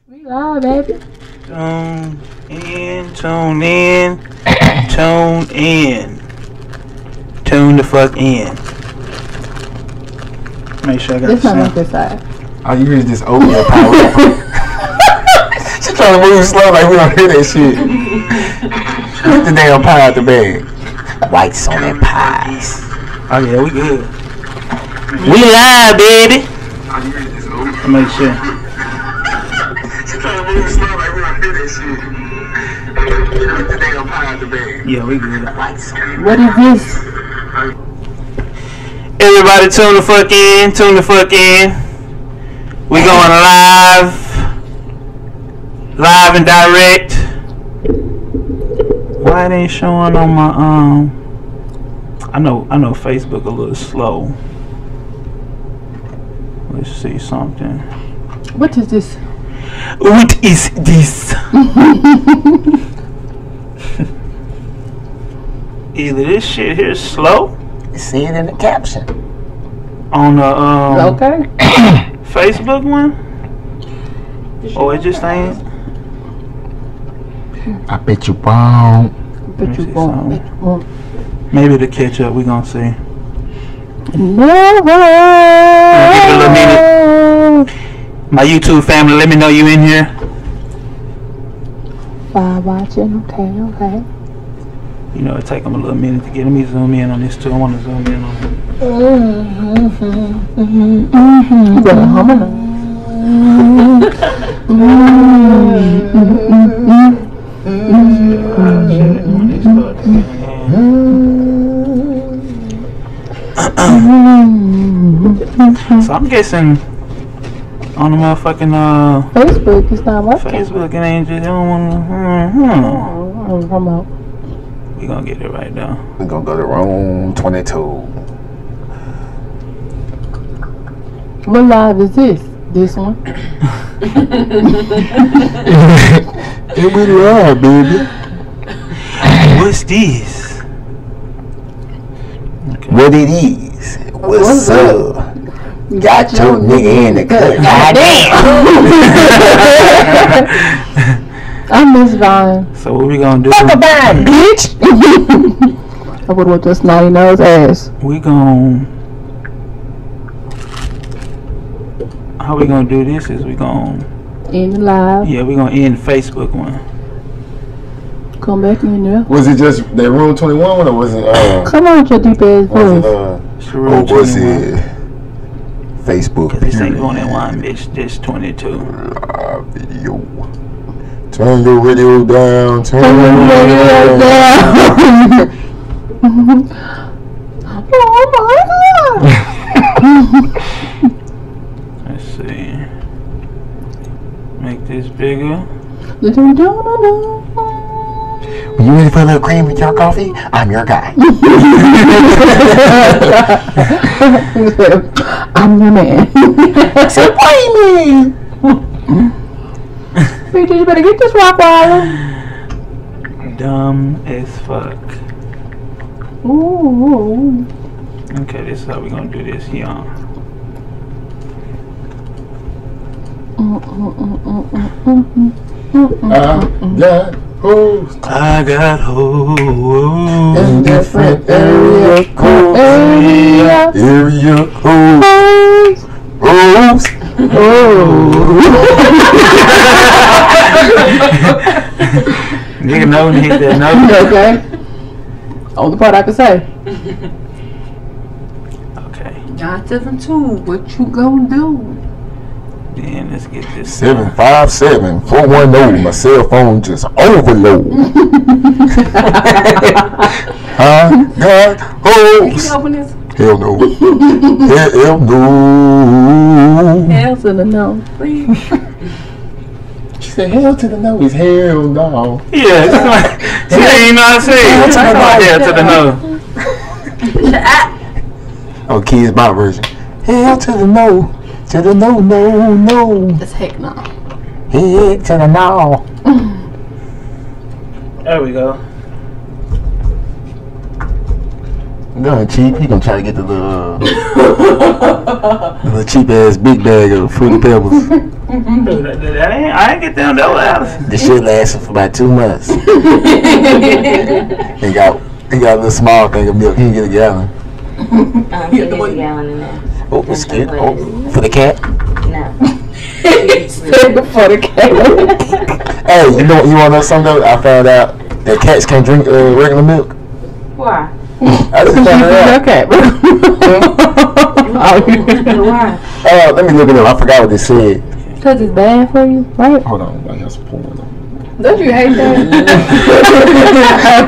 We live, baby. Tune in, tune in, tune in. Tune the fuck in. Make sure I got This the not on sound. this side. All you hear is this oatmeal power. She trying to move slow like we don't hear that shit. Get the damn pie out the bag. Whites on that pies. Oh yeah, we good. We live, baby. Make sure. She trying to move slow like we don't hear that shit. Get the damn pie out the bag. Yeah, we good. What is this? Everybody tune the fuck in, tune the fuck in. We going live and direct. Why it ain't showing on my I know Facebook a little slow. Let's see something. What is this? What is this? Either this shit here is slow You see it in the caption. on the Okay. Facebook one, or it just ain't. I bet you won't. Bet you see won't. something. Bet you won't. Maybe to catch up, we gonna see. Never. Give it a little minute. My YouTube family, let me know you in here. Fire watching. Okay. You know, it take them a little minute to get me zoom in on this too. I want to zoom in on it. You better hum it. So I'm guessing on the motherfucking Facebook is not working. Facebook, it ain't just, they don't want to. Come out. We gonna get it right now. We're gonna go to room 22. What live is this? This one? It we live, baby. What's this? Okay. What it is? What's up? Got your nigga in the cut. I miss Vine. So what we gonna do? Fuck a band, bitch. I would want your snotty nose ass. We gon' how we gonna do this is we gon' In the live. yeah, we gonna end Facebook one. Come back in there. Was it just that room 21 one or was it Come on with your deep ass was voice. it It's the real was 21. it Facebook? Cause this ain't going in one, bitch. This 22. Live video. Turn your radio down. Turn Turn your your radio radio down. Oh my god! Let's see. Make this bigger. You ready for a little cream with your coffee? I'm your guy. I'm your man. So why me? Peter, you better get this rock water. Dumb as fuck. Ooh. Okay, this is how we gonna do this here. I got hoes I got hoes. in different area codes. Area codes. Rose. Nigga know when to hit that note. Okay. Only part I can say. Okay. Got 7-2. What you gonna do? Then let's get this. 757-410. My cell phone just overload. I got hoes. Open this. Hell no. Hell no. Hell to the no, please. She said, hell to the no is hell no. Yeah, it's like, she ain't know how to say it. Hell to the no. Oh, Kids Bop version. Hell to the no. To the no, no, no. That's heck no. Head to the no. There we go. Nothing cheap. He gonna try to get the little cheap ass big bag of Fruity Pebbles. I ain't get down that loud. The shit lasted for about 2 months. He got a little small thing of milk. He didn't get a gallon. He gets a gallon in there. Oh, it's good. Oh, for the cat? No. For the cat. Hey, you wanna know something though? I found out that cats can't drink regular milk. Why? I just found it out. Okay. Why? Let me look it up. I forgot what they said. Because it's bad for you, right? Hold on, I got some porn. Don't you hate that?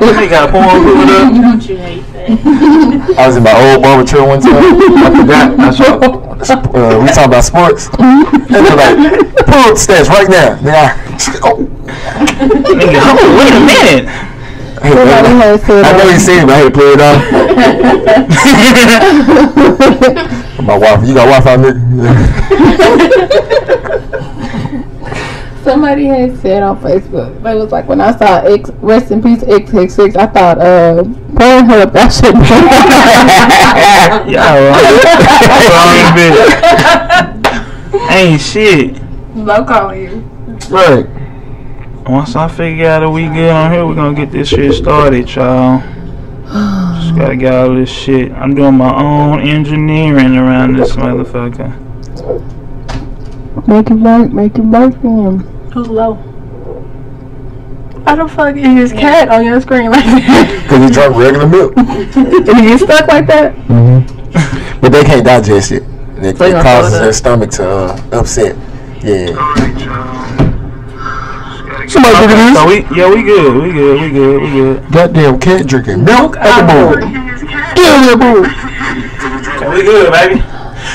You got porn with it. Don't you hate that? I was in my old barber chair one time. I forgot. We talking about sports. And they're like, pull up the stats right now. Nigga, Wait a minute. I know he said it, but I had to play it off. My wife, you got Wi-Fi, nigga? Somebody had said on Facebook, it was like when I saw rest in peace XXX, I thought Pornhub, that shit. Yeah, ain't shit. Low calling you. Right. Once I figure out that we good on here, we're gonna get this shit started, y'all. Just gotta get all this shit. I'm doing my own engineering around this motherfucker. Make it work for him. Who's low? How the fuck is his cat on your screen like that? Because he drank regular milk. Is he stuck like that? Mm-hmm. But they can't digest it. It causes their stomach to upset. Yeah. Somebody look at this. So we good. Goddamn cat drinking milk at the bowl. Okay, we good, baby.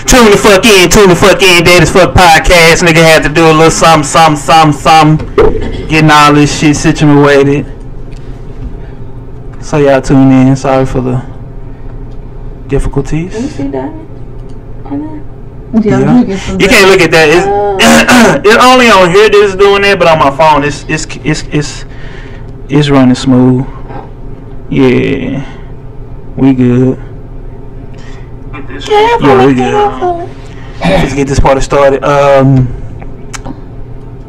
Tune the fuck in, Dead as Fuck podcast. Nigga had to do a little something. Getting all this shit situated. So y'all tune in. Sorry for the difficulties. Can you see that on there? Yeah. You can't look at that. It's only on here that it's doing that, but on my phone it's running smooth. Yeah, we good. Yeah, we good. Let's get this party started.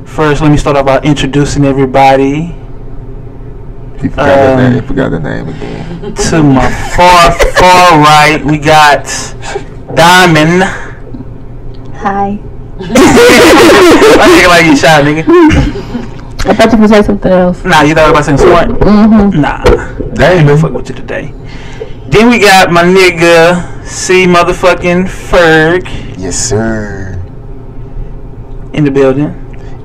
First, let me start off by introducing everybody. He forgot the name again. To my far right, we got Diamond. Hi. I think like you shy, nigga. I thought you were going to say something else. Nah, you thought I was saying something? Mm-hmm. Nah. Damn, man. Fuck with you today. Then we got my nigga C motherfucking Ferg. Yes, sir. In the building.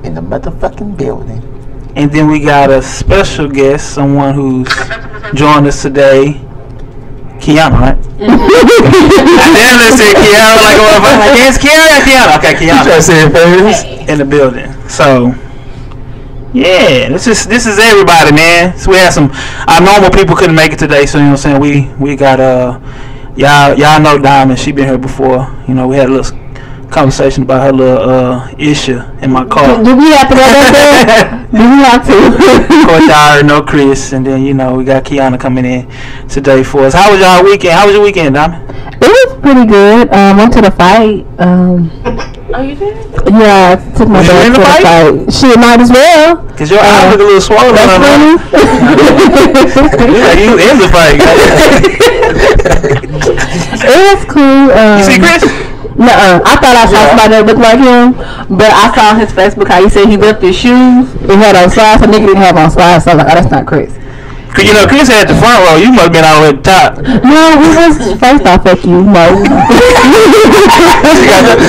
In the motherfucking building. And then we got a special guest, someone who's joined us today. Kiana, right? I damn near said Kiana like a motherfucker. Like, yes, Kiana. Okay, Kiana. You try to say it first? In the building. So, yeah, this is everybody, man. So we had our normal people couldn't make it today, so you know what I'm saying. We got y'all know Diamond. She been here before. You know, we had a little conversation about her little issue in my car. Do we have to go back there? Do we have to? Of course, y'all already know Chris, and then you know we got Kiana coming in today for us. How was y'all weekend? How was your weekend, Diamond? It was pretty good. Went to the fight. Oh, you did? Yeah, I took my dad to the fight. Shit, might as well. Cause your eye look a little swollen. That's funny. Yeah, you in the fight. It was cool. You see Chris? Nuh-uh. I thought I saw somebody that looked like him, but I saw on his Facebook how he said he left his shoes. He had on slides. A nigga didn't have on slides, so I was like, oh, that's not Chris. Cause you know Chris had the front row. You must have been all the way at the top. No, we was first off, fuck you. No.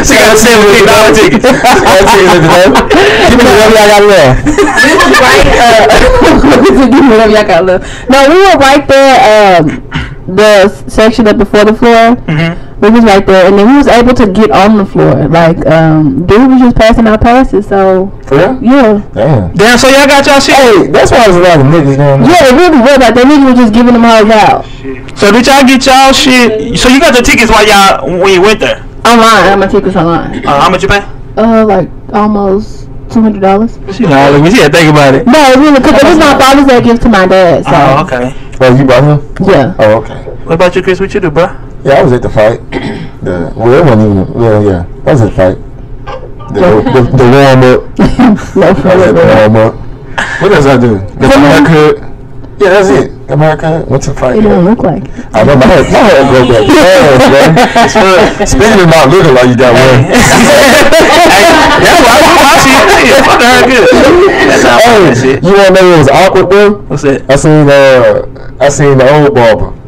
She got $17 tickets. Give me whatever y'all got left. We was right. Give me whatever y'all got left. No, we were right there. The section up before the floor. We was right there, and then we was able to get on the floor. Like, dude was just passing out passes. So. For real? Yeah. Damn. So y'all got y'all shit. Hey, that's why there's a lot of niggas down there. Yeah, it really was. Like, the niggas was just giving them hoes out. So did y'all get y'all shit? So you got the tickets when you went there? Online. I got my tickets online. How much you pay? Like almost $200. She had to think about it. No, really, because it was my father's Day gift to my dad. So. Oh, okay. Oh, you bought him? Yeah. Oh, okay. What about you, Chris? What you do, bro? Yeah, I was at the fight. It wasn't even. Well, yeah, I was at the fight. The warm up. The warm up. What else I do? Got my haircut. Yeah, that's it. Got my haircut. Went to the fight. It don't look like it. I know my hair broke that fast, bro. Speaking of not looking like you got one. That's why I see it. Fuck the haircut. That's how that shit. You wanna know what was awkward, bro? What's that? I seen the old barber.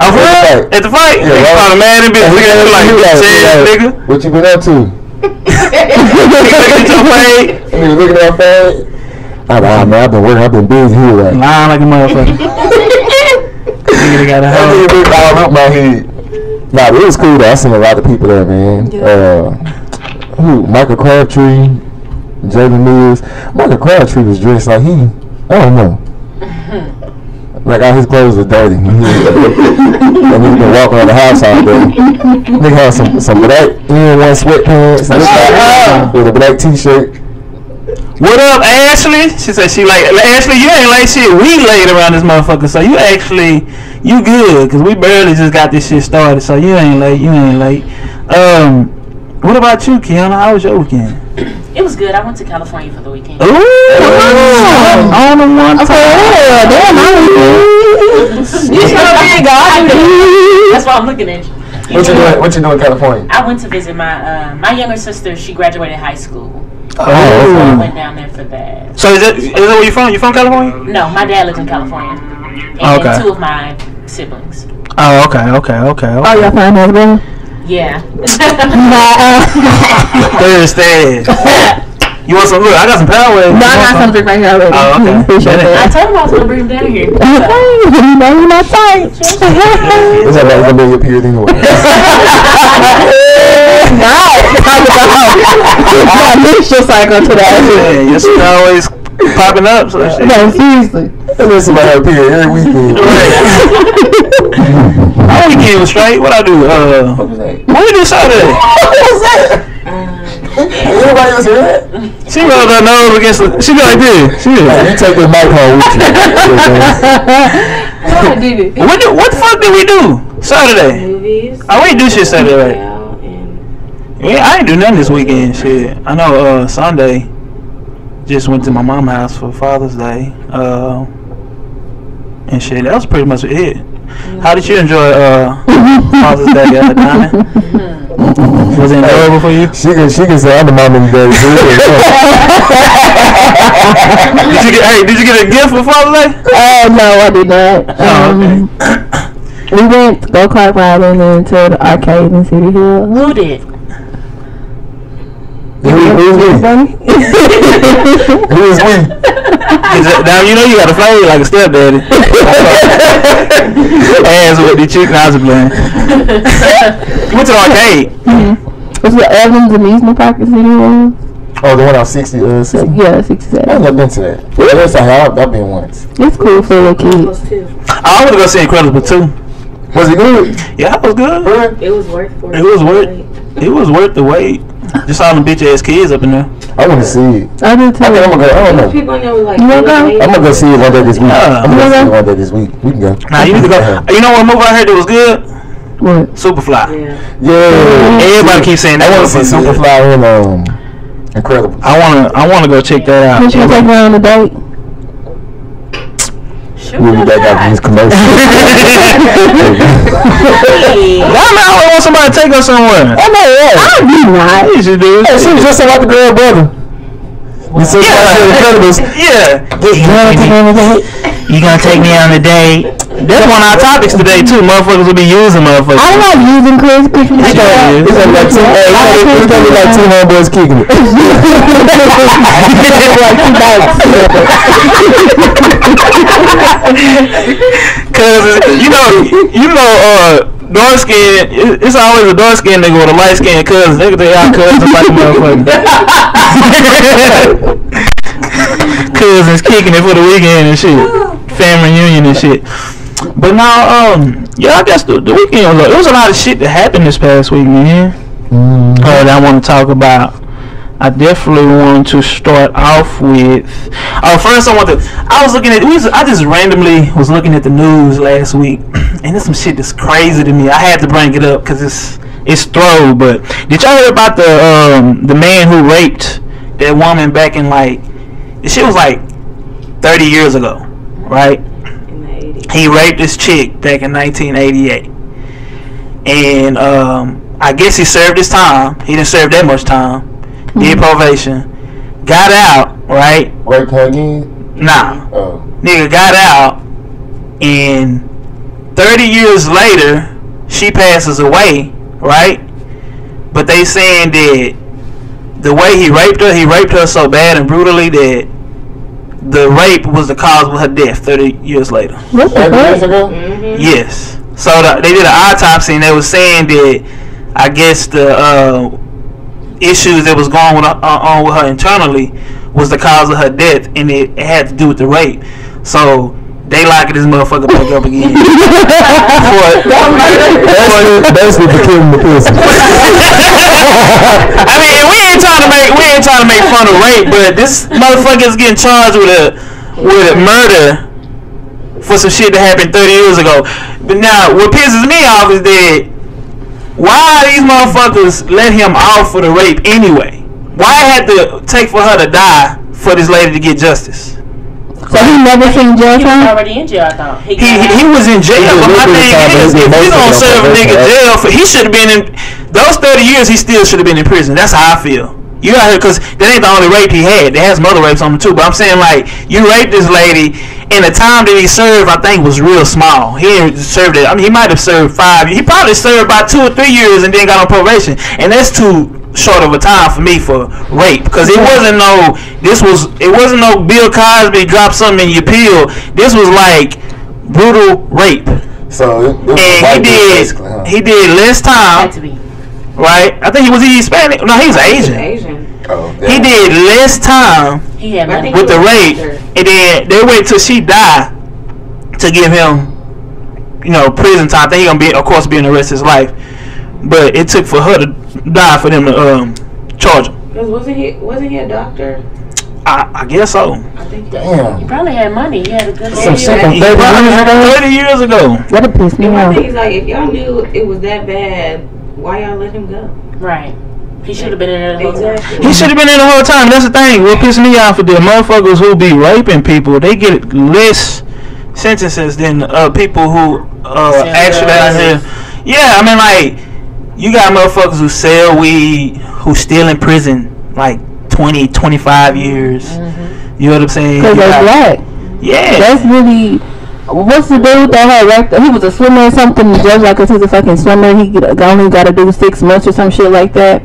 Oh, for real? At the fight? Yeah, Nigga probably mad and bitch looking at you like, shit, nigga. What you been up to? Looking at your fade. Nigga looking at my fade. Man, I've been working. I've been busy here, right? Lying like a motherfucker. Nigga got a That hoe. nigga been all up my head. Nah, but it was cool though. I seen a lot of people there, man. Michael Crabtree, Jalen Mills. Michael Crabtree was dressed like I don't know. Like all his clothes were dirty. And he been walking around the house all day. Nigga had some black N1 sweatpants with a black t-shirt. What up, Ashley? She said she like Ashley. You ain't like shit. We laid around this motherfucker, so you good, cause we barely just got this shit started. So you ain't late. What about you, Kiana? How was your weekend? It was good. I went to California for the weekend. Ooh, on the one time. Damn, you sure did, God. That's why I'm looking at you. What you doing in California? I went to visit my younger sister. She graduated high school. Oh. So I went down there for that. So is that where you from? You from California? No, my dad lives in California. And Okay. 2 of my siblings. Oh, okay. Oh, y'all find husband? Yeah. Thursday. You want some? Look, I got some power. No, I got something right here already. Oh, okay. Appreciate I that. told him I was going to bring him down here. Okay, you know you're not tight. What's that about? Gonna be your period anyway. I missed your cycle today. Yeah, your shit always popping up. So shit. No, seriously. Listen about her period every weekend. My weekend was straight. What I do? What was that? What we do Saturday? What was that? Anybody else hear that? She rolled her nose against the. She be like this. She You take the mic home with you. I did it. What the fuck did we do Saturday? Movies. Oh, we ain't do shit Saturday, right? And Yeah, I ain't do nothing this weekend. Shit, I know. Sunday, just went to my mom's house for Father's Day. And shit, that was pretty much it. How did you enjoy Father's Day, Diamond? Was it enjoyable for you? She can say I'm the mom and daddy. Did you get a gift for Father's Day? No, I did not. We went go-kart riding into the arcade in City Hill. who did? Who is we? Now you know you got to play like a stepdaddy. Ass with the chicken I was playing. Went to the arcade. It's the Evans Amusement Park in City Hill. Oh, the one on 60. Yeah, 67. I've never been to that. Yes, I've been once. It's cool for little kids. I want to go see Incredible 2. Was it good? Yeah, it was good. It was worth it. It was worth the wait. Just all them bitch ass kids up in there. I want to see it. I do too. I think I'm gonna go. I don't know. People in there were like, You wanna go? I'm gonna go see it one day this week. Yeah. I'm gonna go see it one day this week. We can go. Nah, you need to go. You know what movie I heard that was good? What? Superfly. Yeah. Yeah. Everybody keeps saying that. I want to see motherfucker good. Superfly and Incredible. I wanna go check that out. Did you take me on a date? Shoot We'll be back after these commercials. Why am I always want somebody to take us somewhere? I know, yeah. I'd be nice. You should do. Hey, she was just like the girl brother. You see Incredibles. Yeah. You gonna take me on a date? That's one of our topics today too. Motherfuckers will be using motherfuckers. I like using Chris. It's gonna be like two homeboys kicking it. Cause you know, dark skin. It's always a dark skin nigga with a light skin cousin. Nigga, they all cousins like a motherfucker. Cousins kicking it for the weekend and shit. Family reunion and shit. But now, yeah, I guess the weekend was. It was a lot of shit that happened this past week, man. That I want to talk about. I definitely want to start off with. First I was looking at. I just randomly was looking at the news last week, and it's some shit that's crazy to me. I had to bring it up because it's throw. But did y'all hear about the man who raped that woman back in like, the shit was like 30 years ago, right? In the 80s. He raped this chick back in 1988, and I guess he served his time. He didn't serve that much time. Did probation, got out, right? Raped her again? Nah, Oh. nigga got out, and 30 years later, she passes away, right? But they saying that the way he raped her so bad and brutally that the rape was the cause of her death 30 years later. What the 30 years fuck? ago? Mm-hmm. Yes. So they did an autopsy, and they was saying that I guess the issues that was going on with her internally was the cause of her death, and it had to do with the rape. So they locking this motherfucker back up again. Basically for killing the pussy. I mean, we ain't trying to make fun of rape, but this motherfucker is getting charged with a murder for some shit that happened 30 years ago. But now, what pisses me off is that why these motherfuckers let him off for the rape anyway? Why it had to take for her to die for this lady to get justice? So he never seen jail He was time? already in jail, I thought. He was in jail, but my thing is, if you don't serve a nigga jail for, he should have been in those 30 years. He still should have been in prison. That's how I feel. You out here, because that ain't the only rape he had. They had some other rapes on him too. But I'm saying, like, you raped this lady, and the time that he served, I think, was real small. He didn't serve it. I mean, he might have served 5 years. He probably served about 2 or 3 years and then got on probation, and that's too short of a time for me for rape, because it wasn't no Bill Cosby drop something in your pill. This was like brutal rape. So And he did less time, Had to be. right? I think he was Hispanic. No, he was Asian. Asian. Oh, He did less time He had I money. think with the rape, and then they wait till she died to give him, prison time. I think he gonna be, of course, be in the rest of his life. But it took for her to die for them to charge him. Wasn't he a doctor? I guess so. I think damn. He probably had money. He had a good Some lawyer. shit from 30 years ago? 30 years ago. That'll piss me My off. thing is, like, if y'all knew it was that bad, why y'all let him go? Right. He should have been in there the whole time. Exactly. He should have been in the whole time. That's the thing. What pissed me off is the motherfuckers who be raping people, they get less sentences than people who actually out here. Yeah, I mean, like, you got motherfuckers who sell weed, who still in prison like 20, 25 years. Mm-hmm. You know what I'm saying? Because they're black. Yeah. That's really... What's the dude that had wrecked? He was a swimmer or something. The judge, like, because he's a fucking swimmer, he only got to do 6 months or some shit like that.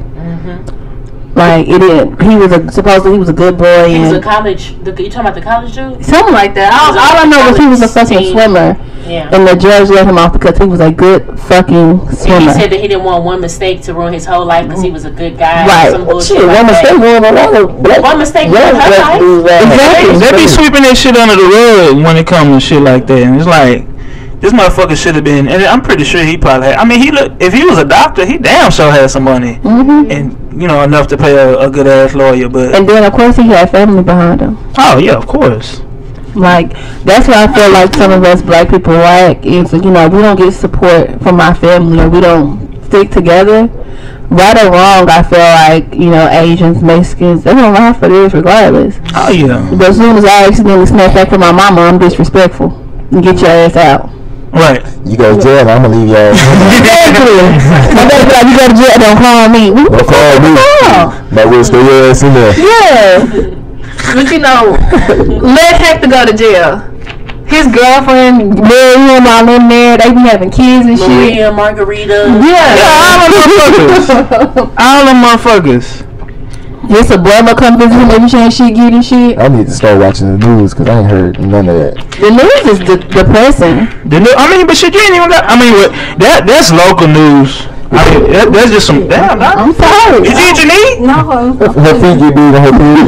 Like, it didn't. Supposedly he was a good boy. He was and a college. You talking about the college dude? something like that. All I know was he was a fucking swimmer. Yeah. And the judge let him off because he was a good fucking And swimmer. he said that he didn't want one mistake to ruin his whole life because he was a good guy. Right. Some bullshit Shit, like one that. mistake ruined a lot of black. One mistake black ruined her life. dudes, Exactly. They be sweeping that shit under the rug when it comes to shit like that. And it's like, this motherfucker should have been, and I'm pretty sure he probably had, I mean, if he was a doctor, he damn sure had some money. Mm-hmm. And, enough to pay a good ass lawyer, but. And then, of course, he had family behind him. Oh, yeah, of course. Like, that's why I feel like some of us black people whack is, we don't get support from our family, or we don't stick together. Right or wrong, I feel like, Asians, Mexicans, they're gonna ride for this regardless. Oh, yeah. But as soon as I accidentally snap back from my mama, I'm disrespectful. And get your ass out. Right. You go to jail, I'm gonna leave y'all. Exactly. My baby like, you go to jail, don't call me. Don't call me. But we'll stay your ass in there. Yeah. But let Hector go to jail. His girlfriend, married him all in there. They be having kids and shit. Maria, Margarita. Yeah. All them motherfuckers. His abuela come visit him every chance she get and shit. I need to start watching the news because I ain't heard none of that. The news is depressing. But shit, you ain't even got. That's local news. That's just some. Damn, I'm sorry. Did you eat your knee? No. Her feet get big on her feet.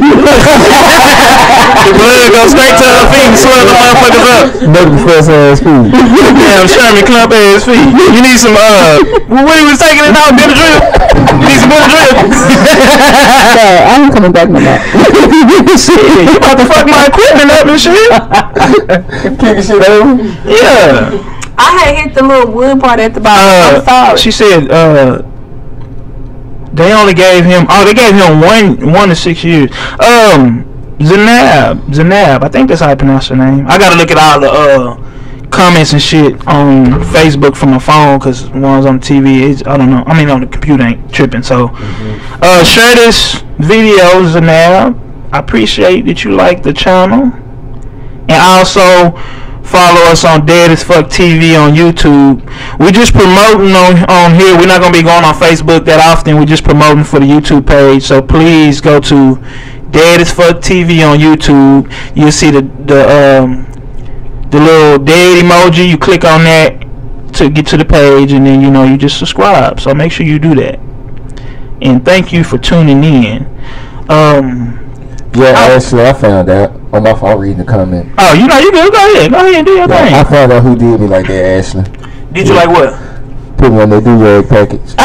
The blood goes straight to her feet and swell the motherfuckers up. Never fresh ass feet. Damn, Sherman Clump ass feet. You need some, what he was taking it out, Benadryl? You need some Benadryl? Sorry, I ain't coming back no more. Shit, you about to fuck my equipment up and shit? Kicking shit over. Yeah. I had hit the little wood part at the bottom. I'm sorry. She said they only gave him. Oh, they gave him 1 to 6 years. Zanab. I think that's how I pronounce her name. I gotta look at all the comments and shit on Facebook from my phone because one's on TV. I don't know. I mean, on the computer ain't tripping. So, share this video, Zanab. I appreciate that you like the channel, and also follow us on Dead as Fuck TV on YouTube. We're just promoting on here. We're not gonna be going on Facebook that often. We're just promoting for the YouTube page. So please go to Dead as Fuck TV on YouTube. You'll see the little dead emoji. You click on that to get to the page, and then you just subscribe. So make sure you do that. And thank you for tuning in. Actually, I found out on my phone reading the comment. Oh, you good? Go ahead and do your thing. I found out who did me like that, Ashley. Did you like what? Put me on the do-rag package.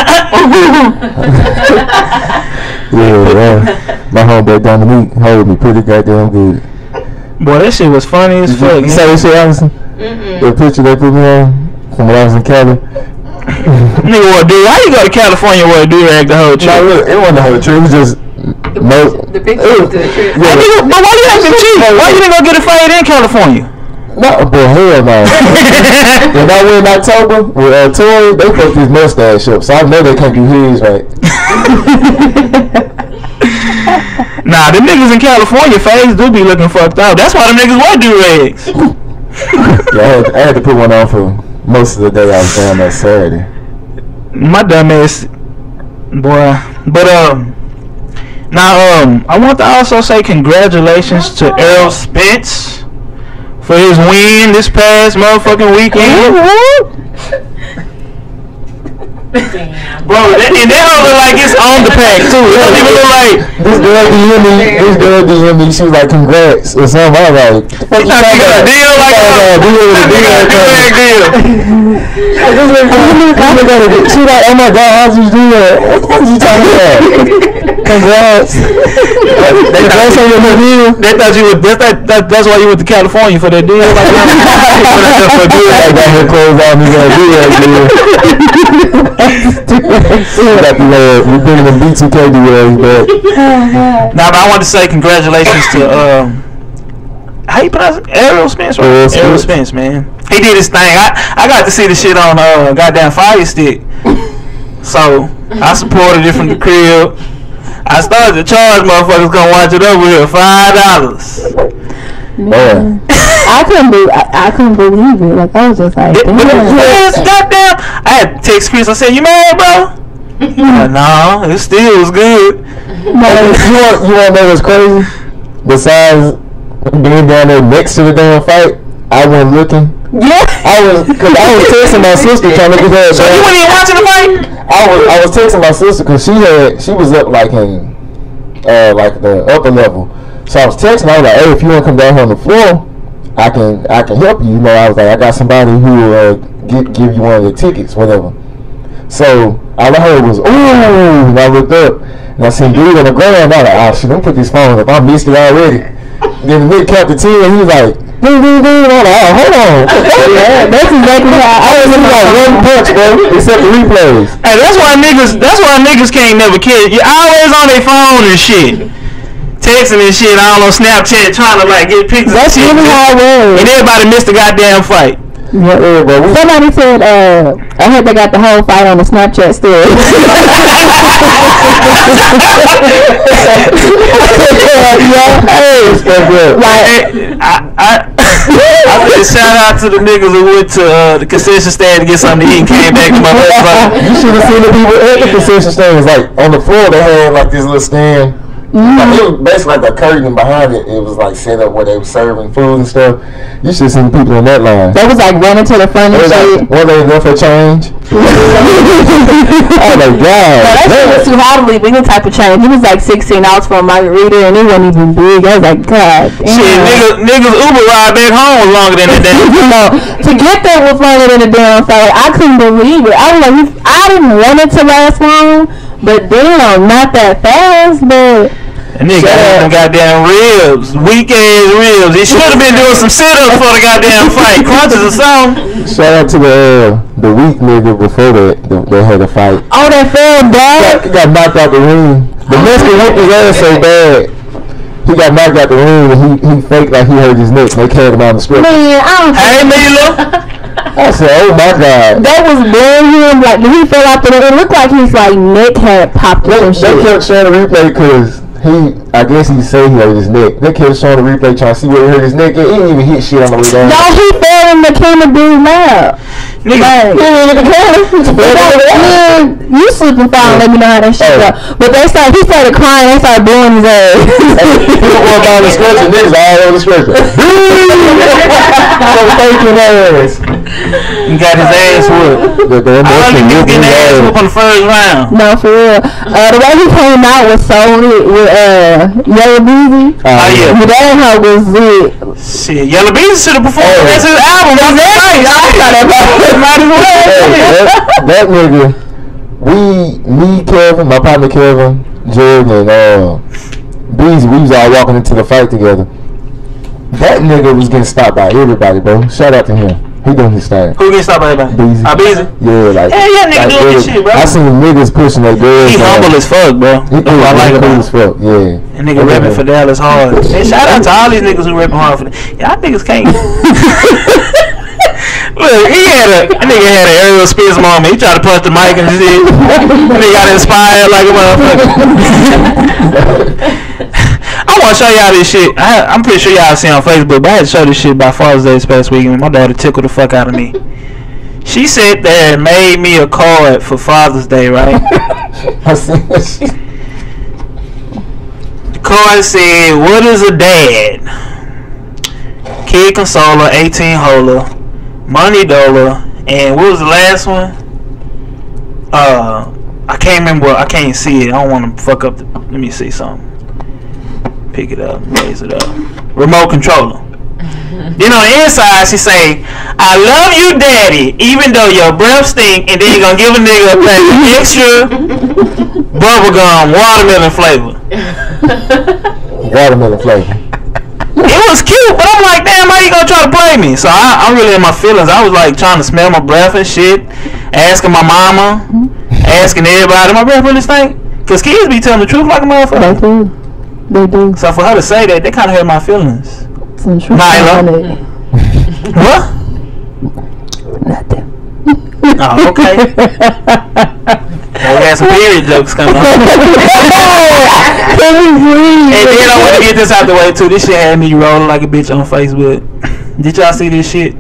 My homeboy Dominique hold me pretty goddamn good. Boy, that shit was funny as fuck. You saw that shit, Allison? The picture they put me on from when I was in Cali. Nigga, what, dude? How you go to California with a do-rag the whole trip? No, look, it wasn't the whole trip. It was just the picture of the trip. But why you acting cheap? Why you didn't go get it fade in California? No, but hell no. When I went in October with Tory, they fucked his mustache up, so I know they can't do his right. Nah, them niggas in California fades do be looking fucked up. That's why them niggas wear do-rags. I had to put one on for most of the day I was down that Saturday. My dumb ass, boy. But now I want to also say congratulations to ERROL SPENCE for his win this past motherfucking weekend. Bro, and that look like it's on the pack too. It don't even look like this girl DM me. She was like, "Congrats" or something. I was like, "What you talking about?" Deal like a deal. She like, "Oh my God, how'd you do that? What the fuck you talking about?" Congrats. They thought you would. That's why you went to California for that deal. Like I got her clothes on. Me gonna do that deal. We bringing the B2K duels back. Nah, but I want to say congratulations to how you pronounce it? ERROL SPENCE, right? ERROL SPENCE, man. He did his thing. I got to see the shit on goddamn Fire Stick. So I supported it from the crib. I started to charge motherfuckers gonna watch it over here $5. Man. I couldn't believe it. Like I was just like, damn. Goddamn. I had to text Chris. I said, "You mad, bro?" No, it still was good. You want to know what's crazy? Besides being down there next to the damn fight, I wasn't looking. Yeah. I was texting my sister trying to get her. So you weren't even watching the fight? I was texting my sister because she was up like in like the upper level. So I was texting. I was like, "Hey, if you want to come down here on the floor, I can help you." I was like, "I got somebody who will give you one of the tickets, whatever." So all I heard was, "Ooh!" And I looked up and I seen dude on the ground. I was like, "Oh shit, don't put these phones up. I missed it already." Then the nigga counted 10 and he was like, "Ding, ding, ding." I was like, "Oh, hold on." Yeah, that's exactly how I was looking like one punch, bro, except the replays. Hey, that's why niggas can't never kill. You're always on their phone and shit. Texting and shit all on Snapchat trying to like get pictures. That's really how it was. And everybody missed the goddamn fight. Yeah, bro. Somebody said, I heard they got the whole fight on the Snapchat story. I said shout out to the niggas who went to the concession stand to get something to eat and came back to my motherfucker. You should have seen the people at the concession stand. It was like on the floor they had like this little stand. Like, it was basically like a curtain behind it. It was like set up where they were serving food and stuff. You should have seen the people in that line. They was like running to the front and shit. One day there for change. Oh my God. That shit was too hard to leave any type of change. It was like $16 for a margarita and it wasn't even big. I was like, God damn. Shit, niggas Uber ride back home was longer than the day. To get there was longer than the damn fight. I couldn't believe it. I was like, I didn't want it to last long, but damn, not that fast, but And nigga got them goddamn ribs, weak ass ribs. He should have been doing some sit-ups for the goddamn fight, crunches or something. Shout out to the weak nigga before they had a fight. Oh, that fell back. He got knocked out the ring. The Mexican whipped his ass so bad. He got knocked out the ring and he faked like he hurt his neck. They carried him on the stretcher. Man, Hey, Mila. I said, oh my God. That was blowing him like when he fell out the ring. It looked like his like neck had popped up and shit. They kept showing the replay because I guess he said he hurt his neck. They kept showing the replay trying to see where he hurt his neck. He didn't even hit shit on the way down. No, he fell in the camera dude's lap. Like, you slip and fall and let me know how that shit go. But he started crying, they started blowing his ass. He was going down the stretcher, niggas all over the stretcher. He got his ass whooped. I don't think he was getting his ass whooped on the first round. No, for real. The way he came out was so lit with Yellow Beezy. Oh yeah. But that hoe was lit. Shit, Yellow Beezy should have performed the rest of his album. That nigga, me, Kevin, my partner Kevin, Jordan, and Beezy, we was all walking into the fight together. That nigga was getting stopped by everybody, bro. Shout out to him. He doing his thing. Who getting stopped by everybody? Beezy. Beezy? Yeah, like. Yeah, nigga doing his shit, bro. I seen niggas pushing their girls. He humble as fuck, bro. That's what I like about him. As fuck, yeah. And nigga repping for Dallas hard. Hey, shout out to all these niggas who repping hard for that. Y'all niggas can't. Look, that nigga had an aerial Spears moment. He tried to punch the mic and shit. Nigga got inspired like a motherfucker. I want to show y'all this shit. I'm pretty sure y'all seen on Facebook, but I had to show this shit by Father's Day this past weekend. My daughter tickled the fuck out of me. She sat there and made me a card for Father's Day, right? I seen that shit. The card said, "What is a dad? Kid consoler, 18-holer, money dollar, and what was the last one? I can't remember. I can't see it. I don't want to fuck up. Let me see something. Pick it up, raise it up. Remote controller." Then on the inside, she say, "I love you, daddy, even though your breath stink," and then you gonna give a nigga a pack of extra bubblegum watermelon flavor. Watermelon flavor. It was cute, but I'm like, damn, how you gonna try to play me? So I'm really in my feelings. I was like trying to smell my breath and shit, asking my mama, asking everybody, my breath really stink? Cause kids be telling the truth like a motherfucker. They do. So for her to say that, they kind of hurt my feelings. Some truth Nyla. What? Nothing. Oh, okay. Well, we had some period jokes coming on. And then I want to get this out the way too. This shit had me rolling like a bitch on Facebook. Did y'all see this shit?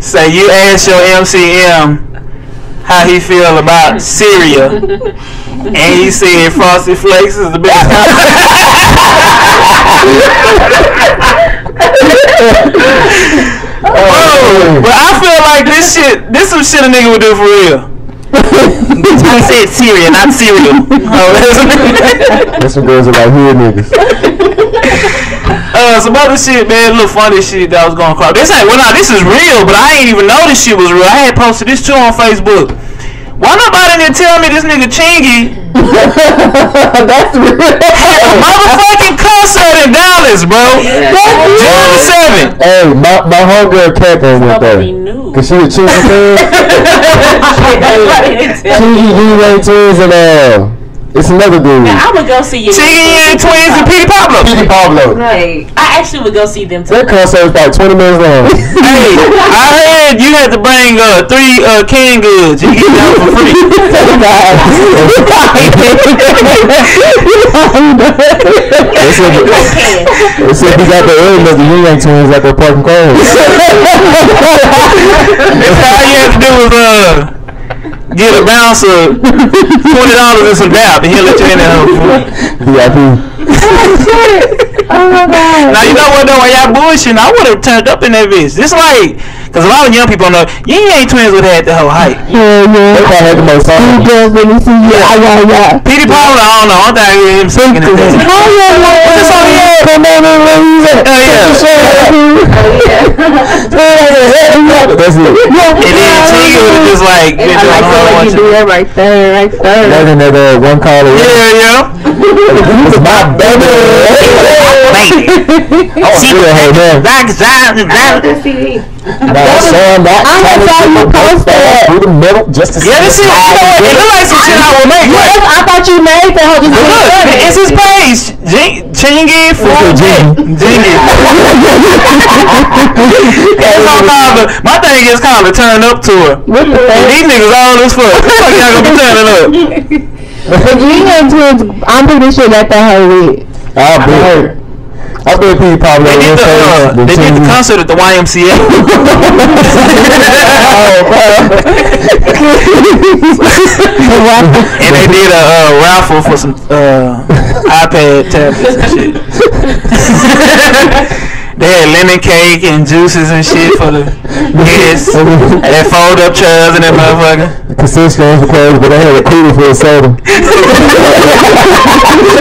Say you ask your MCM how he feel about Syria, and he said Frosted Flakes is the best. But I feel like this some shit a nigga would do for real. I said Syria, not cereal. That's some girls are like hood niggas. Some other shit, man, little funny shit that was going across. This is real, but I ain't even know this shit was real. I had posted this too on Facebook. Why nobody didn't tell me this nigga Chingy That's real. had a motherfucking concert in Dallas, bro? June the 7th. Hey, my homegirl Catherine went there. Cause she was Chingy fans. Chingy, G-Ray Twins, and it's another dude. Now, I would go see you. Chingy and Twins and Petey Pablo. Petey Pablo. Right. I actually would go see them too. That concert was about 20 minutes long. Hey, I heard you had to bring 3 canned goods. You get that for free. They said we got the early the Yin Twins at their parking cars. All you had to do was get a bouncer $20 and some dap, and he'll let you in there. VIP. Oh my god. Now you know what though? While y'all bullshitting, I would have turned up in that bitch. This like, cause a lot of young people know you ain't twins would have had the whole height. Yeah. They probably had the most fun. You girls when you see yeah. P.D. Paula, I don't know. I don't think I hear him singing it. Oh yeah, like What's this song he had? come on and raise it. Oh yeah. That's it. And then Tigger would just like been I doing like a whole the way bunch you do of. that right there. That in that one caller. Yeah. It's my baby. I want to do that whole damn. That CD. That's Sam. That I saw you post that. through the middle just to see. Yeah, this shit. You know what? It look like some shit I would make. Yes, I thought you made that whole. Look, it's his page. Chingy for Jingy. My thing is called a turn up tour. What the And fuck? these niggas all as fuck. What the fuck y'all gonna be turning up? The Green and Twins, I'm pretty sure got that whole week. I bet people probably They did the concert at the YMCA. And they did a raffle for some iPad tablets and shit. They had lemon cake and juices and shit for the kids. They fold up chairs and that motherfucker. The concession was closed, but they had a cooler for a soda.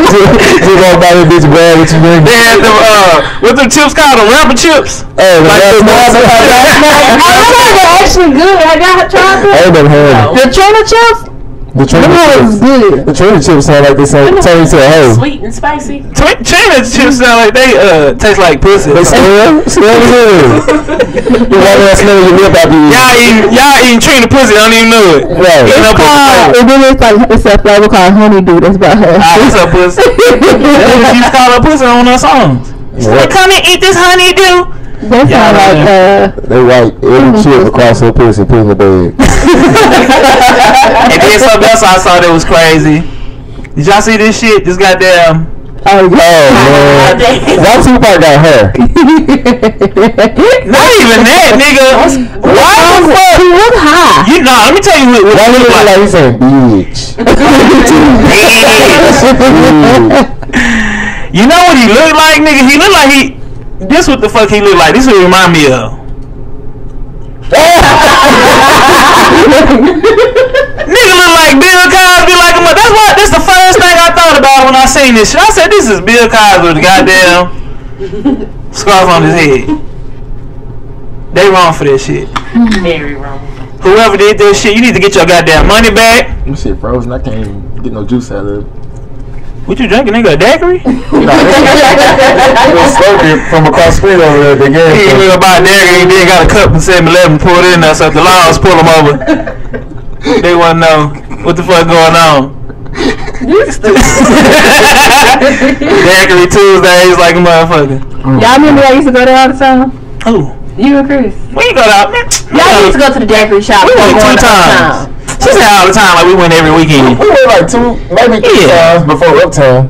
Just walk by that bitch, grab what you drink. They had the what them chips called? The rapper chips. Hey, Oh, they're actually good. I got tried I ain't never had the tuna chips. The Trinity Them was good. The Trinity chips sound like they turn into a hoe. Sweet and spicy. China chips sound like they taste like pussy. They smell as hell. You walk around smelling your lip after you. Y'all eating Trina pussy, don't even know it. Right. You know, It's a flavor called honeydew. That's about her. what's up, pussy? That's what you call her pussy on her songs. What? Come and eat this honeydew. That sound like They white every chip across her pussy, put in the bag. And then something else I saw that was crazy. Did y'all see this shit? This goddamn. Oh man, why Tupac got her? Not even that, nigga. Why the fuck? He look high. You know, let me tell you what Why he he look look like. like he saying bitch? You know what he look like, nigga? He look like he. This what the fuck he look like. This what he remind me of. Nigga look like Bill Cosby, like a mother. That's the first thing I thought about when I seen this shit. I said, this is Bill Cosby with the goddamn scarf on his head. They wrong for that shit. Very wrong. Whoever did that shit, you need to get your goddamn money back. This shit frozen. I can't even get no juice out of it. What you drinking, nigga? A daiquiri? It's slurping from across the street over there. The He ain't gonna buy a daiquiri. He then got a cup from 7-Eleven, pulled it in there, so if the laws pull him over, they wanna know what the fuck going on. Daiquiri Tuesdays like a motherfucker. Y'all remember I used to go there all the time? Ooh. You and Chris. We ain't go out, man. Y'all used to go to the daiquiri shop. We went 2 times. She said all the time, like we went every weekend. We went like 2, maybe 3 times before Uptown.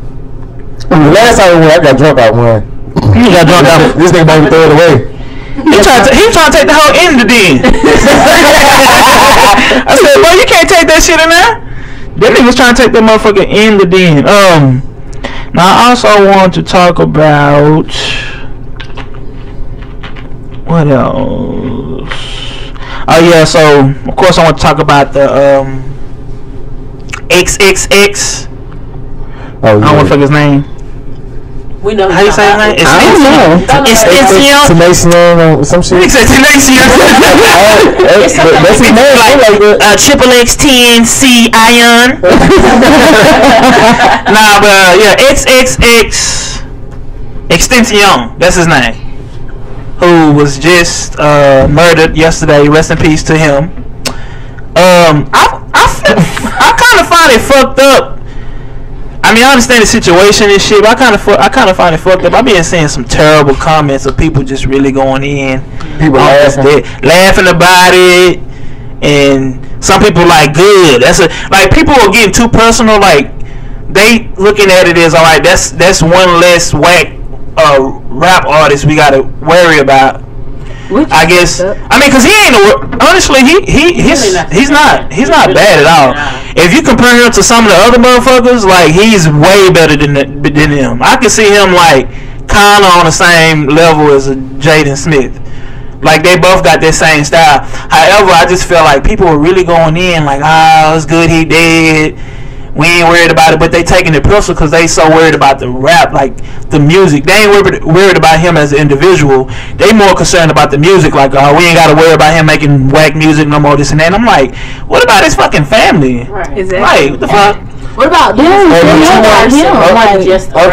The last time we went, I got drunk out one. You got drunk out. This nigga made me throw it away. He trying to take the whole end of the den. I said, boy, you can't take that shit in there. That nigga's trying to take that motherfucker in the den. Now I also want to talk about what else? Oh yeah, so of course I want to talk about the XXX. Oh, I don't want to fuck his name. We know How you say his name? Tenacion or some shit. He said Tenacion. That's his name. Triple XXXTENTACION. Nah, but yeah, XXXTENTACION. That's his name. Who was just murdered yesterday. Rest in peace to him. I kind of find it fucked up. I mean, I understand the situation and shit, but I kind of find it fucked up. I've been seeing some terrible comments of people just really going in, People laughing about it, and some people like good. Like people are getting too personal. Like they looking at it as alright. That's one less whack rap artist we gotta worry about. I guess. I mean, cause he ain't honestly he's not bad at all. If you compare him to some of the other motherfuckers, like he's way better than them. I can see him like kind of on the same level as a Jaden Smith. Like, they both got that same style. However, I just feel like people were really going in like, it's good he did. We ain't worried about it, but they taking it personal because they so worried about the rap, like the music. They ain't worried about him as an individual. They more concerned about the music, like, we ain't got to worry about him making whack music no more, this and that. And I'm like, what about his fucking family? Right. Exactly. Like, what the fuck? What about them? Up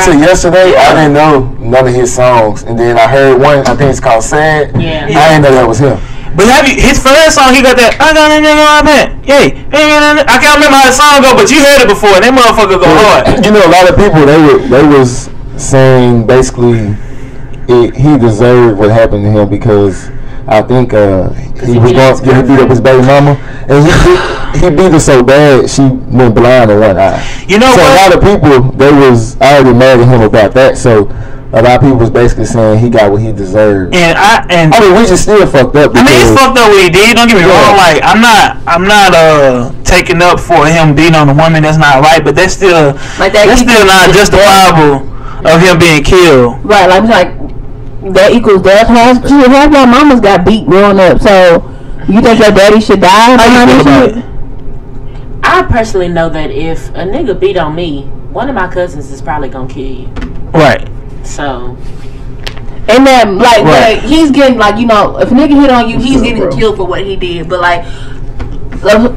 to yesterday, I didn't know none of his songs, and then I heard one. I think it's called "Sad." Yeah. I didn't know that was him. But his first song, he got that, I got a nigga on my pants. Yay. I can't remember how the song go, but you heard it before. That motherfucker go hard. You know, a lot of people, they was saying basically he deserved what happened to him because I think he was going to beat up his baby mama. And he beat her so bad, she went blind in one eye. You know so what? A lot of people, they was already mad at him about that. So a lot of people was basically saying he got what he deserved. And I mean, we just still fucked up. I mean, it's fucked up what he did. Don't get me wrong. Like, I'm not taking up for him beating on a woman. That's not right. But that's still still not justifiable of him being killed. Right. Like that equals death. Half my mamas got beat growing up. So you think your daddy should die? How you feel about it? I personally know that if a nigga beat on me, one of my cousins is probably gonna kill you. Right. So, and then like he's getting like, you know, if a nigga hit on you, he's getting killed for what he did. But like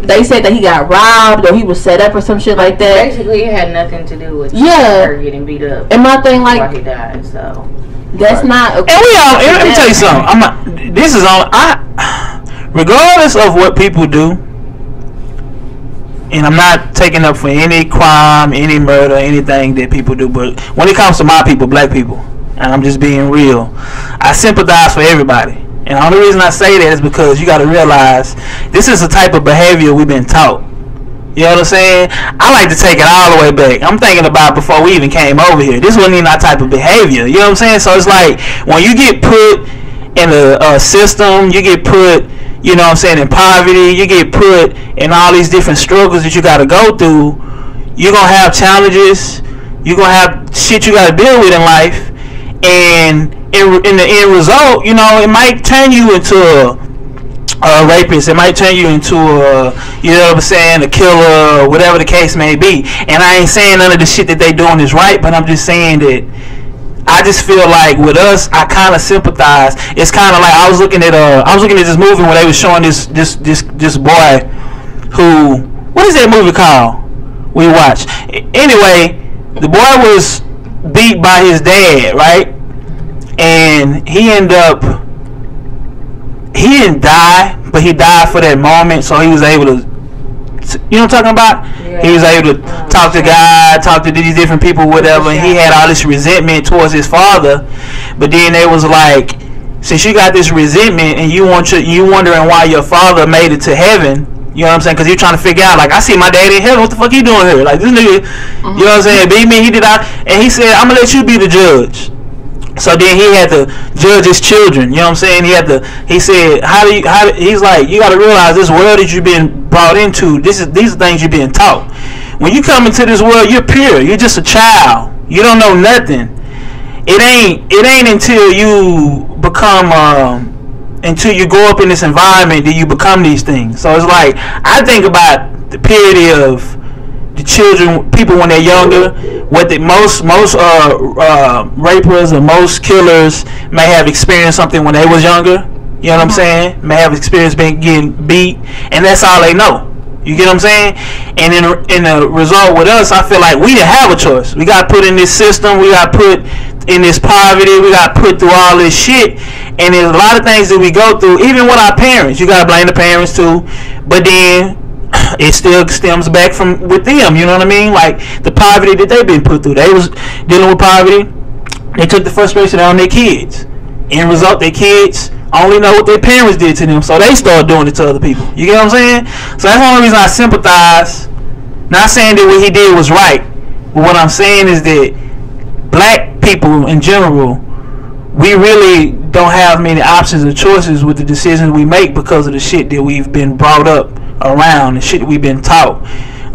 they said that he got robbed or he was set up or some shit like that. Basically, it had nothing to do with her getting beat up. And my thing, like, while he died, so that's not. And we all. Let me tell you something. I'm not. This is on. Regardless of what people do. And I'm not taking up for any crime, any murder, anything that people do. But when it comes to my people, black people, and I'm just being real, I sympathize for everybody. And the only reason I say that is because you got to realize this is a type of behavior we've been taught. You know what I'm saying? I like to take it all the way back. I'm thinking about before we even came over here. This wasn't even our type of behavior. You know what I'm saying? So it's like when you get put in a system, you get put, you know what I'm saying, in poverty, you get put in all these different struggles that you got to go through. You're going to have challenges. You're going to have shit you got to deal with in life. And in the end result, you know, it might turn you into a rapist. It might turn you into a, you know what I'm saying, a killer, or whatever the case may be. And I ain't saying none of the shit that they doing is right, but I'm just saying that I just feel like with us, I kind of sympathize. It's kind of like I was looking at this movie where they was showing this boy who, what is that movie called we watched? Anyway, the boy was beat by his dad, right? And he didn't die, but he died for that moment, so he was able to, you know what I'm talking about? Yeah. He was able to talk to God, talk to these different people, whatever, and he had all this resentment towards his father. But then they was like, since you got this resentment and you wondering why your father made it to heaven, you know what I'm saying? Because you're trying to figure out, like, I see my daddy in heaven, what the fuck he doing here? Like, this nigga, you know what I'm saying, beat me, he did out, and he said, I'm gonna let you be the judge. So then he had to judge his children. You know what I'm saying? He said, he's like, you got to realize this world that you've been brought into, these are things you're being taught. When you come into this world, you're pure. You're just a child. You don't know nothing. It ain't until you become, until you grow up in this environment that you become these things. So it's like, I think about the purity of the children, people when they're younger, what the most rapers or most killers may have experienced something when they was younger. You know what I'm saying? May have experienced getting beat, and that's all they know. You get what I'm saying? And in the result with us, I feel like we didn't have a choice. We got put in this system. We got put in this poverty. We got put through all this shit. And there's a lot of things that we go through, even with our parents. You got to blame the parents too. But then it still stems back from with them, you know what I mean? Like the poverty that they've been put through. They was dealing with poverty. They took the frustration out on their kids. In result, their kids only know what their parents did to them, so they start doing it to other people. You get what I'm saying? So that's the only reason I sympathize. Not saying that what he did was right, but what I'm saying is that black people in general, we really don't have many options or choices with the decisions we make because of the shit that we've been brought up around, the shit that we've been taught.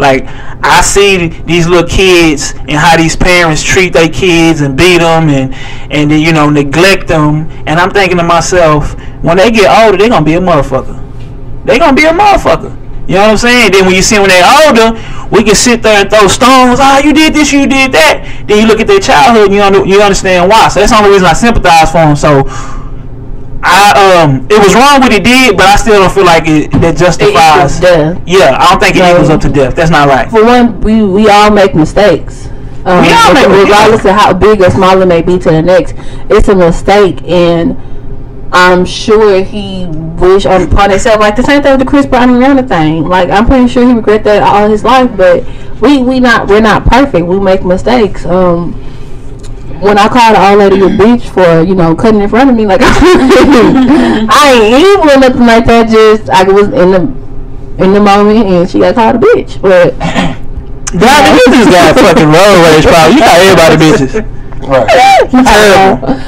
Like, I see these little kids and how these parents treat their kids and beat them and then, you know, neglect them. And I'm thinking to myself, when they get older, they're going to be a motherfucker. They're going to be a motherfucker. You know what I'm saying? Then when you see when they're older, we can sit there and throw stones. Ah, you did this, you did that. Then you look at their childhood and you understand why. So that's the only reason I sympathize for them. So it was wrong what he did, but I still don't feel like that justifies. Yeah, I don't think it equals up to death. That's not right. For one, we all make mistakes. We all make mistakes, regardless of how big or small it may be to the next. It's a mistake, and I'm sure he wished upon himself. Like the same thing with the Chris Brown and Rihanna thing. Like, I'm pretty sure he regret that all his life. But we're not perfect. We make mistakes. When I called the old lady a bitch for, you know, cutting in front of me, like, I ain't evil or nothing like that. Just I was in the moment, and she got called a bitch. But God, you just got fucking road rage problem. You got everybody bitches. Right. Terrible.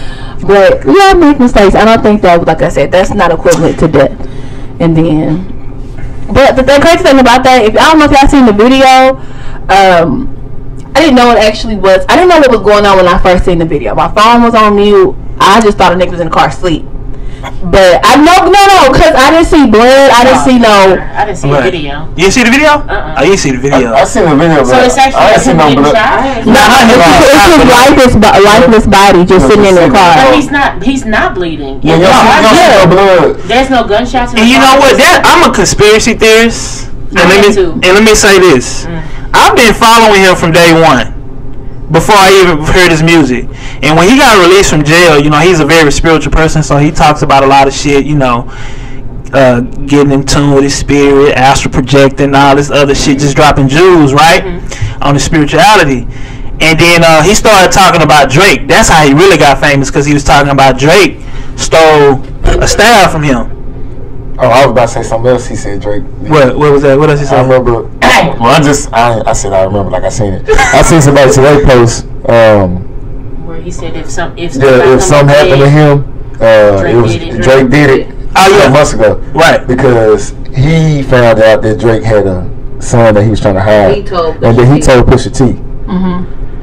But we all make mistakes. I don't think that, like I said, that's not equivalent to death. And then, but the crazy thing about that, I don't know if y'all seen the video, I didn't know it actually was. I didn't know what was going on when I first seen the video. My phone was on mute. I just thought a nigga was in the car asleep. But I no, because I didn't see blood. I didn't see no. I didn't see the video. You didn't see the video? Oh, you didn't see the video. I seen the video, but so it's actually I didn't see no blood. It's his lifeless body just sitting in the car. But he's not bleeding. Yeah, no blood. There's no gunshots in the car. And you know what? I'm a conspiracy theorist. And let me say this. I've been following him from day one, before I even heard his music. And when he got released from jail, you know, he's a very spiritual person, so he talks about a lot of shit, you know, getting in tune with his spirit, astral projecting, all this other shit, just dropping jewels, right, on his spirituality. And then he started talking about Drake. That's how he really got famous, because he was talking about Drake stole a style from him. Oh, I was about to say something else. He said Drake. What was that? What else he said? I remember. Well, I said I remember, like I seen it. I seen somebody today post where he said if something happened to him, Drake did it. Oh yeah, months ago. Right. Because he found out that Drake had a son that he was trying to hide, and then he told Pusha T.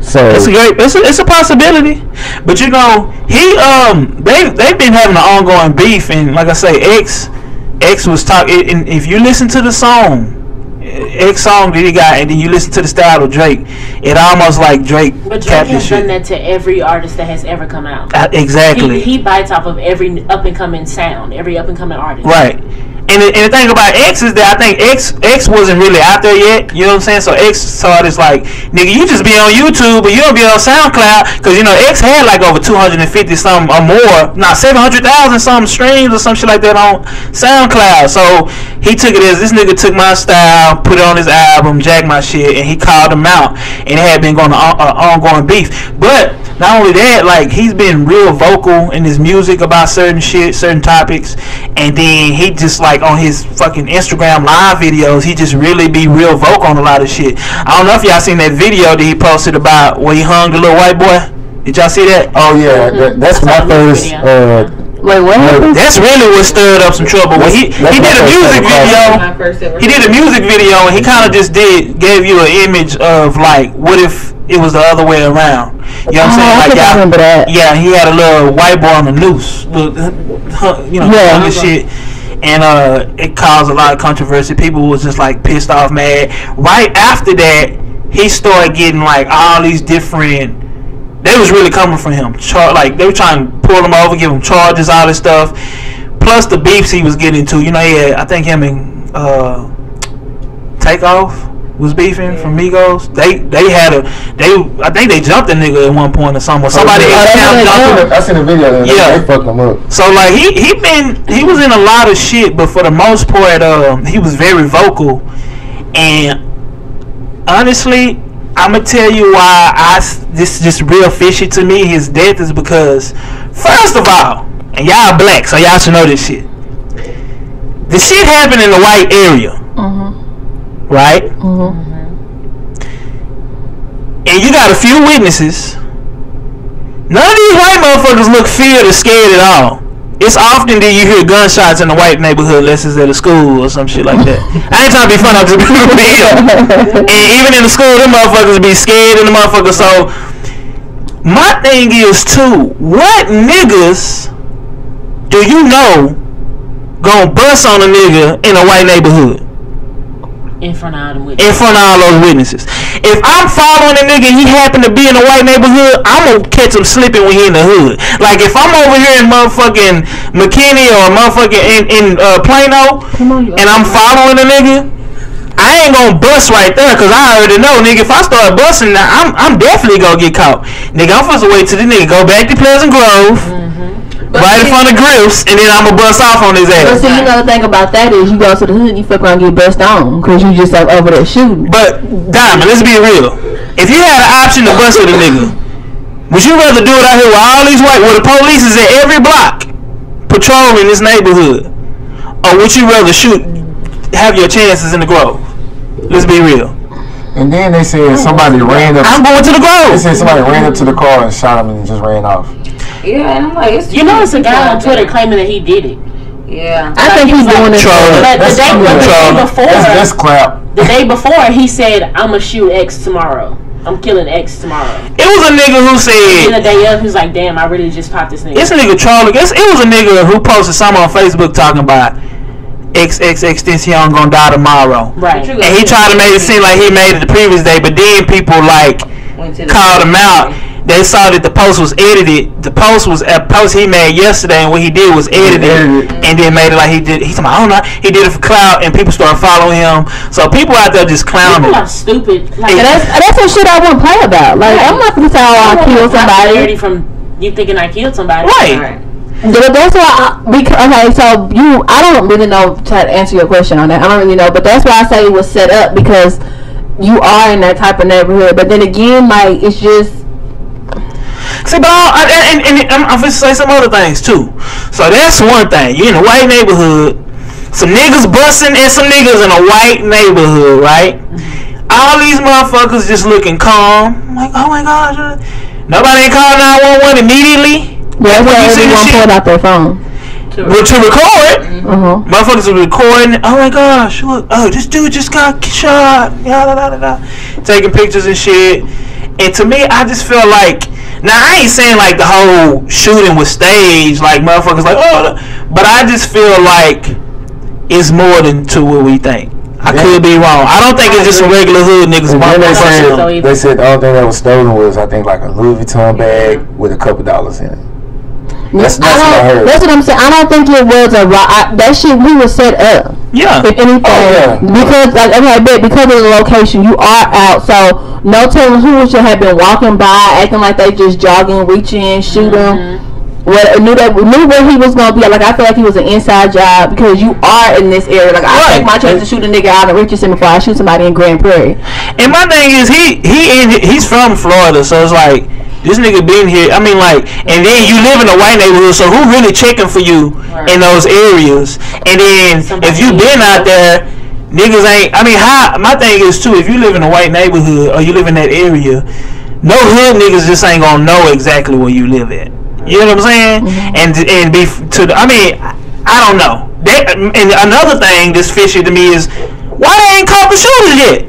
So it's a possibility, but you know they've been having an ongoing beef, and like I say, X was talking. And if you listen to the song, X song that he got, and then you listen to the style of Drake, it almost like Drake. But Drake has done that to every artist that has ever come out. Exactly. He bites off of every up and coming sound, every up and coming artist. Right. And the thing about X is that I think X wasn't really out there yet. You know what I'm saying? So X saw this like, nigga, you just be on YouTube, but you don't be on SoundCloud, because you know X had like over 250 something or more, not 700,000 some streams or some shit like that on SoundCloud. So he took it as, this nigga took my style, put it on his album, jacked my shit, and he called him out, and it had been going on ongoing beef. But not only that, like, he's been real vocal in his music about certain shit, certain topics, and then he just like on his fucking Instagram live videos, he just really be real vocal on a lot of shit. I don't know if y'all seen that video that he posted about where he hung the little white boy. Did y'all see that? Oh yeah, that's my first. Wait, what? That's really what stirred up some trouble. When he did a music video. He did a music video, and he kind of just gave you an image of like, what if it was the other way around? You know what I'm saying? Like, I remember that. Yeah, he had a little white boy on the noose, you know, all this shit. And it caused a lot of controversy. People was just like pissed off, mad. Right after that, he started getting like all these different. They was really coming for him. Like, they were trying to pull him over, give him charges, all this stuff. Plus the beefs he was getting into. You know, he had, I think him and Takeoff was beefing from Migos. I think they jumped a nigga at one point or something. Somebody jumped him. I seen the video. Yeah, they fucked him up. So like he was in a lot of shit, but for the most part, he was very vocal. And honestly, I'm gonna tell you why this is just real fishy to me. His death is because, first of all, and y'all black, so y'all should know this shit. The shit happened in the white area, right? And you got a few witnesses. None of these white motherfuckers look feared or scared at all. it's often that you hear gunshots in the white neighborhood unless it's at a school or some shit like that. I ain't trying to be funny, I'm just being real. And even in the school, them motherfuckers be scared in the motherfuckers. So my thing is too, what niggas do you know gonna bust on a nigga in a white neighborhood? In front of all them witnesses. In front of all those witnesses. If I'm following a nigga and he happen to be in a white neighborhood, I'm gonna catch him slipping when he in the hood. Like if I'm over here in motherfucking McKinney or motherfucking in Plano and I'm following a nigga, I ain't gonna bust right there because I already know, nigga, if I start busting, I'm definitely gonna get caught. Nigga, I'm supposed to wait till the nigga go back to Pleasant Grove. Right in front of Griff's, and then I'm gonna bust off on his ass. But see, you know the thing about that is you go to the hood, you fuck around and get bust on because you just over there shooting. But Diamond, let's be real. If you had an option to bust with a nigga, would you rather do it out here with all these white, where the police is at every block patrolling this neighborhood, or would you rather have your chances in the Grove? Let's be real. And then they said somebody ran up. I'm going to the Grove. They said somebody ran up to the car and shot him and just ran off. Yeah, and I'm like, it's a guy on Twitter claiming that he did it. Yeah, I think he's doing it. But the day before, that's clap. The day before, he said, "I'ma shoot X tomorrow. I'm killing X tomorrow." It was a nigga who said. And the day of, he was like, "Damn, I really just popped this nigga." This nigga trolling. It was a nigga who posted something on Facebook talking about XXXTENTACION gonna die tomorrow. Right. And he tried to make it seem like he made it the previous day, but then people called him out. They saw that the post was edited. The post was a post he made yesterday, and what he did was edit it and then made it like he did. He's like, I don't know. He did it for clout, and people started following him. So people out there just clowning. People are stupid. Like, that's some shit I wouldn't play about. Like I'm not gonna tell I killed somebody. From you thinking I killed somebody, right? That's why. Okay, so I don't really know to answer your question on that. I don't really know, but that's why I say it was set up because you are in that type of neighborhood. But then again, like it's just. See, but I'm going to say some other things too. So that's one thing. You in a white neighborhood, some niggas busting and some niggas in a white neighborhood, right? All these motherfuckers just looking calm. I'm like, oh my gosh, nobody ain't called 911 immediately. Yeah, everyone pulled out their phone to record. Motherfuckers are recording. Oh my gosh, look! Oh, this dude just got shot. Taking pictures and shit. And to me, I just feel like. Now, I ain't saying like the whole shooting was staged, like motherfuckers like, oh, but I just feel like it's more than to what we think. I could be wrong. I don't think it's just some regular hood niggas. They said the only thing that was stolen was, I think, like a Louis Vuitton bag with a couple dollars in it. That's what I heard. That's what I'm saying. I don't think it was that shit we was set up. Yeah. If anything, because because of the location, you are out, so no telling who should have been walking by, acting like they just jogging, reaching, shooting. Knew where he was gonna be. Like I feel like he was an inside job because you are in this area. Like I take my chance to shoot a nigga out of Richardson before I shoot somebody in Grand Prairie. And my thing is, he's from Florida, so it's like. This nigga been here. I mean, like, and then you live in a white neighborhood, so who really checking for you in those areas? And then if you been out there, niggas ain't. I mean, my thing is too. If you live in a white neighborhood or you live in that area, no hood niggas just ain't gonna know exactly where you live at. You know what I'm saying? I mean, I don't know. And another thing that's fishy to me is why they ain't caught the shooters yet.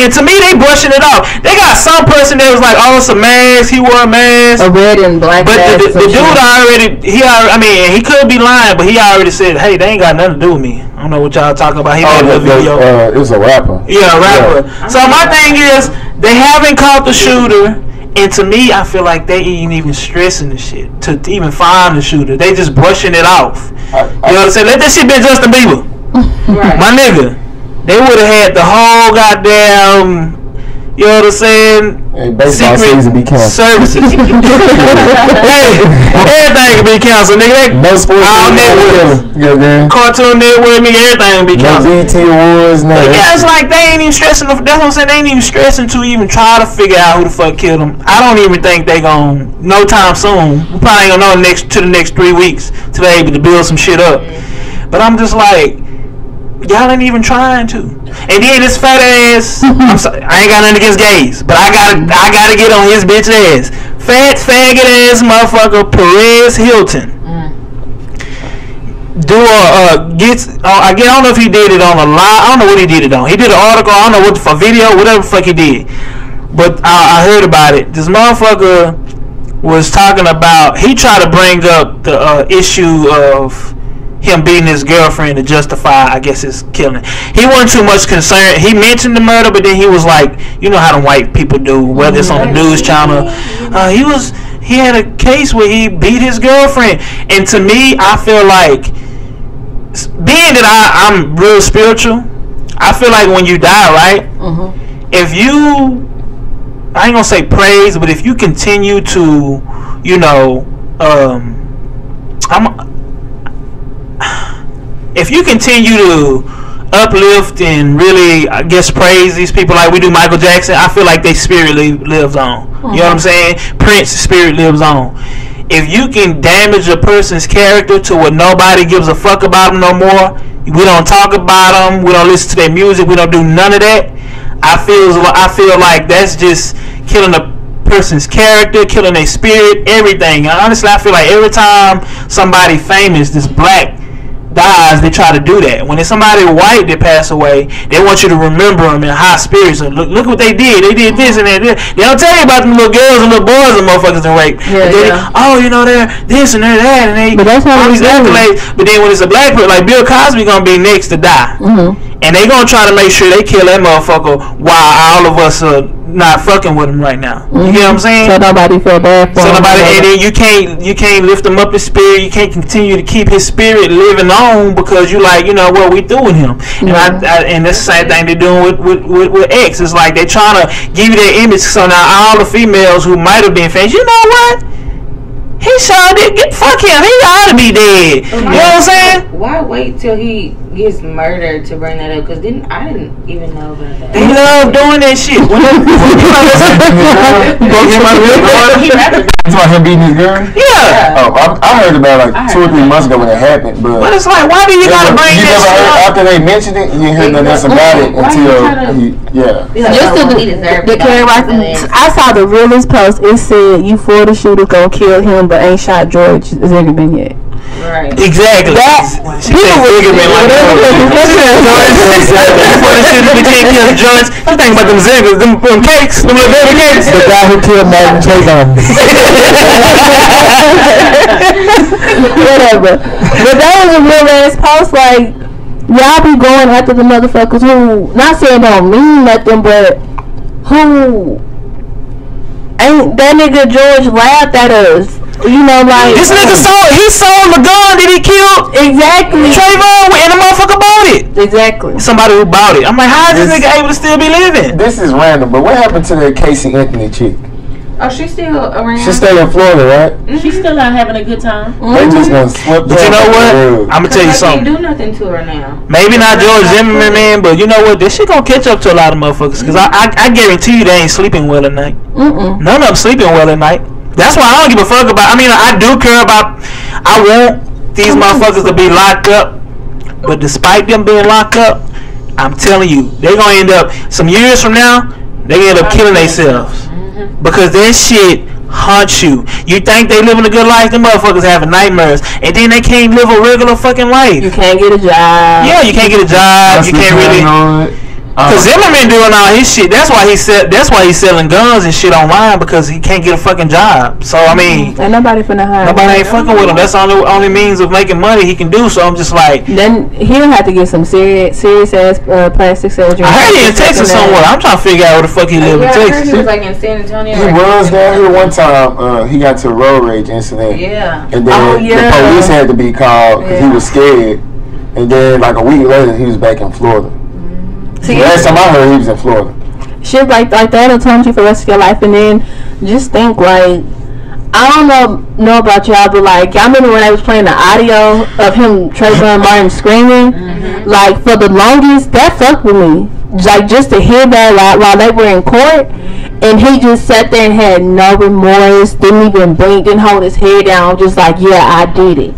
And to me, they brushing it off. They got some person that was like, oh, it's a mask. He wore a mask. A red and black mask. But the dude he could be lying, but he already said, hey, they ain't got nothing to do with me. I don't know what y'all talking about. He made a video. It was a rapper. Yeah, a rapper. Yeah. So my thing is, they haven't caught the shooter. And to me, I feel like they ain't even stressing the shit to even find the shooter. They just brushing it off. You know what I'm saying? Let that shit be Justin Bieber. Right. My nigga. They would have had the whole goddamn, you know what I'm saying? Hey, baseball season be canceled. Services. Hey, everything can be canceled, nigga. No sports. All networks. Cartoon Network, nigga, everything can be canceled. No BT Awards, no. Yeah, it's like they ain't even stressing. That's what I'm saying. They ain't even stressing to even try to figure out who the fuck killed them. I don't even think they gon' no time soon. We probably ain't gonna know the next 3 weeks till they able to build some shit up. But I'm just like. Y'all ain't even trying to. And then this fat ass. I'm sorry, I ain't got nothing against gays, but I gotta get on his bitch ass. Fat faggot ass motherfucker Perez Hilton. do a I don't know if he did it on a live. I don't know what he did it on. He did an article. I don't know what for video, whatever the fuck he did. But I heard about it. This motherfucker was talking about. He tried to bring up the issue of him beating his girlfriend to justify, I guess, his killing. He wasn't too much concerned. He mentioned the murder, but then he was like, you know how the white people do, whether it's on the news channel. He had a case where he beat his girlfriend, and to me, I feel like, being that I'm real spiritual, I feel like when you die, right? If you, I ain't gonna say praise, but if you continue to, you know, if you continue to uplift and really, I guess, praise these people like we do Michael Jackson, I feel like their spirit lives on. You know what I'm saying? Prince's spirit lives on. If you can damage a person's character to where nobody gives a fuck about them no more, we don't talk about them, we don't listen to their music, we don't do none of that, I feel like that's just killing a person's character, killing their spirit, everything. And honestly, I feel like every time somebody famous, this black, dies, they try to do that. When it's somebody white that passed away, they want you to remember them in high spirits. And look what they did. They did this and that. They don't tell you about them little girls and little boys and motherfuckers and rape. Oh, you know, they're this and they're that, and they all these accolades. But then when it's a black person, like Bill Cosby gonna be next to die. And they gonna try to make sure they kill that motherfucker while all of us are not fucking with him right now. You get what I'm saying? So nobody feel bad for him. And then you can't lift him up his spirit. You can't continue to keep his spirit living on because you like, you know what we doing him. And and that's the same thing they're doing with X. It's like they trying to give you their image. So now all the females who might have been famous, you know what? He sure did. Fuck him. He ought to be dead. You know what I'm saying? Why wait till he gets murdered to bring that up? Because I didn't even know about that. They love doing that shit. It's about him beating his girl? Yeah. Oh, I heard about it like 2 or 3 months ago when it happened. But it's like, why do you gotta bring you that never shit heard, up? after they mentioned it, you didn't hear nothing else about it until Just the Kerry Rice. I saw the realest post. It said, "You for the shooter gonna kill him, but ain't shot George Zimmerman yet." Right. Exactly. She said Zimmerman like George. You think about them Ziggers, them cakes, them little baby cakes. The guy who killed Martin Trayvon. Whatever. But that was a real ass post. Like, y'all be going after the motherfuckers who, not saying don't mean nothing, but who ain't that nigga George laughed at us. You know, like this nigga sold the gun that he killed. Exactly. Trayvon and the motherfucker bought it. Exactly. Somebody who bought it. I'm like, how is this nigga able to still be living? This is random, but what happened to that Casey Anthony chick? Oh, she's still around. She's still in Florida, right? She's still out having a good time. They just gonna slip. But you know what? I'm gonna tell you something. Can't do nothing to her now. Maybe not George Zimmerman, man, but you know what? This shit gonna catch up to a lot of motherfuckers. Cause I guarantee you they ain't sleeping well at night. None of them sleeping well at night. That's why I don't give a fuck about. I mean, I do care about. I want these motherfuckers to be locked up, but despite them being locked up, I'm telling you, they're gonna end up some years from now. They end up killing themselves because that shit haunts you. You think they living a good life? Them motherfuckers having nightmares, and then they can't live a regular fucking life. You can't get a job. Yeah, you can't get a job. You can't really. Cause Zimmerman doing all his shit. That's why he's selling guns and shit online because he can't get a fucking job. So I mean, ain't nobody finna hire. Nobody ain't fucking with him. That's the only means of making money he can do. So I'm just like, then he'll have to get some serious ass plastic surgery. I heard he in Texas somewhere. I'm trying to figure out where the fuck he live in Texas. He was like in San Antonio. He was down here one time. He got to a road rage incident. Yeah. And then the police had to be called because he was scared. And then like a week later, he was back in Florida. See, last time I heard, he was in Florida. Shit like that'll taunt you for the rest of your life. And then just think, like, I don't know about y'all, but like, y'all remember when I was playing the audio of him, Trayvon Martin screaming? Like, for the longest, that fucked with me. Like, just to hear that while they were in court, and he just sat there and had no remorse, didn't even blink, didn't hold his head down, just like, yeah, I did it.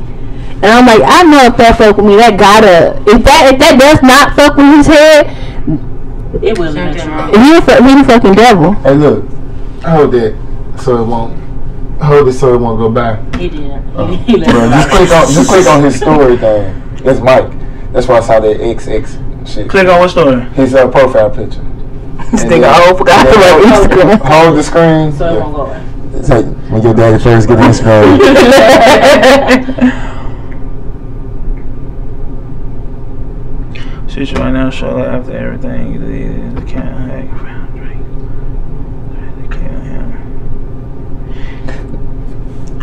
And I'm like, I know if that fuck with me, that gotta, if that does not fuck with his head, it will eventually. He the fucking devil. Hey, look, hold that so it won't Hold it so it won't go back. He did. Bro, just click on his story thing. That's Mike. That's why I saw that XX shit. Click on what story? His profile picture. This nigga whole forgot about Instagram. Hold the screen. So it won't go away. It's like when your daddy first get in screen. Shoot you right now, shortly after everything you did. The can't hack.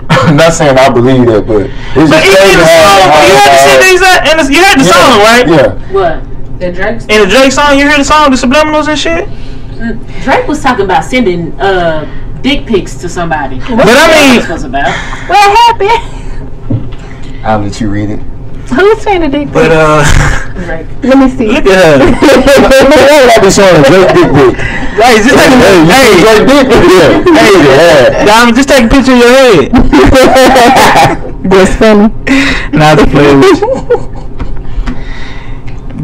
I'm not saying I believe that, but it's But just crazy you heard the song, right? Yeah. What? The Drake song? In the Drake song, you heard the song, the subliminals and shit? Drake was talking about sending dick pics to somebody. But I mean, was about. What happened? I'll let you read it. Who's saying the dick? but Drake. Let me see. look at her. I be showing a Drake dick pic. Hey, just take Drake dick pic. Yeah. Diamond, just take a picture of your head. That's funny. Not to play with you.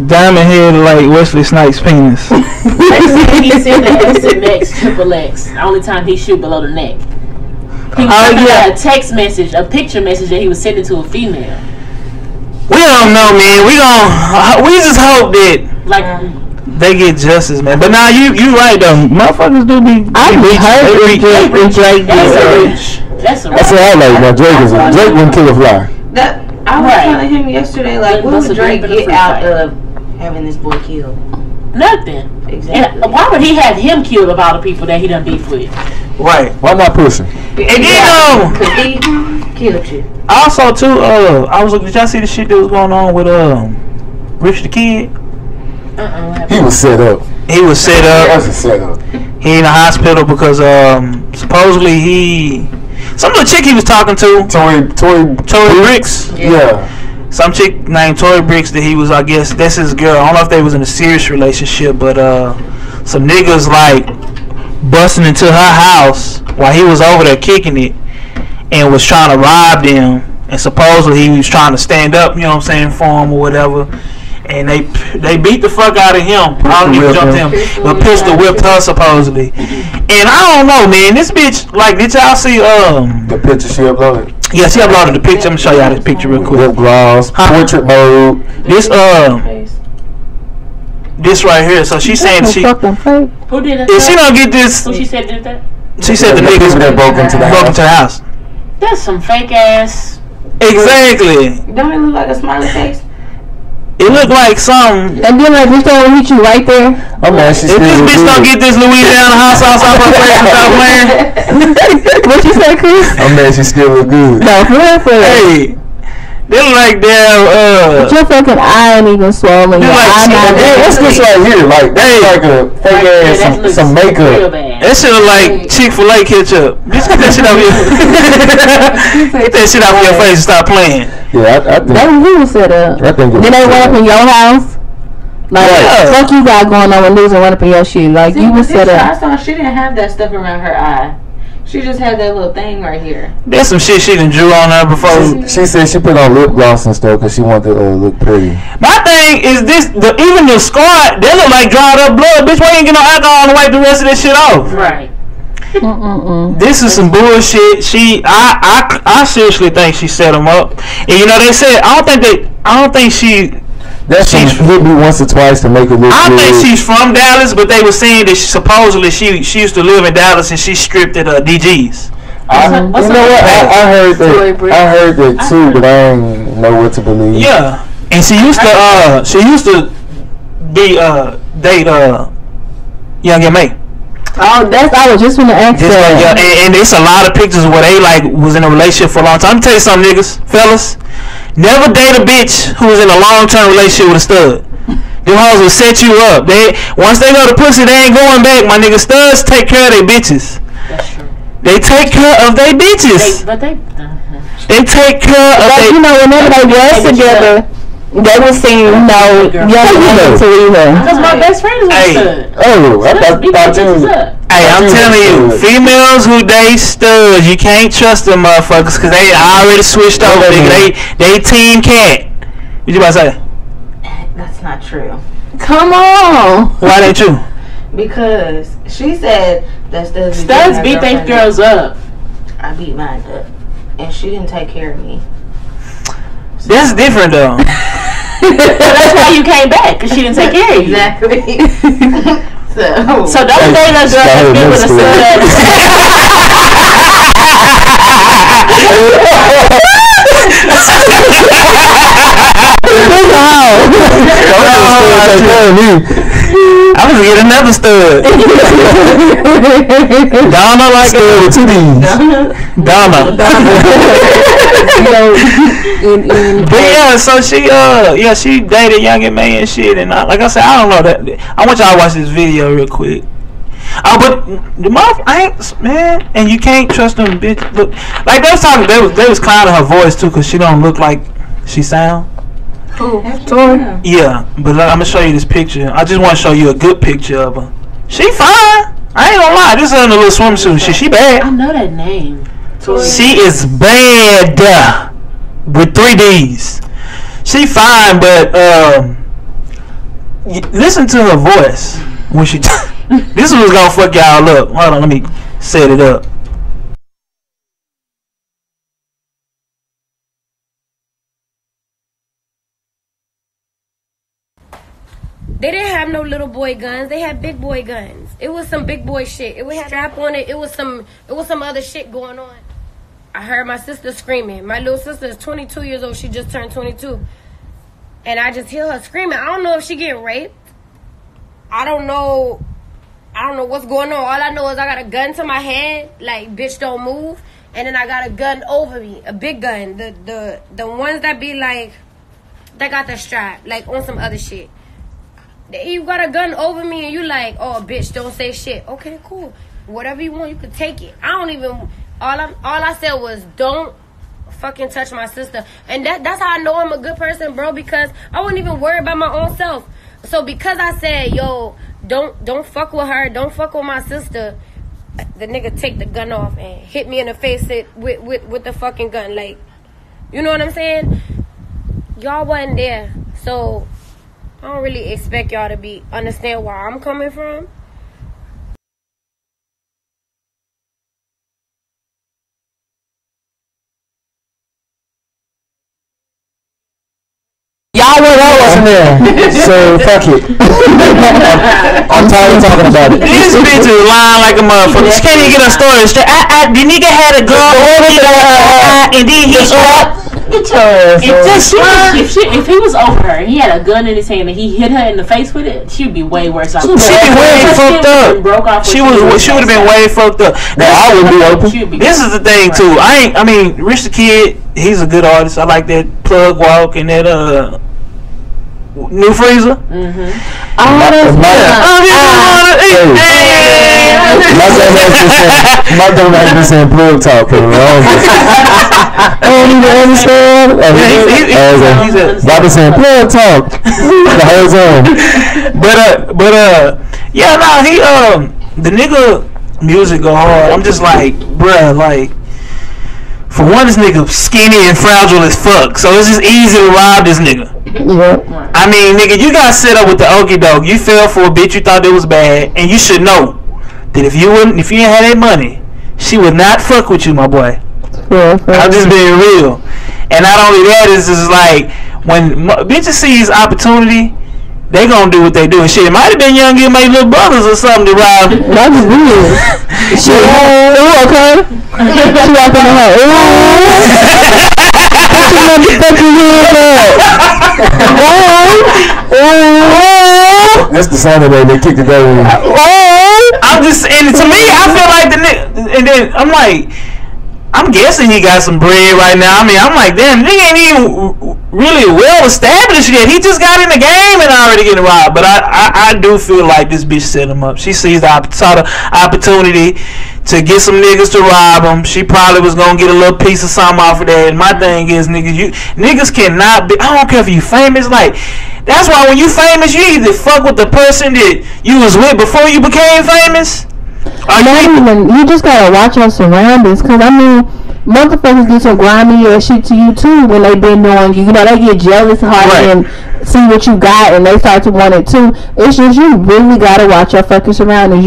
Diamond head like Wesley Snipes' penis. He said that SMX XXX. The only time he shoot below the neck. He was talking about a text message, a picture message that he was sending to a female. We don't know, man. We just hope that Like, they get justice, man. But now you right though. Motherfuckers do be. I be hurt when Drake that's a did. reach. That's a That's what I like. Now Drake wouldn't kill a fly. I was telling him yesterday, like, what would Drake get out of having this boy killed? Nothing. Exactly. And why would he have him killed of all the people that he done beef with? Right. Why not pushing? And Cause he killed you. also too, I was looking. Did y'all see the shit that was going on with Rich the Kid? He was set up. He was set up. That's a setup. He in the hospital because supposedly some little chick he was talking to, Tory Bricks. Yeah. Some chick named Tory Bricks that he was, I guess that's his girl. I don't know if they was in a serious relationship, but some niggas like busting into her house while he was over there kicking it and was trying to rob them, and supposedly he was trying to stand up, you know what I'm saying, for him or whatever. And they beat the fuck out of him. I don't even jump him, but pistol whipped her supposedly. And I don't know, man. This bitch, like, did y'all see the picture she uploaded? Yeah, she uploaded the picture. I'm gonna show y'all this picture real quick. Lip gloss, portrait mode. This right here. So she's saying she. Who did it? If she don't get this, Who she said did that? she said the niggas that broke into the house. That's some fake ass. Exactly. Don't it look like a smiley face? It looked like some. And then like this gonna hit you right there. Oh man, she If this bitch don't get this Louisiana hot sauce off her face and stop playing. What you say, Chris? Oh man, she still look good. No, for real. Hey, they look like But your fucking eye ain't even swollen. Your eye not What's this right here? Like that's like a fake ass some makeup. that shit look like Chick-fil-A ketchup. Bitch, get that shit off your get that shit off your face and stop playing. Yeah, I think that was who was set up. I think Then they run up in your house. Like, fuck you got going on when losing run up in your shit. Like, you was set up. I saw she didn't have that stuff around her eye. She just had that little thing right here. There's some shit she done drew on her before. She said she put on lip gloss and stuff because she wanted to look pretty. My thing is this: even the scar, they look like dried up blood. Bitch, why you ain't get no alcohol to wipe the rest of this shit off? Right. This is some bullshit. I seriously think she set him up. And you know they said I don't think she. That she hit me once or twice to make it look I good. think she's from Dallas, but they were saying that supposedly she used to live in Dallas and she stripped at DG's. You know what? I heard that too, but I don't know what to believe. Yeah, and she used to be date Young M.A. Oh, I was just gonna ask that. Yeah, and it's a lot of pictures where they like was in a relationship for a long time. Let me tell you something, niggas, fellas. Never date a bitch who was in a long-term relationship with a stud. Them hoes will set you up. Once they know the pussy, they ain't going back. My niggas, studs take care of their bitches. That's true. They take care of their bitches. They take care of their. You know, whenever they was together, they was saying no. Young to leave her. Because my best friend is a stud. Oh, I thought you. Hey, I'm telling you, females who date studs, you can't trust them motherfuckers because they already switched over. They team cat. What you about to say? That's not true. Come on. Why ain't true? Because she said that studs beat their girls up. I beat mine up, and she didn't take care of me. That's different though. That's why you came back, because she didn't take care of you. Exactly. So don't date a girl that's been with a stud. I'm gonna get another stud. Donna like stud with 2 D's. Donna. But yeah, so she dated young and man and shit, and like I said, I don't know that. I want y'all to watch this video real quick. Oh, but the motherfucker, man, and you can't trust them bitch. Look, like they was talking, they was clowning her voice too, cause she don't look like she sound. Who? Tori? Yeah, but I'm gonna show you this picture. I just want to show you a good picture of her. She fine. I ain't gonna lie. This is in a little swimsuit. She bad. I know that name. Tori. She is bad with 3 D's. She fine, but listen to her voice when she. This was gonna fuck y'all up. Hold on, let me set it up. They didn't have no little boy guns. They had big boy guns. It was some big boy shit. It had a strap on it. It was some other shit going on. I heard my sister screaming. My little sister is 22 years old. She just turned 22. And I just hear her screaming. I don't know if she getting raped. I don't know what's going on. All I know is I got a gun to my head, like, bitch, don't move. And then I got a gun over me, a big gun. The ones that be like, that got the strap, like on some other shit. You got a gun over me and you like, oh, bitch, don't say shit. Okay, cool. Whatever you want, you can take it. I don't even, all I said was, don't fucking touch my sister. And that's how I know I'm a good person, bro, because I wasn't even worried about my own self. So because I said, yo, don't fuck with her, don't fuck with my sister, the nigga take the gun off and hit me in the face with the fucking gun. Like, you know what I'm saying? Y'all wasn't there. So I don't really expect y'all to understand where I'm coming from. Y'all were wasn't there, so fuck it. I'm tired of talking about it. This bitch is lying like a motherfucker. She can't even get her story straight. The nigga had a gun, and then he shot. If he was over her and he had a gun in his hand and he hit her in the face with it, she'd be way worse. She'd be way fucked up. She would have been way fucked up. Now I would be open. This is the thing too. I mean, Rich the Kid, he's a good artist. I like that Plug Walk and that New Freezer. My dumb ass been saying plug talk for the longest. I don't even understand. I've been saying plug talk the whole time. But yeah, nah, he the nigga music go hard. I'm just like, bruh, like, for one, this nigga skinny and fragile as fuck, so it's just easy to rob this nigga. Yeah. I mean, nigga, you got set up with the okie doke. You fell for a bitch you thought it was bad, and you should know that if you didn't have that money, she would not fuck with you, my boy. I'm just being real. And not only that, is just like, when bitches see his opportunity, they gonna do what they do. And shit, it might have been young and my little brothers or something to rob. That's weird. Shit, okay. She walked in the house. That's the sound of they kicked the door in. I'm just, and to me, I feel like the nigga, and then I'm like, I'm guessing he got some bread right now. I mean, I'm like, damn, nigga ain't even really well established yet. He just got in the game and already getting robbed. But I do feel like this bitch set him up. She saw the opportunity to get some niggas to rob him. She probably was gonna get a little piece of something off of that. And my thing is, niggas cannot be. I don't care if you famous. Like, that's why when you famous, you either fuck with the person that you was with before you became famous. You just gotta watch your surroundings, cause I mean, motherfuckers do some grimy ass shit to you too when they been knowing you. You know, they get jealous hard and see what you got, and they start to want it too. It's just, you really gotta watch your fucking surroundings.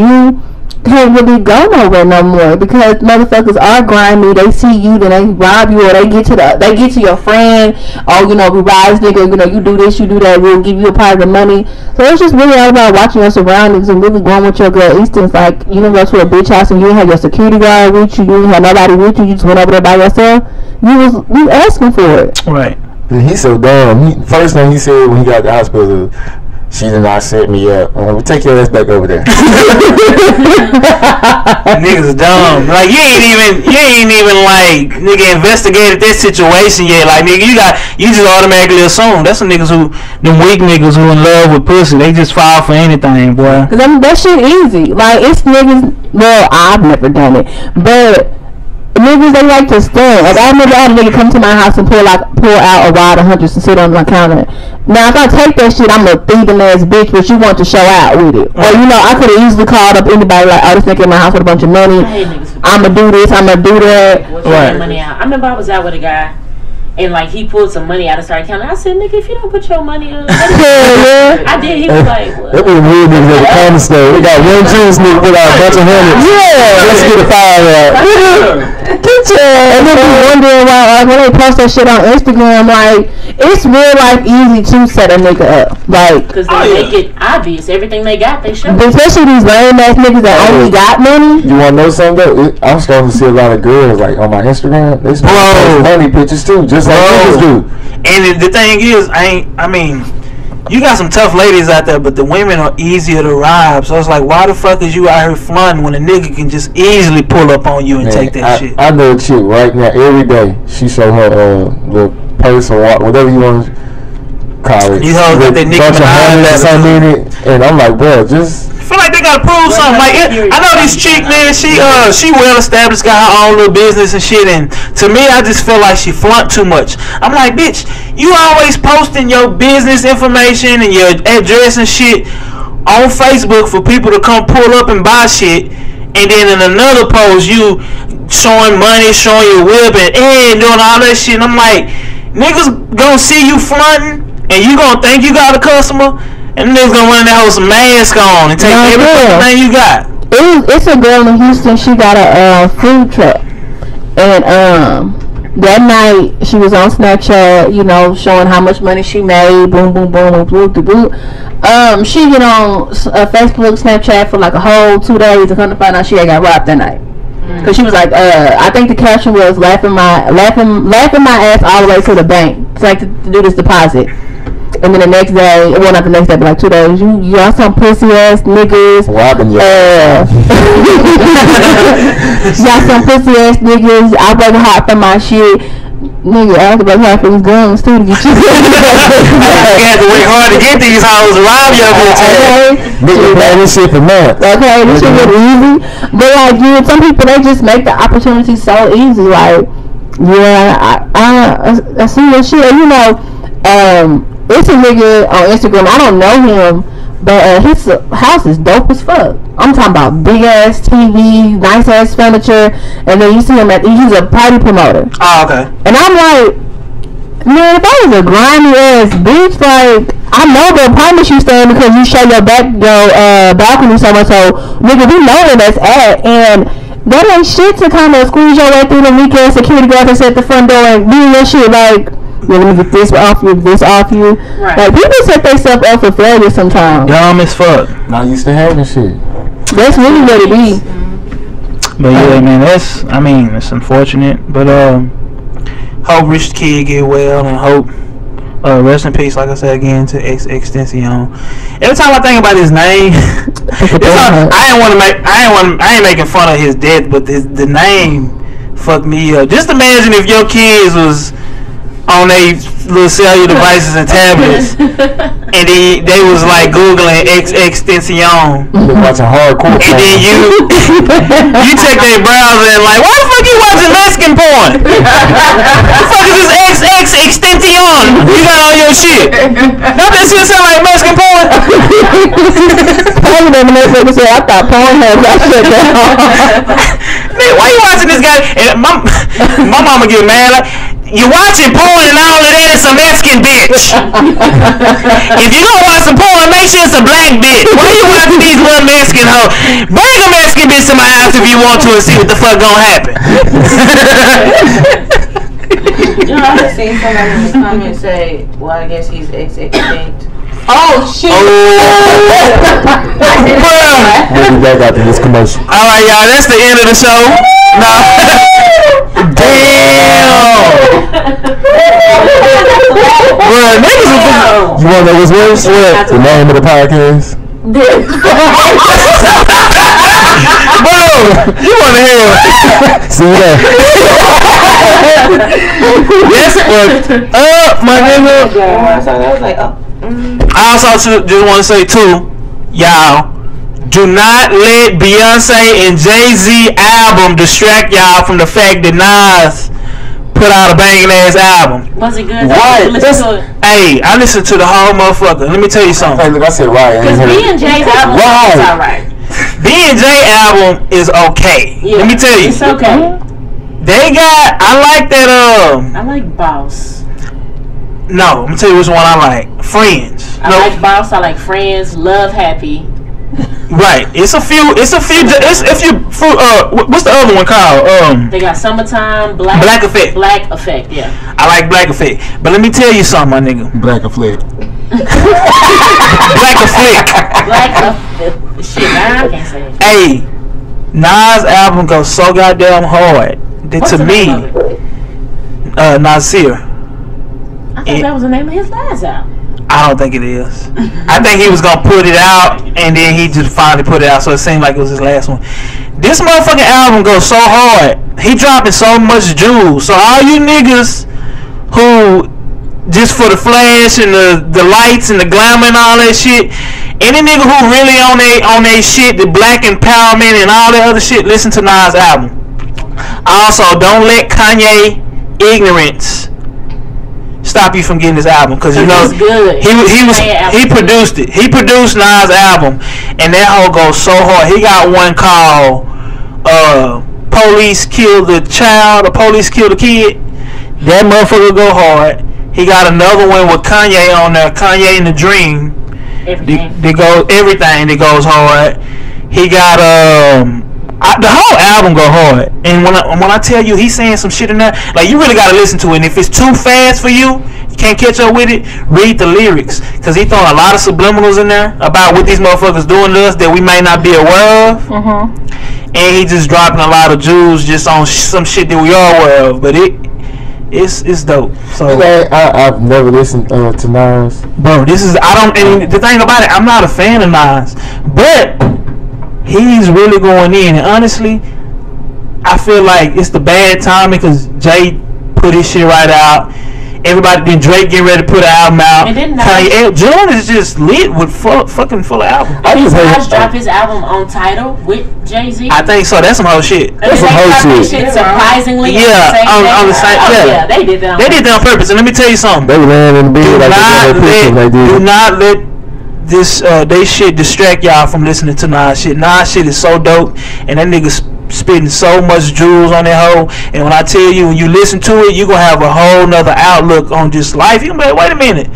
can't really go nowhere no more because motherfuckers are grimy. They see you, then they rob you, or they get to your friend. Oh, you know, we rise, nigga. You know, you do this, you do that. We'll give you a part of the money. So it's just really all about watching your surroundings and really going with your gut instincts. Like, you don't go to a bitch house and you didn't have your security guard with you. You didn't have nobody with you. You just went over there by yourself. You asking for it. Right. He's so dumb. First thing he said when he got to the hospital, she did not set me up. Take your ass back over there. Niggas dumb. Like you ain't even like nigga investigated that situation yet. Like nigga, you just automatically assume that's the niggas them weak niggas who in love with pussy. They just fall for anything, boy. Cause I mean, that shit easy. Like it's niggas. Well, I've never done it, but niggas, they like to stand. Like I remember I had a nigga come to my house and pull out a wad of hundreds and sit on my counter. Now if I take that shit, I'm a thieving ass bitch, but you want to show out with it. Or you know, I could have easily called up anybody like, oh, this nigga in my house with a bunch of money. I'ma do this, I'ma do that. Right. Money out. I remember I was out with a guy. And like he pulled some money out and started counting. I said, "Nigga, if you don't put your money up," I did. He was like, "What?" That was weird niggas at the corner store. We got one juice nigga put out a bunch of hundreds. Yeah, let's get a fire out. And then be wondering why when they post that shit on Instagram, like it's real life easy to set a nigga up, like because they make it obvious. Everything they got, they show. Especially these lame ass niggas that only got money. You want to know something? Though? I'm starting to see a lot of girls like on my Instagram. They post money pictures too, just like niggas do. And the thing is, I mean, you got some tough ladies out there, but the women are easier to rob. So it's like, why the fuck is you out here flaunting when a nigga can just easily pull up on you and take that shit? I know a chick right now. Every day she show her little purse or whatever you want to call it. You know that Nicki Minaj something in it, and I'm like, bro, just. I feel like they gotta prove something. Like I know this chick, man. She well established, got her own little business and shit. And to me, I just feel like she flunked too much. I'm like, bitch, you always posting your business information and your address and shit on Facebook for people to come pull up and buy shit. And then in another post, you showing money, showing your whip, and doing all that shit. And I'm like, niggas gonna see you fronting, and you gonna think you got a customer. And niggas gonna run that with some mask on and take everything you got. It's a girl in Houston. She got a food truck, and that night she was on Snapchat, you know, showing how much money she made. Boom, boom, boom, boom, boom, boom. She get on Facebook, Snapchat for like a whole 2 days, and come to find out she had got robbed that night. Cause she was like, I think the caption was laughing my ass all the way to the bank, it's like to do this deposit. And then the next day, well not the next day, but like 2 days, y'all some pussy ass niggas. Robbing you. Y'all some pussy ass niggas. I work hard for my shit. Nigga, I have to work hard for these guns too to get you. You have to work hard to get these hoes to rob your bitch. Nigga plan this shit for months. Okay, this shit get easy. But like, dude, some people, they just make the opportunity so easy. Like, yeah, I see this shit. You know, it's a nigga on Instagram. I don't know him, but his house is dope as fuck. I'm talking about big ass TV, nice ass furniture, and then you see him he's a party promoter. Oh, okay. And I'm like, man, if I was a grimy ass bitch, like I know the apartment you stay in because you show your balcony so much. So nigga, we know where that's at, and that ain't shit to kind of squeeze your way through the weak ass security guard that's at the front door and do your shit like. Yeah, let me get this off you, this off you. Right. Like people set themselves up for failure sometimes. Dumb as fuck. Not used to having shit. That's really what it be. But yeah, man, it's unfortunate. But hope Rich Kid get well and hope rest in peace. Like I said again to XXXTENTACION. Every time I think about his name, I ain't making fun of his death, but the name fucked me up. Just imagine if your kids was on their little cellular devices and tablets, and they was like googling XXXTENTACION, watching hardcore, and then you check their browser and like, why the fuck you watching Mexican porn? What the fuck is this XXXTENTACION you got on your shit? Don't that shit sound like Mexican porn? I thought Pornhub got shut down. Man, why you watching this guy? And my mama get mad like, you're watching porn and all of that is a Mexican bitch. If you're gonna watch some porn, make sure it's a black bitch. Why you watching these little Mexican hoes? Bring a Mexican bitch to my house if you want to and see what the fuck gonna happen. You know, I just seen somebody in the comments say, well, I guess he's extinct. Oh shit! We'll be back after this commercial. All right, y'all. That's the end of the show. No. Damn. Bro, niggas are. You wanna know what's worse? What? The name of the podcast? Bro, you wanna hear? See you there. Yes, my nigga. So I was like, oh. I also just want to say too, y'all, do not let Beyonce and Jay-Z album distract y'all from the fact that Nas put out a banging ass album. Was it good? Right. Hey, I listened to the whole motherfucker. Let me tell you something. Hey, look, I said right. Because B&J's album is alright. B&J album is okay. Yeah, let me tell you. It's okay. They got, I like that, I like Boss. No, I'm gonna tell you which one I like. Friends. I like Boss. I like Friends. Love Happy. Right. It's a few. What's the other one called? They got Summertime. Black Effect. Black Effect. Yeah. I like Black Effect. But let me tell you something, my nigga. Black Effect. Black Effect. Black Effect. Shit, I can't say it. Hey, Nas' album goes so goddamn hard that What's to the me, name of it? Nasir. I thought that was the name of his last album. I don't think it is. I think he was gonna put it out and then he just finally put it out, so it seemed like it was his last one. This motherfucking album goes so hard. He dropping so much jewels. So all you niggas who just for the flash and the lights and the glamour and all that shit, any nigga who really on they shit, the black empowerment and all that other shit, listen to Nas' album. Also, don't let Kanye ignorance stop you from getting this album, because you know he produced it. He produced Nas' album, and that whole goes so hard. He got one called "Police Killed the Child" or "Police Killed the Kid." That motherfucker go hard. He got another one with Kanye on there, Kanye in the Dream. Everything that goes hard. He got the whole album go hard, and when I tell you he's saying some shit in there, like you really gotta listen to it. And if it's too fast for you, you can't catch up with it. Read the lyrics, cause he throwing a lot of subliminals in there about what these motherfuckers doing to us that we may not be aware of. And he just dropping a lot of jewels just on some shit that we are aware of. But it's dope. So I've never listened to Nas. Bro, and the thing about it, I'm not a fan of Nas, but he's really going in, and honestly, I feel like it's the bad timing because Jay put his shit right out. Everybody, then Drake getting ready to put an album out. Kanye, June is just lit with fucking full of albums. Did Nas drop his album on Tidal with Jay-Z? I think so. That's some whole shit. That's some whole shit. Surprisingly, on the same. Yeah, they did that. They did that on purpose. And let me tell you something. They ran in the bed do not let this they shit distract y'all from listening to Nas shit. Nas shit is so dope, and that nigga spitting so much jewels on that hoe. And when I tell you, when you listen to it, you gonna have a whole nother outlook on just life. You gonna be like, wait a minute.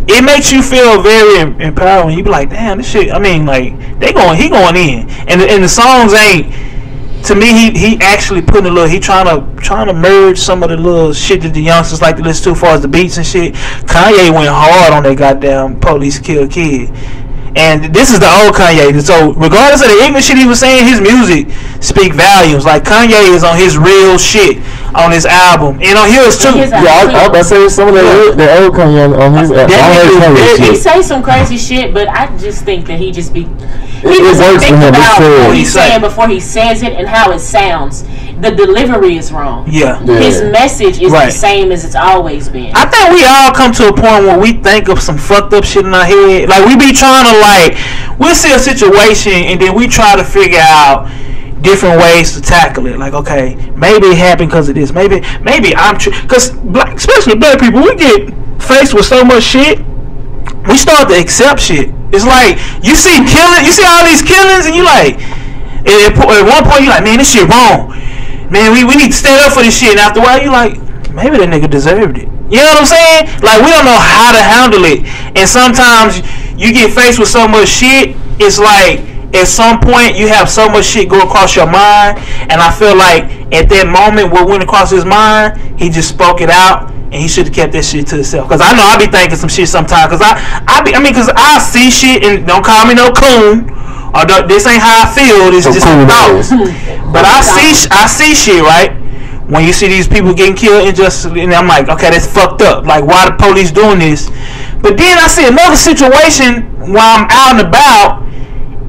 It makes you feel very empowering. You be like, damn, this shit. I mean, like he going in, and the songs ain't. To me, he actually putting a little. He trying to merge some of the little shit that the youngsters like to listen to, as far as the beats and shit. Kanye went hard on that goddamn Police Kill Kid, and this is the old Kanye. So regardless of the ignorant shit he was saying, his music speak volumes. Like Kanye is on his real shit on his album, and on his too. Yeah, I was say some of the old Kanye on his album. He say some crazy shit, but I just think that he just be. It works for him. What he's saying before he says it and how it sounds. The delivery is wrong. Yeah. His message is the same as it's always been. I think we all come to a point where we think of some fucked up shit in our head. Like we be trying to we'll see a situation and then we try to figure out different ways to tackle it. Like, okay, maybe it happened because of this. Maybe I'm because especially black people, we get faced with so much shit. We start to accept shit. It's like you see all these killings, and you like at one point you like, man, this shit wrong. Man, we need to stand up for this shit. And after a while, you like, maybe that nigga deserved it. You know what I'm saying? Like, we don't know how to handle it. And sometimes you get faced with so much shit, it's like, at some point, you have so much shit go across your mind. And I feel like, at that moment, what went across his mind, he just spoke it out. And he should have kept that shit to himself. Because I know I be thinking some shit sometimes. Because because I see shit, and don't call me no coon. Or this ain't how I feel. This is just thoughts. But I see shit, right? When you see these people getting killed injustice, and I'm like, okay, that's fucked up. Like, why the police doing this? But then I see another situation while I'm out and about,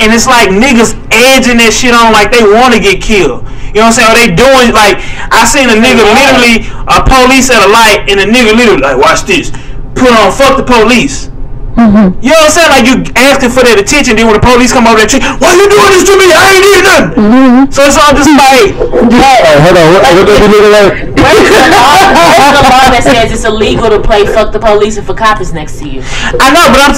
and it's like niggas edging that shit on like they want to get killed. You know what I'm saying? Or they doing, like, I seen a nigga literally, a police at a light, and a nigga literally, like, watch this, put on fuck the police. Mm-hmm. You know what I'm saying? Like, you asking for that attention, then when the police come over there, why you doing this to me? I ain't did nothing. Mm-hmm. So it's all just like, hold on, what does he look like? Where's the law that says it's illegal to play fuck the police if a cop is next to you? I know, but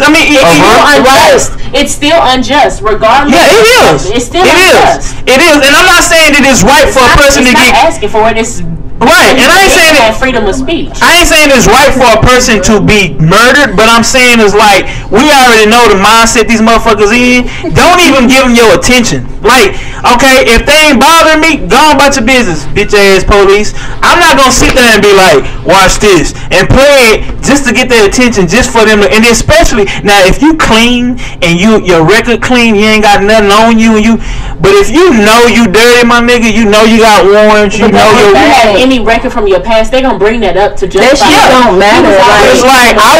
it's still unjust, regardless. Yeah, it is. It's still unjust. It is, and I'm not saying that it's right for a person to get asking for it. It's right, and I ain't saying that freedom of speech. I ain't saying it's right for a person to be murdered, but I'm saying it's like, we already know the mindset these motherfuckers in. Don't even give them your attention. Like, okay, if they ain't bothering me, go on about your business, bitch ass police. I'm not gonna sit there and be like, watch this, and play it just to get their attention, just for them to, and especially now if you clean and your record clean, you ain't got nothing on you, but if you know you dirty, my nigga, you know you got warrants, you know you're any record from your past, they gonna bring that up to justify. That shit don't matter. It's like I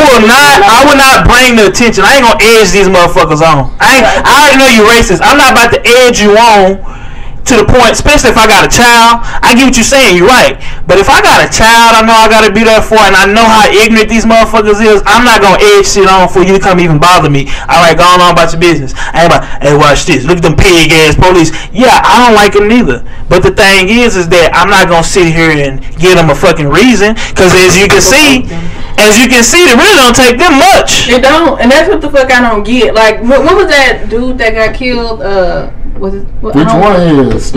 will not bring the attention. I ain't gonna edge these motherfuckers on. I already know you racist. I'm not about to edge you on to the point, especially if I got a child. I get what you're saying, you're right. But if I got a child, I know I gotta be there for, and I know how ignorant these motherfuckers is. I'm not gonna edge shit on for you to come even bother me. Alright, go on about your business. I ain't about, hey, watch this. Look at them pig ass police. Yeah, I don't like them neither. But the thing is that I'm not gonna sit here and give them a fucking reason. Cause as you can see, it really don't take them much. It don't, and that's what the fuck I don't get. Like, what was that dude that got killed? Was it? Which one is?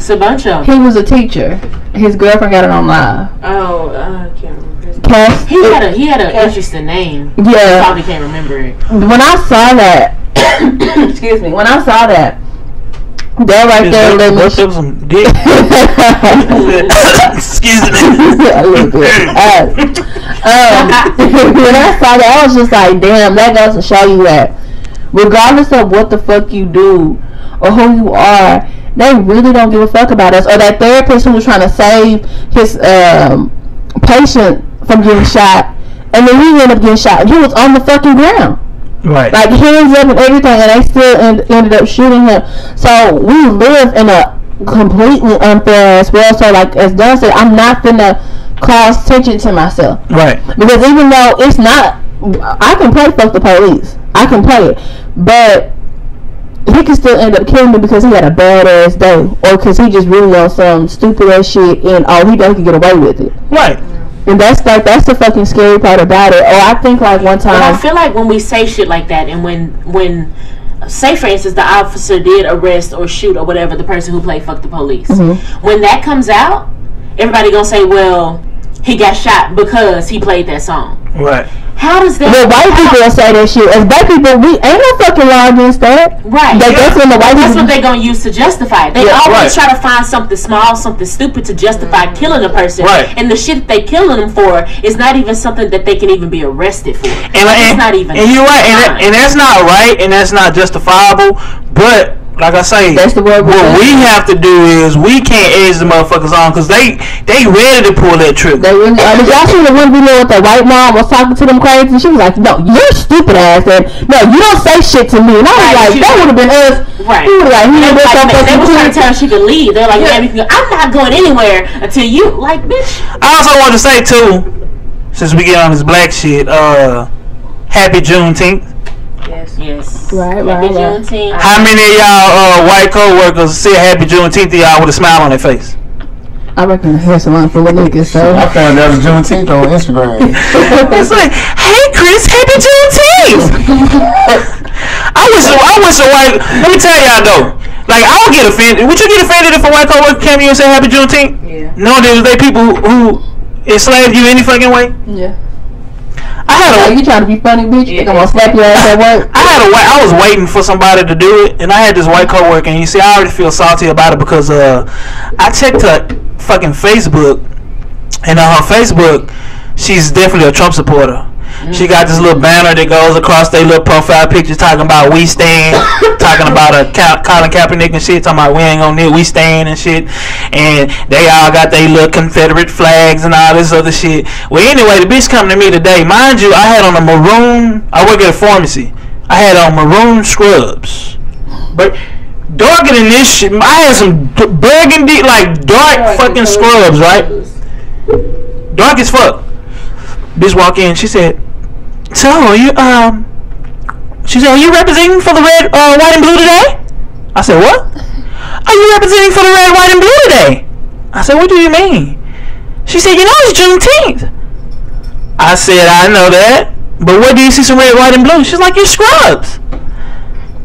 Sabuncho. He was a teacher. His girlfriend got it on live. Oh, I can't remember. Cass. He had an interesting name. Yeah. I probably can't remember it. When I saw that, excuse me. When I saw that, they're right there. Let me. Some dick. Excuse me. When I saw that, I was just like, damn. That goes to show you that, regardless of what the fuck you do or who you are, they really don't give a fuck about us. Or that therapist who was trying to save his patient from getting shot, and then he ended up getting shot. He was on the fucking ground. Right. Like, hands up and everything, and they still ended up shooting him. So we live in a completely unfair ass world. So, like, as Don said, I'm not finna cause tension to myself. Right. Because even though it's not, I can play fuck the police. I can play it. But he can still end up killing me because he had a bad ass day. Or because he just really on some stupid ass shit and he can get away with it. Right. And that's the fucking scary part about it. Or I think like one time. But I feel like when we say shit like that, and when say for instance the officer did arrest or shoot or whatever the person who played fuck the police, when that comes out, everybody gonna say, well, he got shot because he played that song. Right. How does that? Well, white people will say that shit. As black people, we ain't no fucking law against that. Right. That's when the white That's people. what they're gonna use to justify it. They always try to find something small, something stupid to justify killing a person. Right. And the shit that they killing them for is not even something that they can even be arrested for. And it's not even. And you're right. And that's not right. And that's not justifiable. But like I say, that's the word. What we have to do is we can't edge the motherfuckers on because they ready to pull that trigger. They really. Did y'all see the one video with the white mom was talking to them crazy? She was like, "No, you're stupid ass, and no, you don't say shit to me." And I was like, "That would have been us." Right. He was like, they was trying to tell her she could leave. They're like, "Man, I'm not going anywhere until you." Like, bitch. I also want to say too, since we get on this black shit, happy Juneteenth. Yes. Right. How many of y'all white co-workers say happy Juneteenth to y'all with a smile on their face? I reckon the hair salon full of niggas, so. I found out Juneteenth on Instagram. It's like, hey Chris, happy Juneteenth! I wish a white, let me tell y'all though, Like, I would get offended. Would you get offended if a white coworker came to you and said Happy Juneteenth? Yeah. No, there was they people who enslaved you any fucking way. Yeah. You trying to be funny, bitch? You think I'm gonna slap your ass at work? I was waiting for somebody to do it, and I had this white coworker, and you see, I already feel salty about it because I checked her fucking Facebook, and on her Facebook, she's definitely a Trump supporter. She got this little banner that goes across their little profile picture talking about we stand, talking about Colin Kaepernick and shit, talking about we ain't gonna kneel, we stand and shit, and they all got their little Confederate flags and all this other shit. Well, anyway, the bitch come to me today. Mind you, I had on a maroon, I work at a pharmacy, I had on maroon scrubs, but darker than this shit. I had some burgundy, like dark fucking scrubs, right? Dark as fuck. Bitch walk in, she said, so are you are you representing for the red, white and blue today? I said, what? Are you representing for the red, white and blue today? I said, what do you mean? She said, you know it's Juneteenth. I said, I know that, but where do you see some red, white and blue? She's like, your scrubs.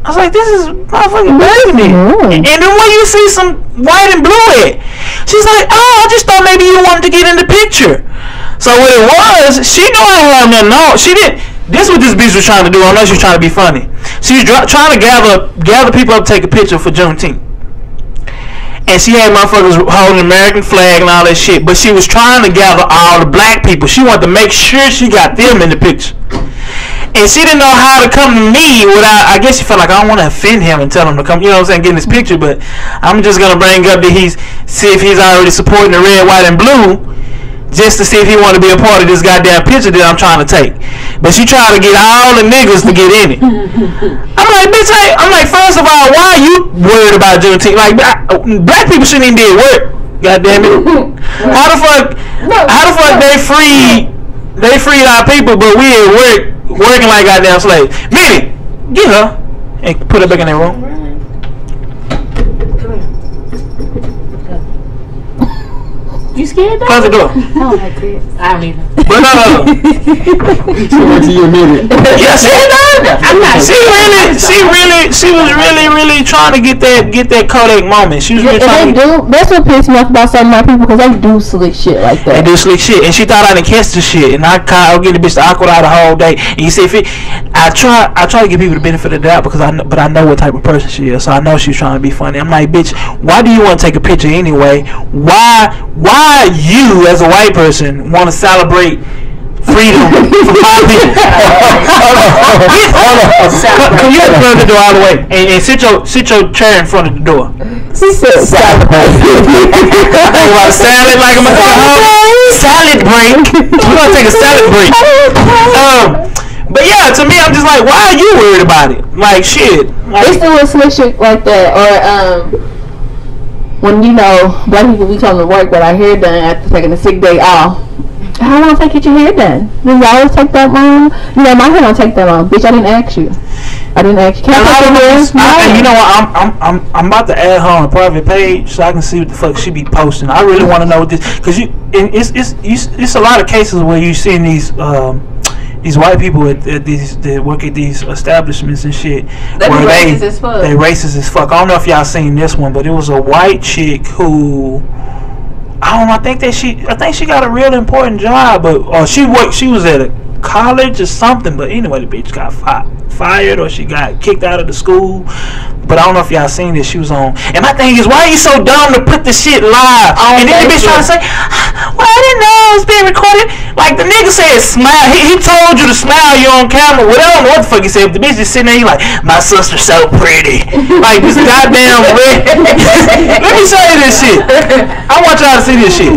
I was like, this is motherfucking burgundy. And then where you see some white and blue at? She's like, oh, I just thought maybe you wanted to get in the picture. So what it was, she knew I had nothing on. She didn't. This is what this bitch was trying to do. I know she was trying to be funny. She was trying to gather people up to take a picture for Juneteenth. And she had motherfuckers holding the American flag and all that shit. But she was trying to gather all the black people. She wanted to make sure she got them in the picture. And she didn't know how to come to me without, I guess she felt like I don't want to offend him and tell him to come, you know what I'm saying, get in this picture. But I'm just going to bring up that see if he's already supporting the red, white, and blue, just to see if he want to be a part of this goddamn picture that I'm trying to take. But she tried to get all the niggas to get in it. I'm like, bitch, I'm like, first of all, why are you worried about Juneteenth? Like, black people shouldn't even be at work. God damn it. How the fuck they freed our people, but we at work working like goddamn slaves. Minnie, get her and put her back in that room. You scared though? Close the door. Oh my god. I don't even. But yeah, she was really trying to get that Kodak moment. She was really trying to that's what pissed me off about some of my people, because they do slick shit like that. They do slick shit, and she thought I didn't catch the shit, and I'll get the bitch to awkward out the whole day. And you see, I try to give people the benefit of the doubt because I know what type of person she is, so I know she's trying to be funny. I'm like, bitch, why do you want to take a picture anyway? Why you as a white person want to celebrate freedom for my people? Can you open the door all the way and sit your chair in front of the door? She said salad break. Salad like I'm salad break. We're gonna take a salad break. But yeah, to me, I'm just like, why are you worried about it? Like, shit. It's still a slick shit like that, or when, you know, black people, we come to work with our hair done after taking a sick day off. How long take you get your hair done? Does it always take that long? You know, my hair don't take that long. Bitch, I didn't ask you. Can I take your hair? And you know what? I'm about to add her on a private page so I can see what the fuck she be posting. I really want to know what this, because it's a lot of cases where you see these white people that work at these establishments and shit. They racist as fuck. They racist as fuck. I don't know if y'all seen this one, but it was a white chick who, I think she got a real important job, but she was at a college or something, but anyway, the bitch got fired or she got kicked out of the school. But I don't know if y'all seen this. She was on, and my thing is, why are you so dumb to put the shit live? And then the bitch trying to say, well, I didn't know it was being recorded. Like, the nigga said smile. He told you to smile, you on camera. Well, I don't know what the fuck he said, but the bitch just sitting there, he like, my sister's so pretty. Like, this goddamn red. Let me show you this shit. I want y'all to see this shit.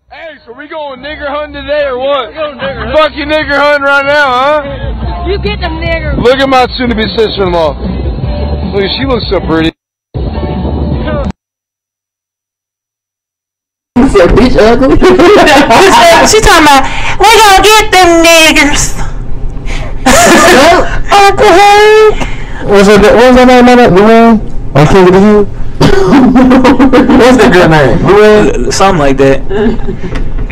Hey, so we going nigger hunting today or what? Fuck you nigger hunting right now, huh? You get them niggers. Look at my soon-to-be sister-in-law. Look, she looks so pretty. He said, bitch ugly. She talking about, we gonna get them niggers. What's her name on that? Luann? On King of the Hill? What's that girl name? Luann? Something like that.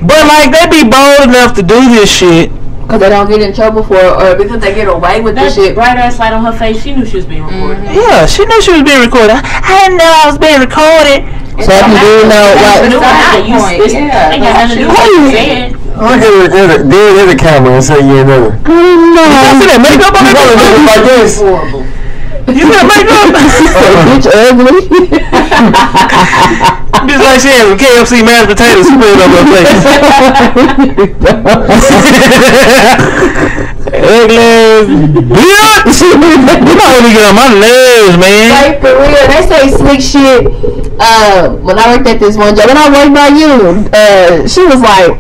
But like, they be bold enough to do this shit Because they don't get in trouble for it, or because they get away with this shit. Bright ass light on her face, she knew she was being recorded. Yeah, she knew she was being recorded. I didn't know I was being recorded. So if you do know what... Ain't got nothing to do with what you said. Look at the camera and say you ain't never. I don't know. You see that makeup on that motherfucker? Like this. Horrible. You see that makeup? Bitch ugly. Just like she had some KFC mashed potatoes spilled over her face. Ugly bitch. You might want to get on my nerves, man. Like, for real, they say slick shit. When I worked at this one job, when I worked by you, she was like,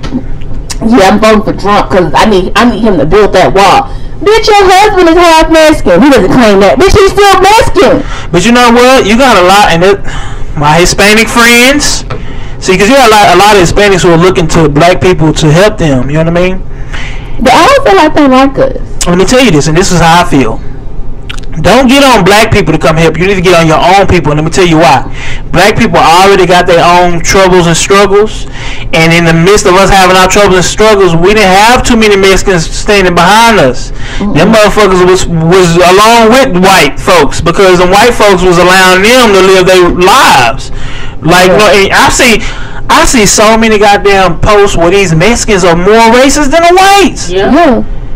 yeah, I'm voting for Trump because I need him to build that wall. Bitch, your husband is half Mexican. He doesn't claim that. Bitch, he's still Mexican. But you know what? You got a lot, and my Hispanic friends. See, because you got a lot of Hispanics who are looking to black people to help them. You know what I mean? But I don't feel like they like us. Let me tell you this, and this is how I feel. Don't get on black people to come help you. You need to get on your own people, and let me tell you why. Black people already got their own troubles and struggles, and in the midst of us having our troubles and struggles, we didn't have too many Mexicans standing behind us. Them motherfuckers was along with white folks, because the white folks was allowing them to live their lives. Like, I see so many goddamn posts where these Mexicans are more racist than the whites. Yeah.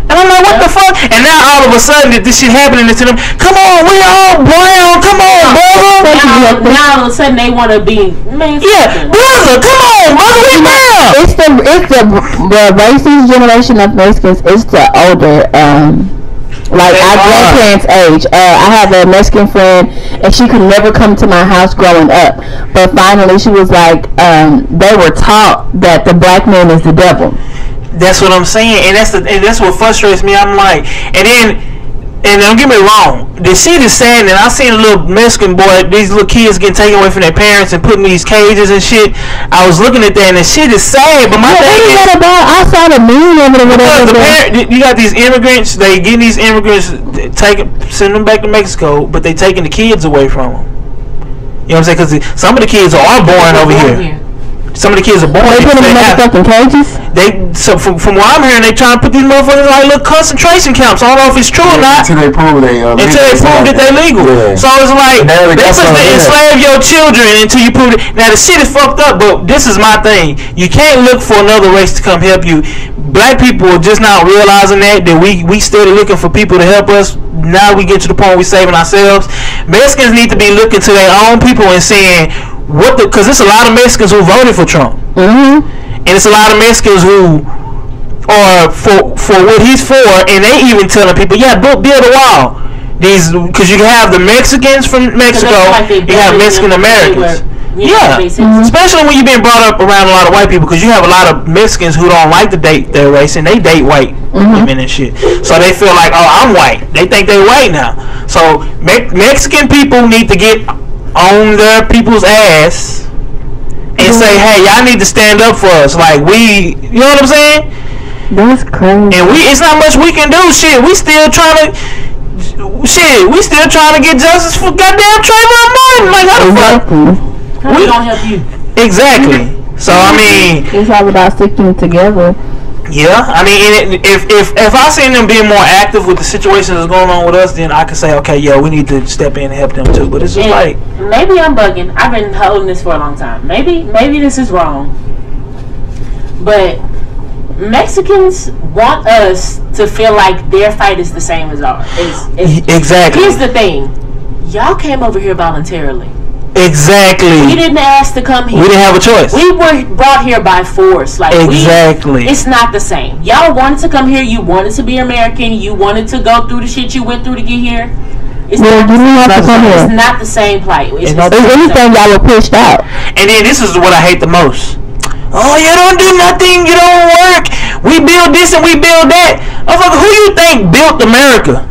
And I'm like, what the fuck? And now all of a sudden this shit happening to them. Come on, we all brown. Come on, brother. Now all of a sudden they want to be brother. Come on, brother. We brown. It's the racist generation of Mexicans. It's the older like our grandparents' age. I have a Mexican friend, and she could never come to my house growing up. But finally, she was like, they were taught that the black man is the devil. That's what I'm saying, and that's what frustrates me. I'm like, and don't get me wrong, the shit is sad, and I seen a little Mexican boy, these little kids getting taken away from their parents and put in these cages and shit. I was looking at that, and the shit is sad. But my thing is, I saw the meme of it or whatever. You got these immigrants, they get these immigrants, send them back to Mexico, but they taking the kids away from them. You know what I'm saying? Because some of the kids are born over here. Some of the kids are born. They put them in motherfucking cages. So from what I'm hearing, they trying to put these motherfuckers like little concentration camps. I don't know if it's true or not. Until they prove that they're legal. Yeah. So it's like they supposed to enslave your children until you prove it. Now the shit is fucked up, but this is my thing. You can't look for another race to come help you. Black people are just not realizing that we still looking for people to help us. Now we get to the point we saving ourselves. Mexicans need to be looking to their own people and saying, because there's a lot of Mexicans who voted for Trump, and it's a lot of Mexicans who are for what he's for, and they even telling people, build a wall. Because you have the Mexicans from Mexico, you have Mexican Americans. Especially when you've been brought up around a lot of white people, because you have a lot of Mexicans who don't like to date their race, and they date white women and shit. So they feel like, oh, I'm white. They think they're white now. So Mexican people need to get on their people's ass and say, hey, y'all need to stand up for us. Like, you know what I'm saying? That's crazy. And it's not much we can do. We still trying to get justice for goddamn Trayvon Martin. Like, how the fuck? We gonna help you. Exactly. So I mean, it's all about sticking together. Yeah, I mean, if I seen them being more active with the situations that's going on with us, then I could say, okay, we need to step in and help them too. But it's just like, maybe I'm bugging. I've been holding this for a long time. Maybe this is wrong. But Mexicans want us to feel like their fight is the same as ours. Exactly. Here's the thing: y'all came over here voluntarily. Exactly. We didn't ask to come here. We didn't have a choice. We were brought here by force. Like it's not the same. Y'all wanted to come here. You wanted to be American. You wanted to go through the shit you went through to get here. It's not the same plight. If anything, y'all were pushed out. And then this is what I hate the most. Oh, you don't do nothing. You don't work. We build this and we build that. Who you think built America?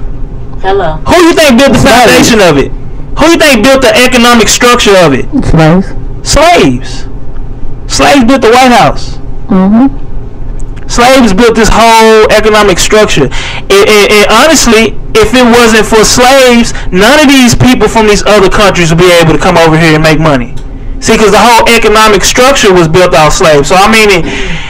Hello. Who you think built the foundation of it? Who you think built the economic structure of it? Slaves. Slaves built the White House. Slaves built this whole economic structure. And honestly, if it wasn't for slaves, none of these people from these other countries would be able to come over here and make money. See, because the whole economic structure was built off slaves. So I mean,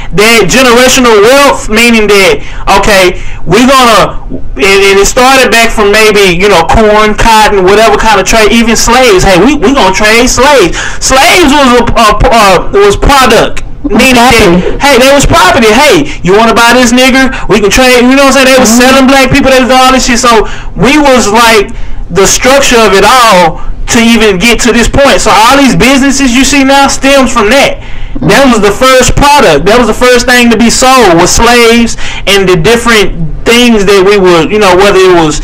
that generational wealth, meaning that, okay, we're gonna, and it started back from maybe, you know, corn, cotton, whatever kind of trade, even slaves. Hey, we gonna trade slaves. Slaves was product. Meaning that, hey, they was property. Hey, you want to buy this nigger? We can trade. You know what I'm saying? They was selling black people. They was doing all this shit. So we was like the structure of it all to even get to this point. So all these businesses you see now stems from that. That was the first product. That was the first thing to be sold was slaves and the different things that we would, you know, whether it was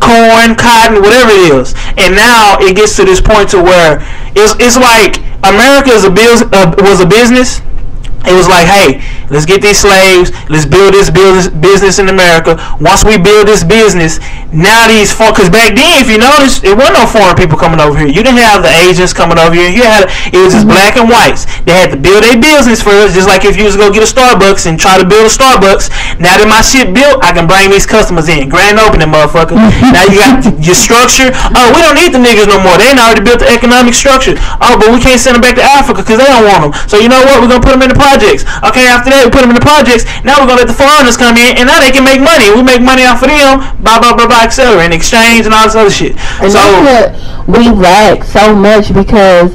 corn, cotton, whatever it is. And now it gets to this point to where it's like America was a business. It was like, hey, let's get these slaves. Let's build this business in America. Once we build this business, now these because back then, if you notice, it wasn't no foreign people coming over here. You didn't have the Asians coming over here. It was just black and whites. They had to build a business first, just like if you was to go get a Starbucks and try to build a Starbucks. Now that my shit built, I can bring these customers in. Grand opening, motherfucker. Now you got your structure. Oh, we don't need the niggas no more. They already built the economic structure. Oh, but we can't send them back to Africa because they don't want them. So you know what? We're gonna put them in the projects. Okay, after that we put them in the projects. Now we're gonna let the foreigners come in, and now they can make money. We make money off of them, blah blah blah blah, etc. In exchange and all this other shit. And so that's what we lack so much because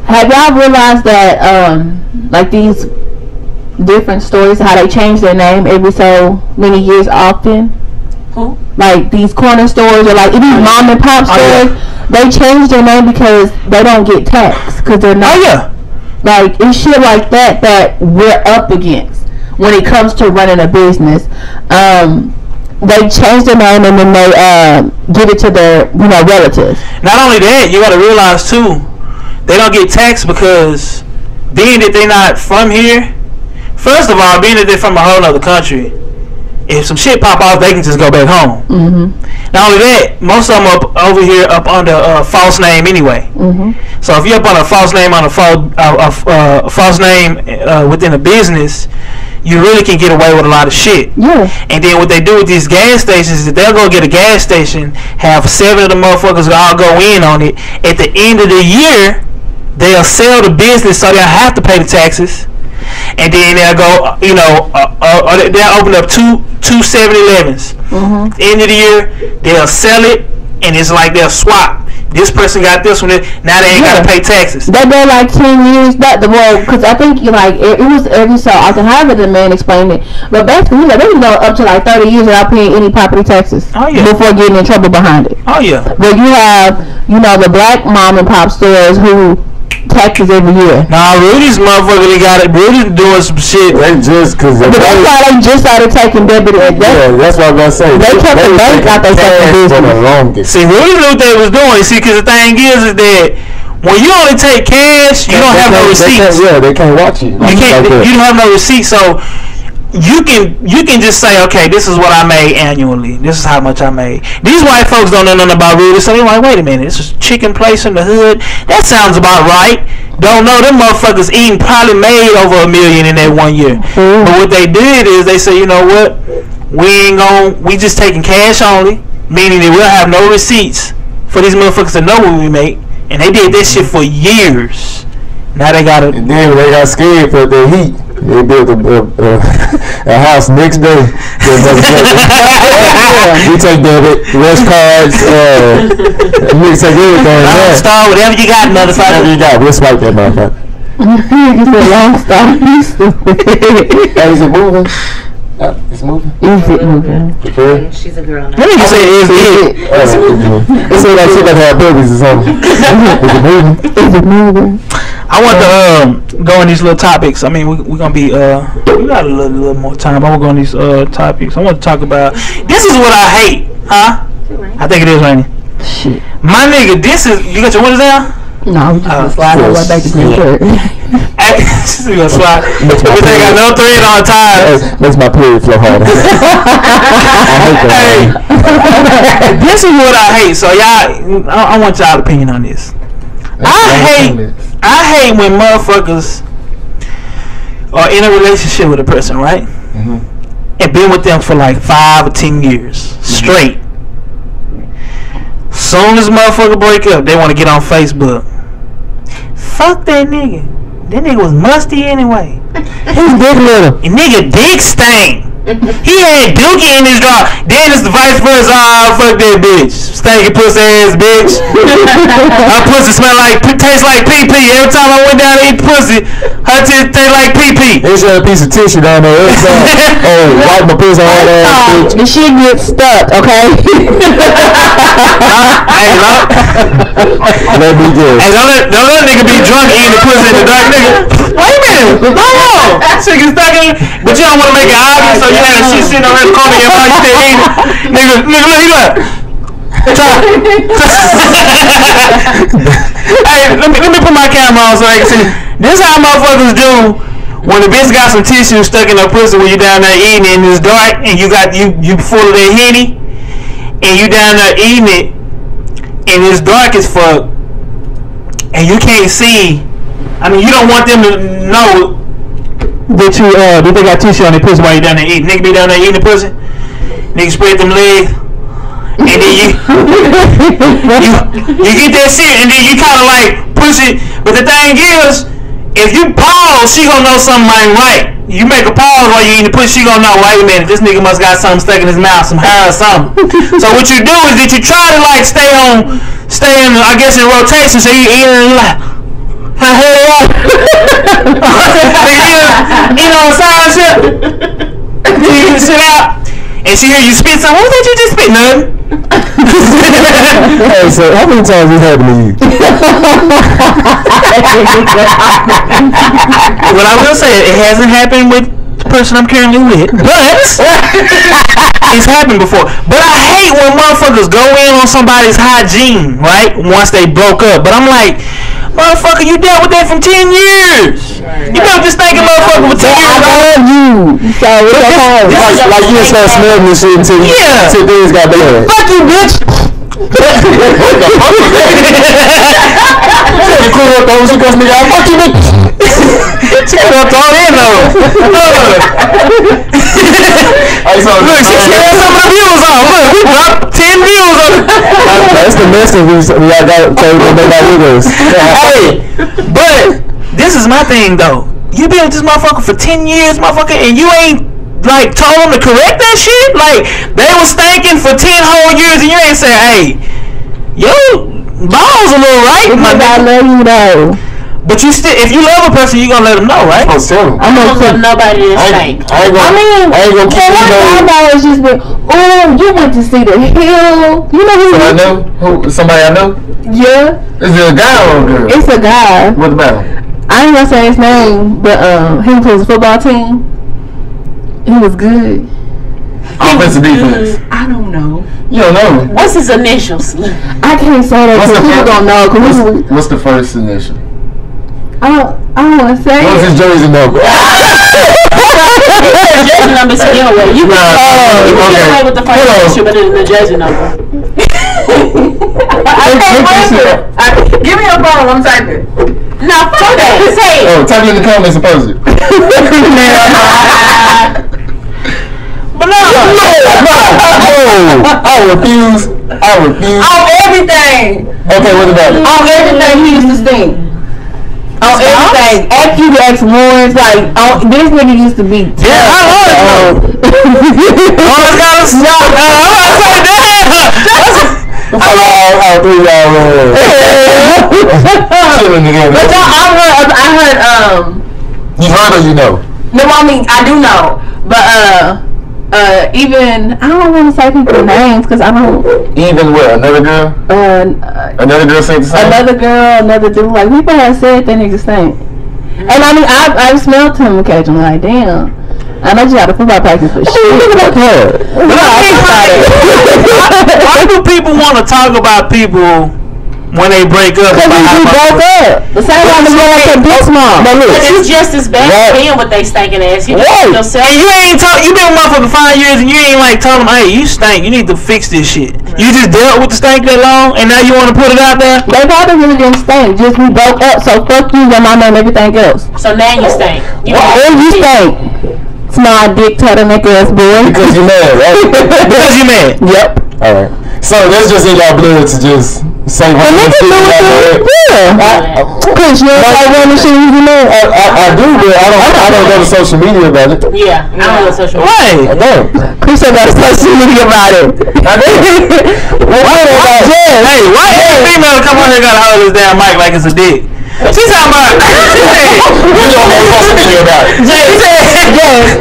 have y'all realized that like these different stories, how they change their name every so many years often? Who? Like these corner stores or like these mom and pop stores, they change their name because they don't get taxed because they're not. Oh yeah. Like, it's shit like that we're up against when it comes to running a business. They change their name and then they give it to their, you know, relatives. Not only that, you got to realize too, they don't get taxed because being that they're not from here. First of all, being that they're from a whole other country, if some shit pop off, they can just go back home. Not only that, most of them up over here up under a false name anyway. So if you're up on a false name false name within a business, you really can get away with a lot of shit. Yeah. And then what they do with these gas stations is that they'll go get a gas station, have 7 of the motherfuckers all go in on it. At the end of the year, they'll sell the business so they'll have to pay the taxes. And then they'll go, you know, they'll open up two 7-Elevens. End of the year, they'll sell it, and it's like they'll swap. This person got this one. Now they ain't got to pay taxes. They go like 10 years back. Well, because I think like it was every so often. However, the man explained it. But basically, they can go up to like 30 years without paying any property taxes. Oh yeah. Before getting in trouble behind it. Oh yeah. But you have, you know, the black mom and pop stores who taxes every year. Nah, Rudy's motherfucker, they got it. Rudy's doing some shit. They just because. But that's why they just started taking debit. Yeah, that's what I was gonna say. They kept the bank out their fucking business. See, Rudy knew what they was doing. See, because the thing is that when you only take cash, you don't have no receipts. Yeah, they can't watch you. You can't. You don't have no receipts, so you can just say, okay, this is what I made annually. This is how much I made. These white folks don't know nothing about Rudy, so they're like, wait a minute, this is a chicken place in the hood. That sounds about right. Don't know, them motherfuckers eating probably made over $1 million in that 1 year. But what they did is they said, you know what, we just taking cash only, meaning that we'll have no receipts for these motherfuckers to know what we make. And they did this shit for years. Now they got it. And then they got scared for their heat. They built a house next day. We take debit, rush cards, we take everything. Star, whatever you got, motherfucker. Whatever you got, we'll swipe that motherfucker. You said long star. Hey, is it moving? It's moving. Is it moving? She's a girl now. What did you say? Is it? It's like she got to have babies or something. Is it moving? Is it moving? I want to go on these little topics. I mean, we're gonna be we got a little more time. I want to go on these topics. I want to talk about. This is what I hate, huh? I think it is raining. Shit. My nigga, this is. You got your windows down? No, we just gonna slide all the way back to Green Shirt. She's gonna slide. Everything got no thread on time. Makes my period flow harder. I hate that. This is what I hate. So y'all, I want y'all opinion on this. I hate when motherfuckers are in a relationship with a person, right? And been with them for like 5 or 10 years straight. Soon as motherfucker break up, they want to get on Facebook. Fuck that nigga. That nigga was musty anyway. His dick little. Nigga dick stank. He had Dookie in his drawer. Then it's the vice versa. Oh, fuck that bitch. Stanky pussy ass bitch. Her pussy smell like, tastes like pee pee. Every time I went down to eat pussy, her tits taste like pee pee. There's a piece of tissue down there every time. Oh, wipe my pussy on that ass, bitch. The shit gets stuck, okay? Hey, Let me guess. hey, don't let nigga be drunk eating the pussy in the dark, nigga. Wait a minute. Hold on. That shit gets stuck in. But you don't want to make it obvious, so you had a shit sitting on that corner of your mouth. You still eating. Nigga, look, he like. Hey, let me put my camera on so I can see. This how motherfuckers do when the bitch got some tissue stuck in her pussy when you down there eating it and it's dark and you full of that Henny and you down there eating it and it's dark as fuck and you can't see. I mean, you don't want them to know that they got tissue on their pussy while you down there eating. Nigga be down there eating the pussy. Nigga spread them legs. And then you get that shit and then you kind of like push it. But the thing is, if you pause, she gonna know something ain't right. You make a pause while you eating the pussy, she gonna know, wait a minute, this nigga must got something stuck in his mouth, some hair or something. So what you do is that you try to like stay in, I guess, in rotation. So you eat and you like, hurry up. You know, side shit. You can sit out. And she hear you spit something. What did you just spit? None. Hey, so how many times this happened to you? Well, I will say it hasn't happened with the person I'm currently with, but it's happened before. But I hate when motherfuckers go in on somebody's hygiene, right? Once they broke up. But I'm like, motherfucker, you dealt with that for 10 years. You know, just thinking motherfucker for 10 years. I love you. So it's okay. Like you just start smelling this shit until things got bad. Fuck you, bitch. You cool up those who cuss me out. Fuck you, bitch. She got to throw in though. Look, she had some of the views on. Look, we dropped 10 views on it. That's the message we got to tell you about with us. Hey, but this is my thing though. You been with this motherfucker for 10 years, motherfucker, and you ain't like told them to correct that shit? Like, they was thinking for 10 whole years and you ain't say, hey, yo, balls a little right, my nigga. I love you though. But you still, if you love a person, you gonna let them know, right? Oh, still. I'm not gonna let nobody to stink. I ain't gonna keep you I've always just been, oh, you went to see the hill. You know who? I know? Who? Somebody I know? Yeah. Is it a guy or a girl? It's a guy. What about him? I ain't gonna say his name, but he plays a football team. He was good. Offensive defense. I don't know. You don't know. What's his initials? I can't say that because people don't know. What's the first initial? I don't want to say. What's his jersey number? Jersey number still away. You can get away with the first initial, but it's the jersey number. Give me your phone. I'm typing. No, fuck that. Say it. Oh, type it in the comments and post it. But no. I refuse. On everything. Okay, what about it? On everything he used to sing. On everything. FQX Warrens, like, this nigga used to be. Yeah, I love it. Oh, it's got to stop. All three y'all chilling together. But I heard. You heard or you know? No, I mean I do know, but even I don't want to say people's names because I don't. Even what? Another girl? Another girl saying the same? Another girl, another dude. Like, people have said that nigga stink. And I mean, I've smelled him occasionally. Like, damn. I know you got a football practice for shit. Why do people want to talk about people when they break up? Because we broke up. The same time as going to Big Mom. But it's just as bad being with they stinking ass. You just yourself. And you ain't you been with motherfucker 5 years and you ain't like telling them, hey, you stink. You need to fix this shit. Right. You just dealt with the stink that long and now you want to put it out there? They probably really didn't stink. Just we broke up. So fuck you, your mama, and everything else. So now you stink. You stink. Small dick turtleneck ass boy. Because you mad, right? Because you mad. Yep. Alright. So that's just in y'all blood to just say what the nigga knew it. Chris, you don't like women shit, you know? I do, but I don't go to social media about it. Yeah, I don't go to social media. Why? I don't. Chris don't go to social media about it. I do. Hey, why every female come on here got to hold this damn mic like it's a dick? She's talking about. You don't go to social media about it. She said, yes.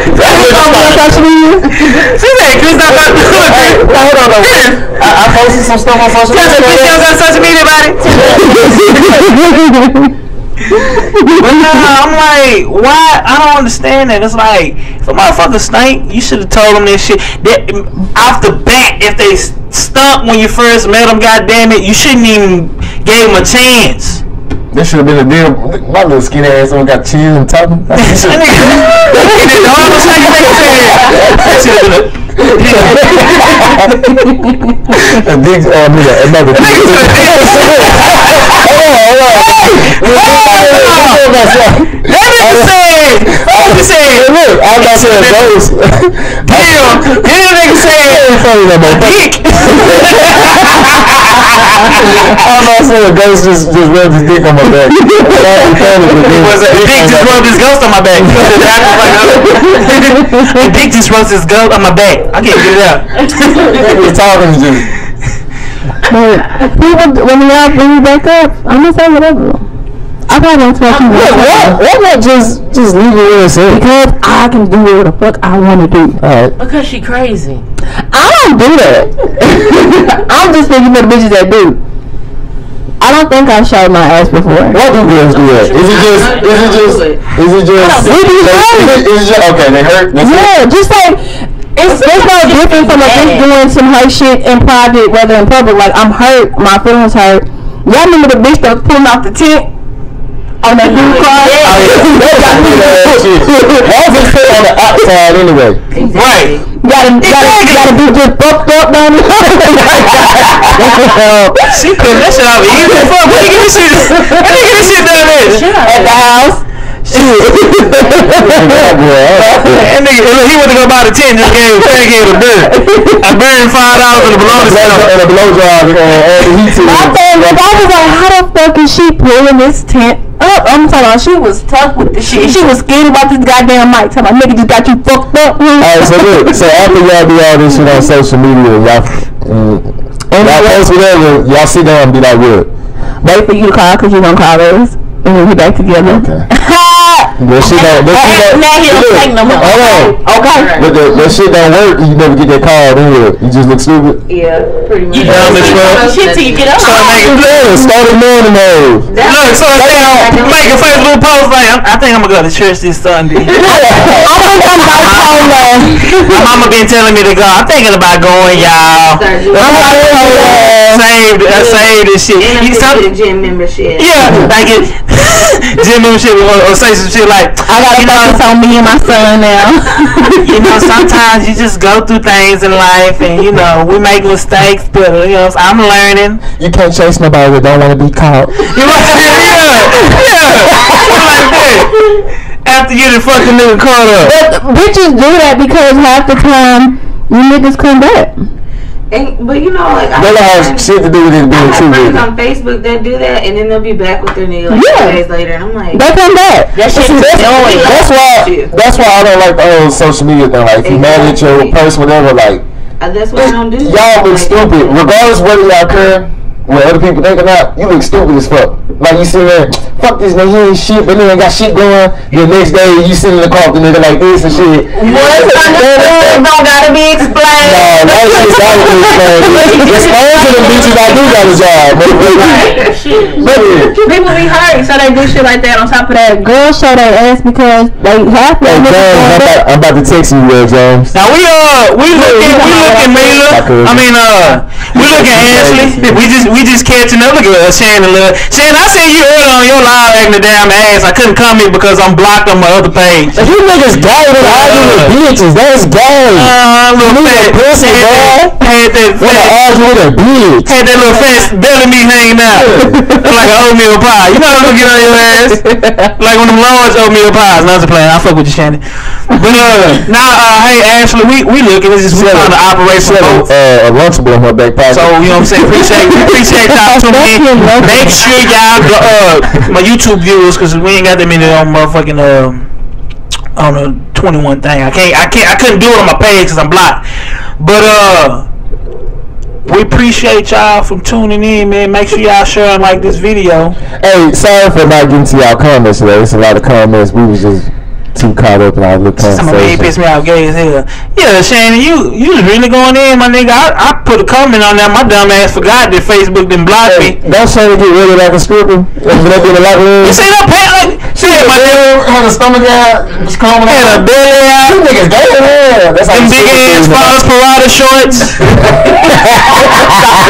She said, Chris don't go to Hold on, I posted some stuff on social media. Chris don't go to social media about it. But nah, I'm like, why? I don't understand that. It's like, if a motherfucker stink, you should have told them this shit. That, off the bat, if they stunk when you first met them, goddamn it, you shouldn't even give them a chance. This should have been a deal. My little skinny ass one got cheese and topping. That should have been a big another thing. Look, I'm not saying ghost. Damn, this nigga said dick. I'm not saying ghost just rubbed his dick on my back. Dick just rubbed his ghost on my back. Dick just rubbed his ghost on my back. I can't get it out. He was talking to you. People, when y'all bring me back up, I'm gonna say whatever. I probably won't talk to you. Why not just leave it where it's at? Because I can do what the fuck I want to do. Alright. Because she crazy. I don't do that. I'm just thinking for the bitches that do. I don't think I showed my ass before. Why do girls do that? Is it just okay, they hurt? Yeah, just like it's no different from a bitch doing some hurt shit in private, whether in public. Like, I'm hurt, my feelings hurt. Y'all remember the bitch that was pulling off the tent on that new car? I was just put on the outside anyway. Right. Gotta be just fucked up down there. She put that shit out easy. Fuck, where you get this shit? Where you get this shit down there? At the house. That nigga, he went to go buy the tent, just gave a bird. I burned $5 in the blow And a blow job and the heat to my thing was, I was like, how the fuck is she pulling this tent up? I'm talking about, she was tough with the shit. She was scared about this goddamn mic. Talking about, nigga just got you fucked up. Alright, so look, so after y'all do all this shit on social media, y'all post whatever, y'all sit down and be like, what? Wait for you to call, because you gonna call us. And we'll be back together. Okay. That shit don't Now he don't take no more. Hold on. Okay. But that shit don't work. You never get that call anyway. You just look stupid. Yeah, pretty much. You dumb as fuck. Shit till you get up. Start ignoring those. Look, so make a Facebook post like, I think I'm gonna go to church this Sunday. My mama been telling me to go. I'm thinking about going, y'all. I saved this shit. And I'm getting a gym membership. Yeah, like it. Gym membership or say some shit like, I gotta focus on me and my son now. You know, sometimes you just go through things in life and, you know, we make mistakes, but, you know, I'm learning. You can't chase nobody that don't want to be caught. You know what I'm saying? Yeah. Like that. After you done fucking nigga caught up. But bitches do that because half the time you niggas come back. But you know, like, They don't have shit to do with it being true. friends on Facebook that do that, and then they'll be back with their nigga like 2 days later, and I'm like, they come back. That shit is annoying. That's why I don't like the whole social media thing. Like, if you mad at your person, whatever, like, that's what I don't do. y'all look stupid. Regardless of whether y'all care what other people think or not, you look stupid as fuck. Like, you sit there, fuck this nigga, he ain't shit, but he ain't got shit going. The next day, you sit in the car with the nigga like this and shit. What's understood don't gotta be explained. No, that shit gotta be explained. Explain to them bitches I do got a job. But People be hurt, so they do shit like that. On top of that, girls show their ass because they have to. I'm about to text you, James. Now we looking Mila. I mean, we looking Ashley. We just catching up. Look at Shannon. Shannon, I seen you earlier on your live acting the damn ass. I couldn't come here because I'm blocked on my other page. If you niggas gay, then arguing with bitches. That's gay. Little fat pussy, bro. Had that argue with a bitch. Had that little fat belly meat hanging out. Like an oatmeal pie. You know what I'm gonna get on your ass? Like one of them large oatmeal pies. No, I'm just playing. I fuck with you, Shannon. Hey Ashley, we looking. This is trying to operate for both. A Lunchable in her back pocket. So you know what I'm saying. Appreciate y'all tuning in. Make sure y'all go my YouTube viewers, because we ain't got that many on motherfucking on the 21 thing. I couldn't do it on my page because I'm blocked. But we appreciate y'all from tuning in, man. Make sure y'all share and like this video. Hey, sorry for not getting to y'all comments today. It's a lot of comments. We was just too caught up in our little conversation. Somebody pissed me off gay as hell. Yeah, Shannon, you was really going in, my nigga. I put a comment on that. My dumb ass forgot that Facebook didn't block me. Don't Shannon get ready like a stripper? You see that pant? Shit, my nigga had a stomach out. Was combing out. Had a belly out. You niggas gay in here. That's how them big ass Falls Parada shorts.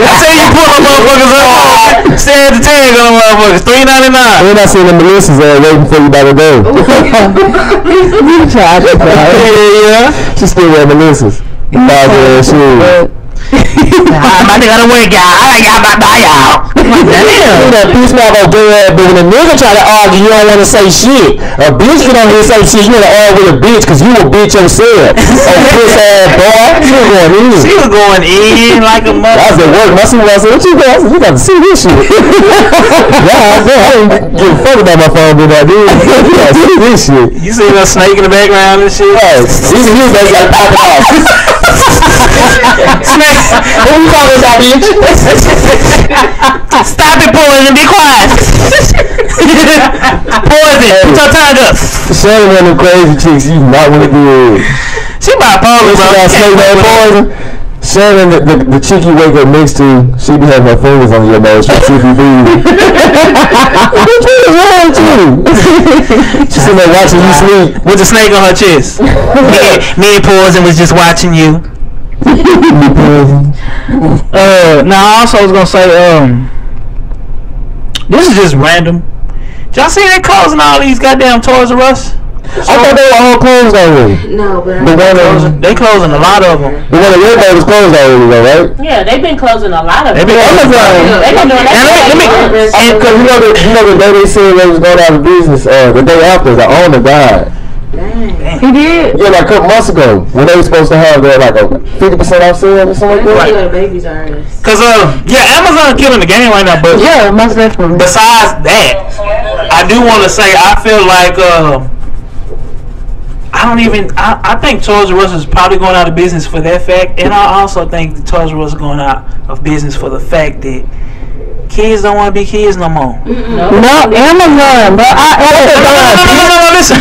I say you put them motherfuckers up. Stay at the tag on them motherfuckers. $3.99. We're not seeing the Melissa's waiting for you by the day. You tried it, yeah. She still wear Melissa's. My nigga done went, y'all. I got my y'all. You know, peace not gonna do that, but when a nigga try to argue, you don't want to say shit. A bitch get on here and say shit, you want to argue with a bitch because you a bitch yourself. Piss ass boy. She was going in like a mother. I was at work. My supervisor said, what you got? You got to see this shit. I didn't give a fuck about my phone, but I did. You got to see this shit. You see that snake in the background and shit? Right. These are his back like popping off. Snake. What you talking about, bitch? Stop it, Poison. Be quiet. Poison. Put your tongue up. Shannon one of them crazy chicks you not want to do it. She bipolar, bro. Poison. Shannon, the chick you wake up next to, she be having her fingers on your nose for CBD. What's wrong with you? She's sitting there watching you sleep with the snake on her chest. Me and Poison was just watching you. Now I also was gonna say, this is just random. Did y'all see they closing all these goddamn Toys R Us? I thought they were all closed already. No, but they closing a lot of them. The one at Red was closed already, though, right? Yeah, they've been closing a lot of them. They've been doing that. Because you know the day they said they was going out of business, the day after, the owner died. Dang. He did? Yeah, like a couple months ago, when they were supposed to have their like a 50% off sale or something like that. Right. Babies are us. Cause Amazon killing the game right now, but yeah, most definitely. Besides that, I do want to say I feel like I think Toys R Us is probably going out of business for that fact, and I also think the Toys R Us is going out of business for the fact that kids don't want to be kids no more. No, Amazon, but no, listen.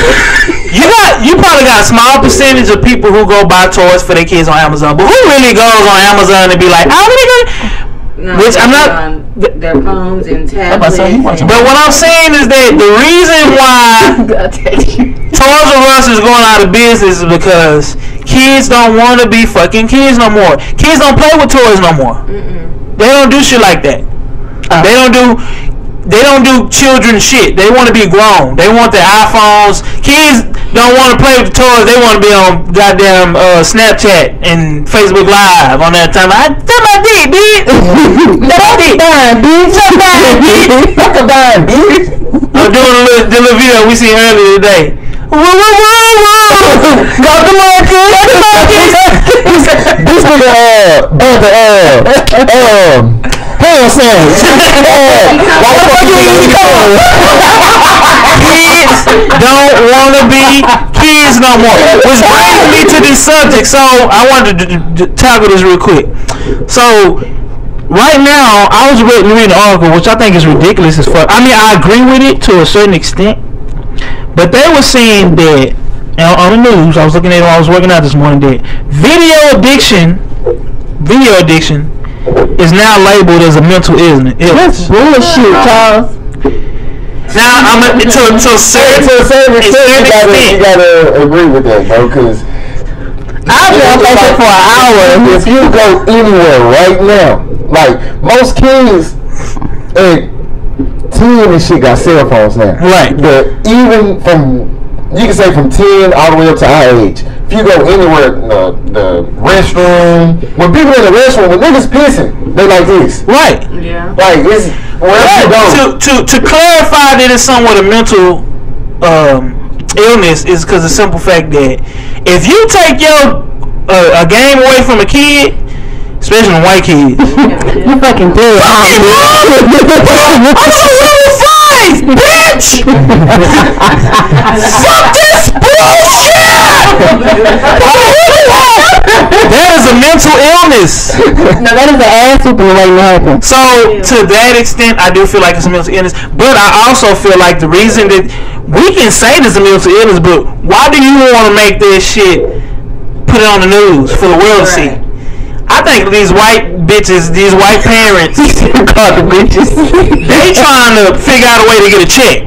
You probably got a small percentage of people who go buy toys for their kids on Amazon, but who really goes on Amazon and be like, I'm gonna no, which I'm not. Their phones and tablets. But what I'm saying is that the reason why Toys R Us is going out of business is because kids don't want to be fucking kids no more. Kids don't play with toys no more. They don't do shit like that. They don't do children shit. They want to be grown. They want their iPhones. Kids don't want to play with the toys. They want to be on goddamn Snapchat and Facebook Live on that time. I tell my dick, bitch. I'm doing the little video we seen earlier today. Got the market. This nigga hell sandwich. Kids don't want to be kids no more. Which brings me to this subject. So I wanted to tackle this real quick. So right now, I was reading an article, which I think is ridiculous as fuck. I mean, I agree with it to a certain extent, but they were saying that on the news, I was looking at it while I was working out this morning, that video addiction is now labeled as a mental illness. That's bullshit, Charles. Now, I'm to a certain extent, you gotta agree with that, bro, because I've been on Facebook for an hour. If you go anywhere right now, like most kids and teen and shit got cell phones now. Right. But even you can say from 10 all the way up to our age. If you go anywhere, the restroom, when people in the restroom, when niggas pissing, they like this. Right. Yeah. Like it's wherever you go. To clarify that it's somewhat a mental illness is because of the simple fact that if you take your a game away from a kid, especially white kids, you fucking dead. I'm level 5, bitch. Fuck this bullshit. That is a mental illness. No, that is an ass whooping waiting to happen. So to that extent, I do feel like it's a mental illness, but I also feel like the reason that we can say this is a mental illness, but why do you want to make this shit, put it on the news for the world to see? I think these white bitches, these white parents, called the bitches, they trying to figure out a way to get a check.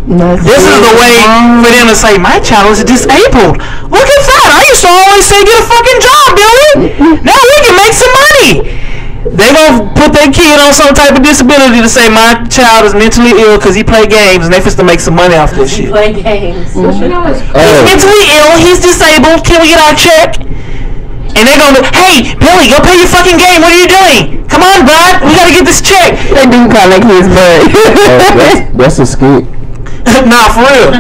This is the way for them to say, my child is disabled. Look at that. I used to always say, get a fucking job, Billy. Now we can make some money. They gonna put their kid on some type of disability to say, my child is mentally ill because he play games, and they supposed to make some money off this shit. Play games. He's mentally ill. He's disabled. Can we get our check? And they're gonna, hey, Billy, go play your fucking game. What are you doing? Come on, bud. We gotta get this check. They do call like his bird. That's a skit. Nah, for real.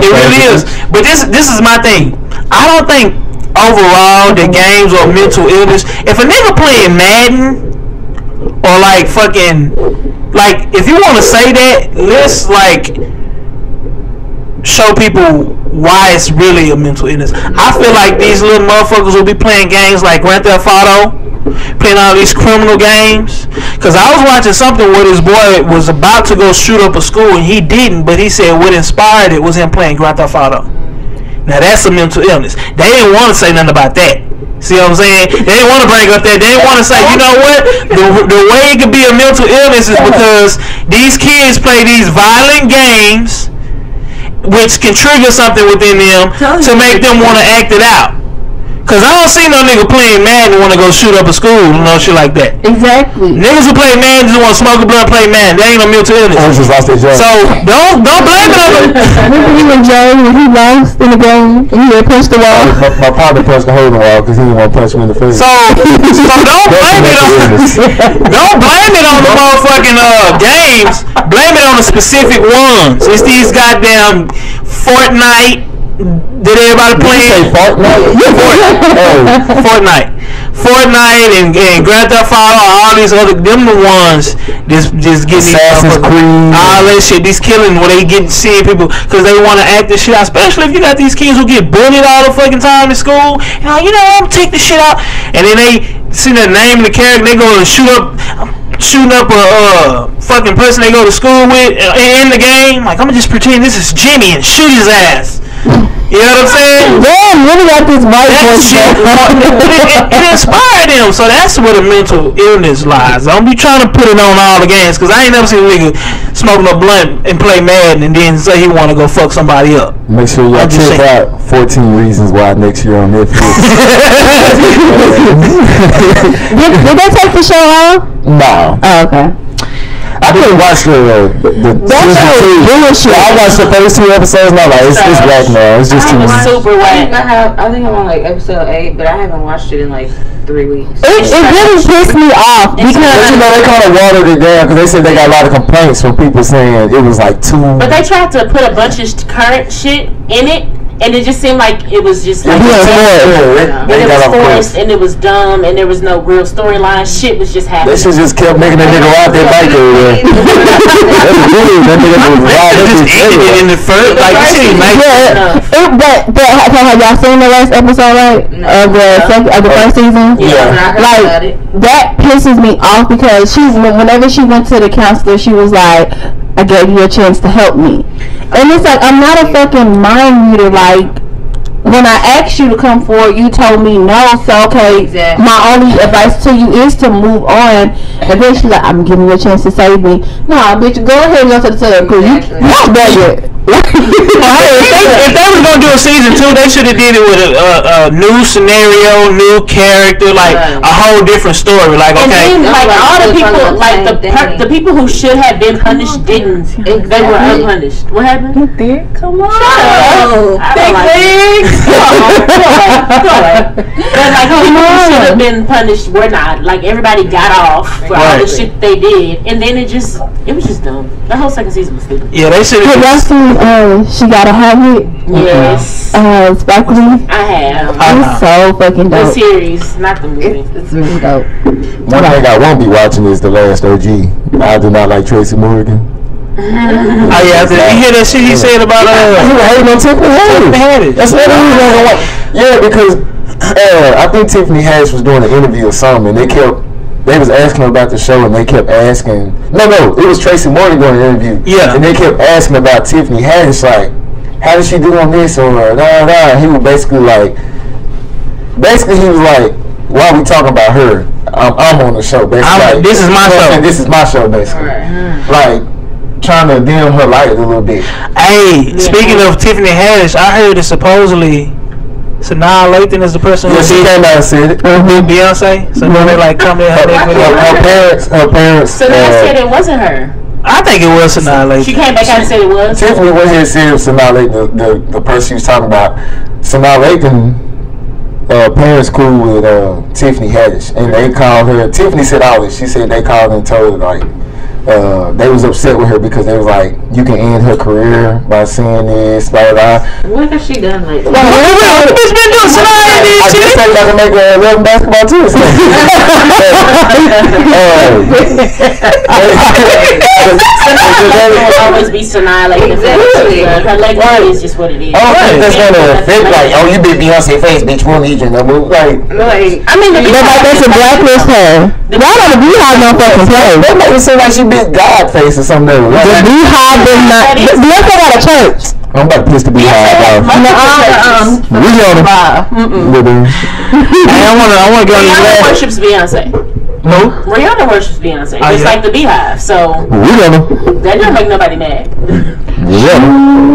It really is. But this is my thing. I don't think overall the games or mental illness. If a nigga playing Madden or like fucking, like, if you want to say that, let's like show people why it's really a mental illness. I feel like these little motherfuckers will be playing games like Grand Theft Auto, playing all these criminal games. Cause I was watching something where this boy was about to go shoot up a school and he didn't, but he said what inspired it was him playing Grand Theft Auto. Now that's a mental illness. They didn't want to say nothing about that. See what I'm saying? They didn't want to bring up that. They didn't want to say, you know what? The way it could be a mental illness is because these kids play these violent games, which can trigger something within them to make them want to act it out. Cause I don't see no nigga playing Madden want to go shoot up a school, you know, shit like that. Exactly. Niggas who play Madden just want to smoke a blunt, play Madden. They ain't no mental illness. Just lost their job. So don't blame it on them. Remember he and Jay when he lost in the game and he had punched the wall? My partner punched the hole in the wall because he didn't want to punch me in the face. So don't blame it on the motherfucking games. Blame it on the specific ones. It's these goddamn Fortnite. Did everybody play? Say Fortnite? Fortnite and Grand Theft Auto, all these other, them the ones just getting Assassin's Creed, all that shit. These killing where they get seeing people because they want to act this shit out. Especially if you got these kids who get bullied all the fucking time in school. You know, I'm gonna take this shit out, and then they see the name of the character, they go and shooting up a fucking person they go to school with in the game. Like, I'm gonna just pretend this is Jimmy and shoot his ass. You know what I'm saying? Damn, really got this white boy shit. It inspired them, so that's where the mental illness lies. Don't be trying to put it on all the games, because I ain't never seen a nigga smoking a blunt and play Madden and then say he want to go fuck somebody up. Make sure y'all check out 14 Reasons Why next year on Netflix. Did they take the show off? No. Oh, okay. I didn't watch the bullshit. I watched the first 2 episodes and I'm like, it's whack now. It's just too much. Super whack. I think I'm on like episode 8, but I haven't watched it in like 3 weeks. It really pissed me off because they kind of watered it down because they said they got a lot of complaints from people saying it was like too. But they tried to put a bunch of current shit in it. And it just seemed like it was just like and it was forced and it was dumb and there was no real storyline. Shit was just happening. They should just kept making that nigga ride their bike everywhere. That nigga was riding in the first, like, you see, but have y'all seen the last episode, right? Of the first season? Yeah. Like, that pisses me off because whenever she went to the counselor, she was like, I gave you a chance to help me. And it's like, I'm not a fucking mind reader. Like, when I asked you to come forward, you told me no. So, okay, my only advice to you is to move on. And then she's like, I'm giving you a chance to save me. No, bitch, go ahead and go to the tub because you not there yet. If they was gonna do a season 2, they should have did it with a new scenario, new character, like a whole different story. Like, okay, and then, like all the people, like the people who should have been punished didn't. They were unpunished. What happened? Come on, big league. But like people who should have been punished were not. Like everybody got off for all the shit they did, and then it was just dumb. The whole second season was stupid. Yeah, they should have. Have y'all seen She Gotta Have It? Yes. Sparkly? I have. It's so fucking dope. The series, not the movie. It's really dope. One thing I won't be watching is The Last OG. I do not like Tracy Morgan. Oh yeah, did you hear that shit he said about hating on Tiffany Haddish? That's what I was like. Yeah, because I think Tiffany Haddish was doing an interview or something, and they was asking her about the show, and they kept asking. No, it was Tracy Morgan doing an interview. Yeah, and they kept asking about Tiffany Haddish, like, how did she do on this or da. He was basically he was like, why are we talking about her? I'm on the show, basically. This is my show. This is my show, basically. Like, trying to dim her light a little bit. Hey, speaking of Tiffany Haddish, I heard that supposedly Sanaa Lathan is the person who she came out and said it. Beyonce. So now they like come in her parents. So they said it wasn't her. I think it was Sanaa Lathan. She came back out and said it was. Tiffany went here and said it was Sanaa Lathan, the person she was talking about. Sanaa Lathan. Parents cool with Tiffany Haddish, and they called her. Tiffany said all this. She said they called and told her like they was upset with her because they was like, you can end her career by saying this, blah blah. What has she done lately? What bitch been doing? I just said I can make a 11 basketball too. Will always be Sanaa Lathan. Her legacy is just what it is. I don't think that's gonna affect like, oh, you big Beyonce face, bitch. We'll need you in that movie. Like, I mean, that's a blacklist her. Y'all on the Beehive don't fucking play. They make it seem like she big God face or something. Like, the Beehive is not. Beyonce got a church. I'm about to piss the Beehive off. We on it. I want to go on the Rihanna worships Beyonce. No? Rihanna worships Beyonce. Just like the Beehive. So we on it. That don't make nobody mad. Yeah.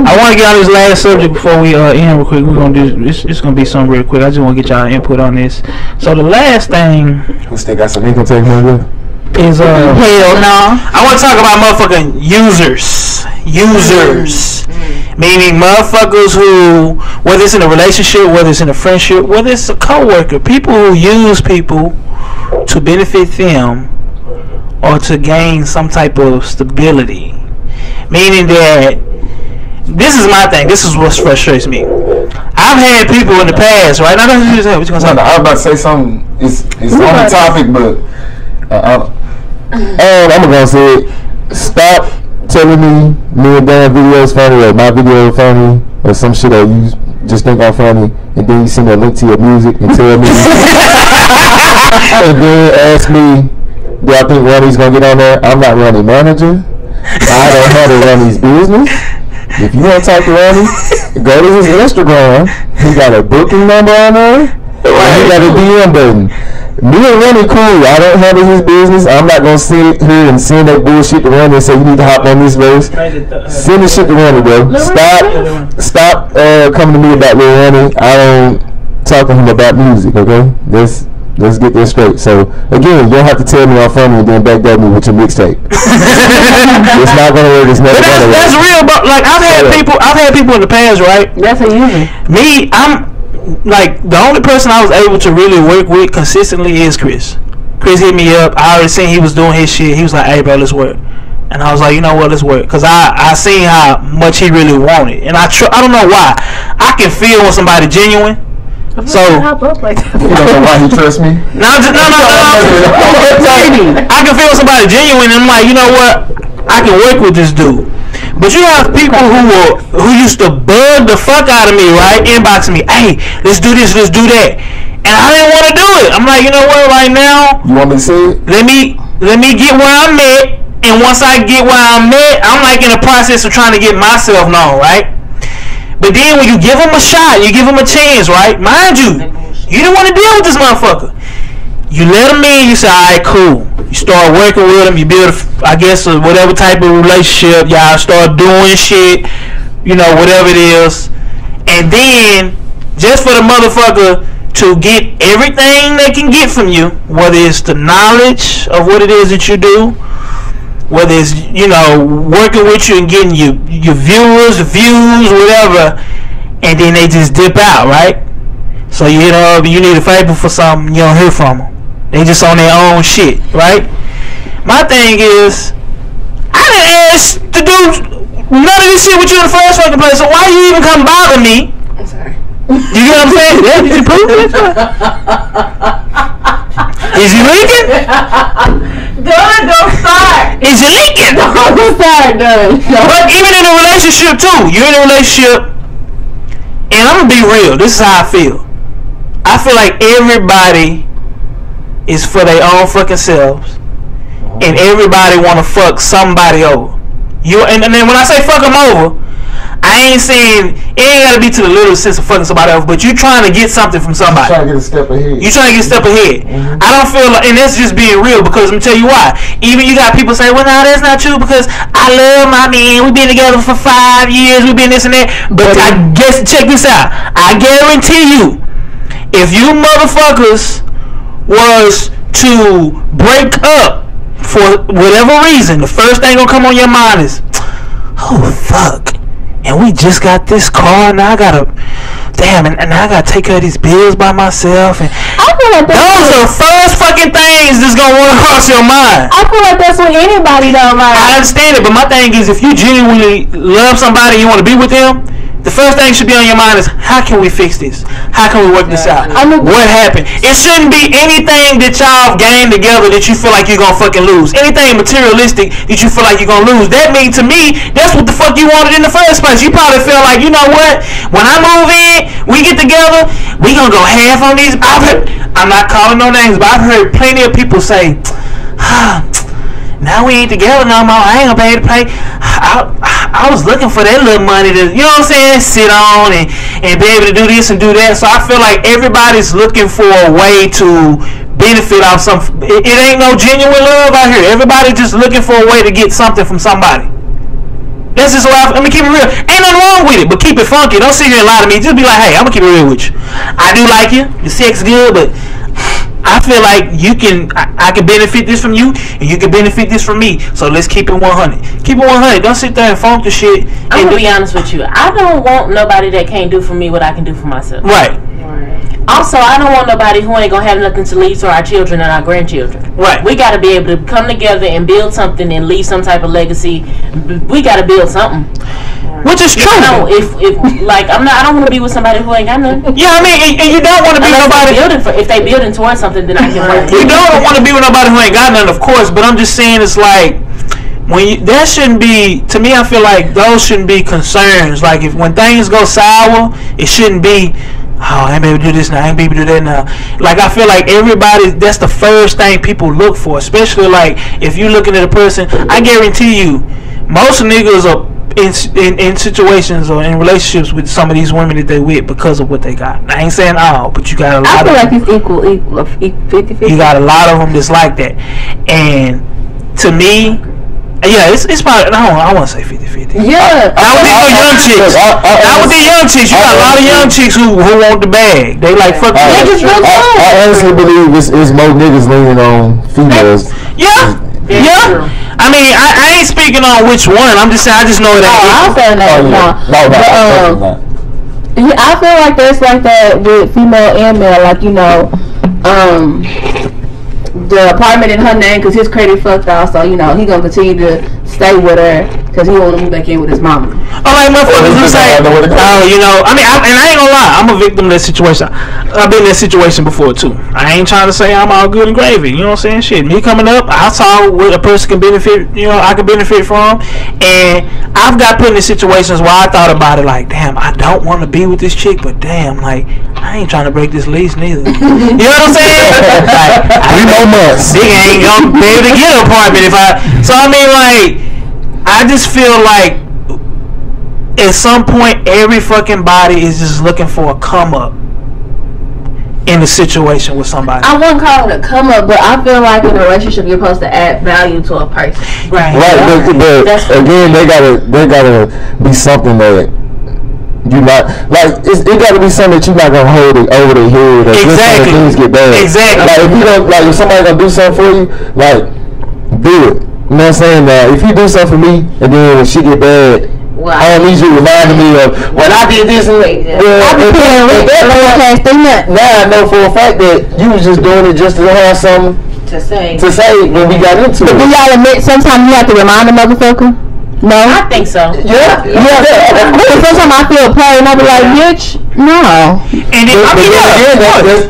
I want to get on this last subject before we end real quick. We're gonna do it's gonna be something real quick. I just want to get y'all input on this. So the last thing. Who still got some income tax money? Is hell no. I want to talk about motherfucking users. Meaning motherfuckers who, whether it's in a relationship, whether it's in a friendship, whether it's a coworker, people who use people to benefit them or to gain some type of stability. Meaning that, this is my thing, this is what frustrates me. I've had people in the past, right? Now, what you gonna say? I was about to say something, it's on the topic, but I'm gonna say it. Stop telling me and Dan videos funny or my video funny or some shit that you just think I'm funny, and then you send a link to your music and tell me and then ask me, do I think Ronnie's gonna get on there? I'm not Ronnie manager. I don't know how to run his business. If you want to talk to Ronnie, go to his Instagram. He got a booking number on there. He got a DM button. Me and Ronnie cool. I don't handle his business. I'm not gonna sit here and send that bullshit to Ronnie and say you need to hop on this verse. Send the shit to Ronnie, bro. Stop coming to me about Lil Ronnie. I don't talk to him about music, okay? Let's get this straight. So again, you don't have to tell me I'm funny and then backdate me with your mixtape. It's not gonna work. It's never gonna work. That's real, but like I've had people in the past, right? That's a user. Me, I'm like the only person I was able to really work with consistently is Chris. Chris hit me up. I already seen he was doing his shit. He was like, "Hey, bro, let's work." And I was like, you know what, let's work, cause I seen how much he really wanted, and I don't know why. I can feel when somebody genuine. So hop up like that. You don't know why he trusts me? No. I can feel somebody genuine, and I'm like, you know what, I can work with this dude. But you have people who used to bug the fuck out of me, right? Inboxing me, hey, let's do this, let's do that, and I didn't want to do it. I'm like, you know what, right now, you want me to say it? Let me get where I'm at, and once I get where I'm at, I'm like in the process of trying to get myself known, right? But then when you give them a shot, you give them a chance, right? Mind you, you don't want to deal with this motherfucker. You let him in, you say, alright, cool. You start working with him, you build, whatever type of relationship, y'all start doing shit, you know, whatever it is. And then, just for the motherfucker to get everything they can get from you, whether it's the knowledge of what it is that you do, whether it's, you know, working with you and getting your viewers, views, whatever, and then they just dip out, right? So you hit them up, you need a favor for something, you don't hear from them. They just on their own shit, right? My thing is, I didn't ask to do none of this shit with you in the first fucking place, so why you even come bother me? I'm sorry. You get what I'm saying? Yeah, did you prove it? Is he leaking? Don't start. Is he leaking? Don't start, But even in a relationship too, you're in a relationship, and I'm gonna be real. This is how I feel. I feel like everybody is for their own fucking selves, and everybody wanna fuck somebody over. And then when I say fuck them over, I ain't saying it ain't gotta be to the little sense of fucking somebody over, but you trying to get something from somebody. You trying to get a step ahead. You trying to get a step ahead. I don't feel like, and that's just being real, because let me tell you why. Even you got people say, well, no, that's not true, because I love my man. We've been together for 5 years. We've been this and that. But I guess, check this out. I guarantee you, if you motherfuckers was to break up for whatever reason, the first thing gonna come on your mind is, oh, fuck. And we just got this car, and now I gotta, damn, and now I gotta take care of these bills by myself. And I feel like those are the first fucking things that's gonna run across your mind. I feel like that's with anybody though. Like, I understand it, but my thing is, if you genuinely love somebody and you want to be with them, the first thing should be on your mind is, how can we fix this? How can we work this out? What happened? It shouldn't be anything that y'all gained together that you feel like you're gonna fucking lose. Anything materialistic that you feel like you're gonna lose. That means, to me, that's what the fuck you wanted in the first place. You probably feel like, you know what? When I move in, we get together, we gonna go half on these. I'm not calling no names, but I've heard plenty of people say, now we ain't together no more, I ain't gonna be able to pay. I was looking for that little money to, you know what I'm saying, sit on and be able to do this and do that. So I feel like everybody's looking for a way to benefit off some. It ain't no genuine love out here. Everybody just looking for a way to get something from somebody. That's just what I'm gonna keep it real. Ain't nothing wrong with it, but keep it funky. Don't sit here and lie to me. Just be like, hey, I'm gonna keep it real with you. I do like you. The sex good, but I feel like I can benefit this from you, and you can benefit this from me. So let's keep it 100. Keep it 100. Don't sit there and funk the shit. I'm gonna be honest with you. I don't want nobody that can't do for me what I can do for myself. Right. Also, I don't want nobody who ain't gonna have nothing to leave to our children and our grandchildren. Right. We gotta be able to come together and build something and leave some type of legacy. We gotta build something. Which is true. No, if like I don't want to be with somebody who ain't got nothing. Yeah, I mean, and you don't want to be nobody. If they building towards something, then I can work. You don't want to be with nobody who ain't got nothing, of course. But I'm just saying, it's like that shouldn't be. To me, I feel like those shouldn't be concerns. Like when things go sour, it shouldn't be. Oh, I ain't able to do this now. I ain't able to do that now. Like, I feel like everybody, that's the first thing people look for. Especially, like, if you're looking at a person, I guarantee you, most niggas are in situations or in relationships with some of these women that they with because of what they got. I ain't saying all, but you got a lot of them. I feel like it's equal, 50-50. You got a lot of them that's like that. And to me, yeah, it's probably, I want to say 50-50. Yeah. Not with these young chicks. Not with the young chicks. You got a lot of young chicks who want the bag. They like, fuck I honestly believe it's more niggas leaning on females. Yeah. Yeah. I mean, I ain't speaking on which one. I'm just saying, I just know it ain't. I'm saying that yeah, I feel like there's like that with female and male. Like, you know, the apartment in her name because his credit fucked off, so you know he gonna continue to stay with her because he want to move back in with his mama. Oh, like motherfuckers who say, oh, you know, I mean, and I ain't gonna lie, I'm a victim of that situation. I've been in that situation before too. I ain't trying to say I'm all good and gravy. You know what I'm saying? Shit, me coming up, I saw what a person can benefit. You know, I can benefit from, and I've got put in situations where I thought about it like, damn, I don't want to be with this chick, but damn, like, I ain't trying to break this lease neither. You know what I'm saying? Like, 3 more months. Nigga ain't gonna be able to get an apartment if I. So I mean, like, I just feel like at some point every fucking body is just looking for a come up in a situation with somebody. I wouldn't call it a come up, but I feel like in a relationship you're supposed to add value to a person. Right. Right, but again, they gotta be something that you not like. It got to be something that you're not gonna hold it over their head. Exactly. Things get bad. Exactly. Like if you don't, like if somebody gonna do something for you, like do it. You know what I'm saying? If you do something for me and then when shit get bad, I don't need you reminding me of when I did this and that. Now I know for a fact that you was just doing it just to have something to say when we got into it. But do y'all admit sometimes you have to remind a motherfucker? No, I think so. Yeah. Sometimes I feel played and I be like, bitch, no. And then,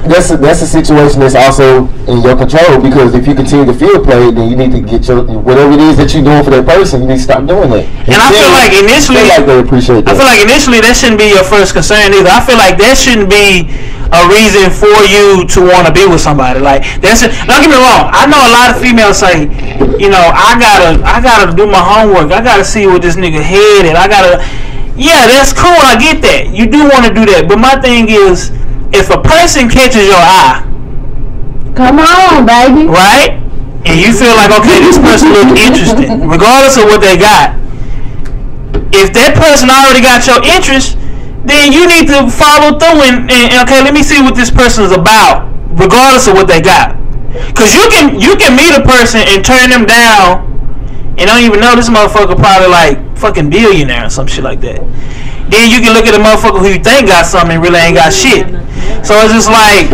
that's a situation that's also in your control, because if you continue to feel played, then you need to get your whatever it is that you're doing for that person. You need to stop doing that. And I feel like initially, they appreciate that. I feel like initially that shouldn't be your first concern either. I feel like that shouldn't be a reason for you to want to be with somebody. Like don't get me wrong. I know a lot of females say, you know, I gotta do my homework. I gotta see what this nigga head and yeah, that's cool. I get that. You do want to do that, but my thing is, if a person catches your eye, come on, baby, right, and you feel like, okay, this person looks interesting, regardless of what they got. If that person already got your interest, then you need to follow through and okay, let me see what this person is about, regardless of what they got. Cause you can meet a person and turn them down and don't even know this motherfucker probably like fucking billionaire or some shit like that. Then you can look at a motherfucker who you think got something and really ain't got shit. So it's just like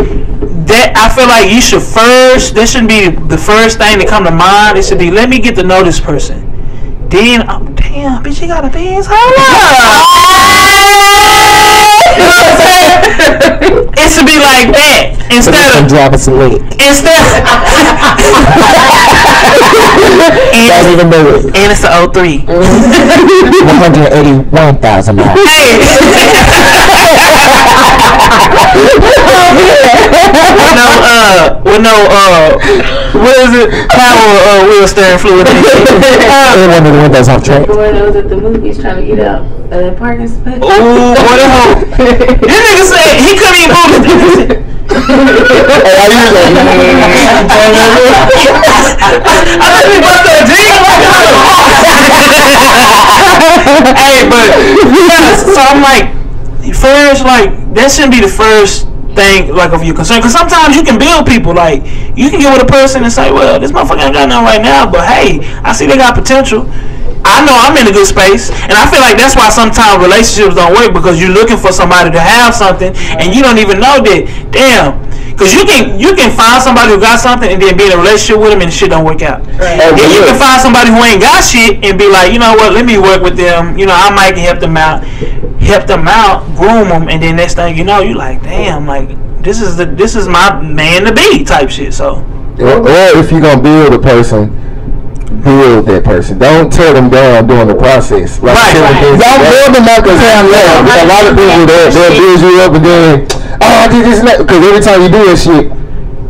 that. I feel like you should that shouldn't be the first thing to come to mind. It should be, let me get to know this person. Then, damn, bitch, you got a Benz? Hold up. You know what I'm saying? It should be like that instead of dropping some weight. And it's the 03. 181,000 miles. Hey. What is it? Power wheel steering fluid. One of the windows off track. The boy that was at the movies trying to get out of that parking spot. Ooh, what the hell? This nigga said he couldn't even move it. Hey, but yes, so I'm like, first, like, that shouldn't be the first thing, like, of your concern, because sometimes you can build people. Like, you can get with a person and say, well, this motherfucker ain't got nothing right now, but hey, I see they got potential. I know I'm in a good space, and I feel like that's why sometimes relationships don't work, because you're looking for somebody to have something, and you don't even know that. Damn, because you can find somebody who got something and then be in a relationship with them and shit don't work out. Right. And you can find somebody who ain't got shit and be like, you know what, let me work with them. You know, I might can help them out, groom them, and then next thing you know, you like, damn, like this is my man to be type shit. So, or if you gonna build a person, build that person. Don't tear them down during the process. Like, right. Don't build them up and tear them down. A lot of people they'll build you up and then, I did this and that. Because every time you do that shit,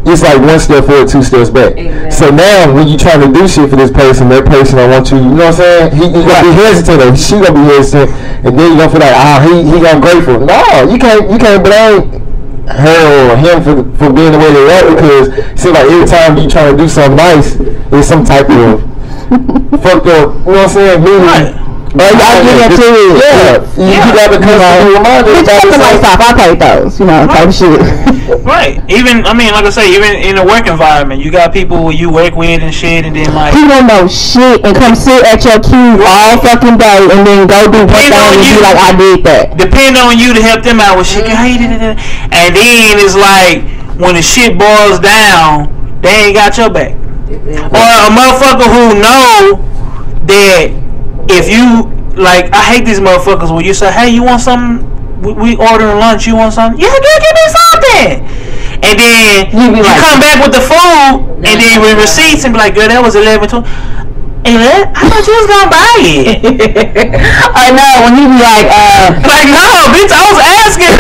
it's like one step forward, two steps back. Exactly. So now when you trying to do shit for this person, that person don't want you. You know what I'm saying? He gonna be hesitant, or she gonna be hesitant, and then you gonna feel like, he gonna grateful. No, you can't blame her or him for being the way they are, because it seems like every time you trying to do something nice, there's some type of fucked up, you know what I'm saying? Right. But y'all get into it. Yeah. You got to come out and remind us. I pay those, you know, type of shit. Right. Even, I mean, like I say, even in a work environment, you got people who you work with and shit, and then like, he don't know shit and come sit at your cube all fucking day and then go do one thing and be like, I did that. Depend on you to help them out with shit. And then it's like, when the shit boils down, they ain't got your back. Or a motherfucker who know that if you, like, I hate these motherfuckers when you say, hey, you want something? We ordering lunch, you want something? Yeah, give me something. And then you come back with the food, and then with receipts and be like, girl, that was 11-12. Hey, I thought you was gonna buy it. I know, when you be like, no, bitch, I was asking.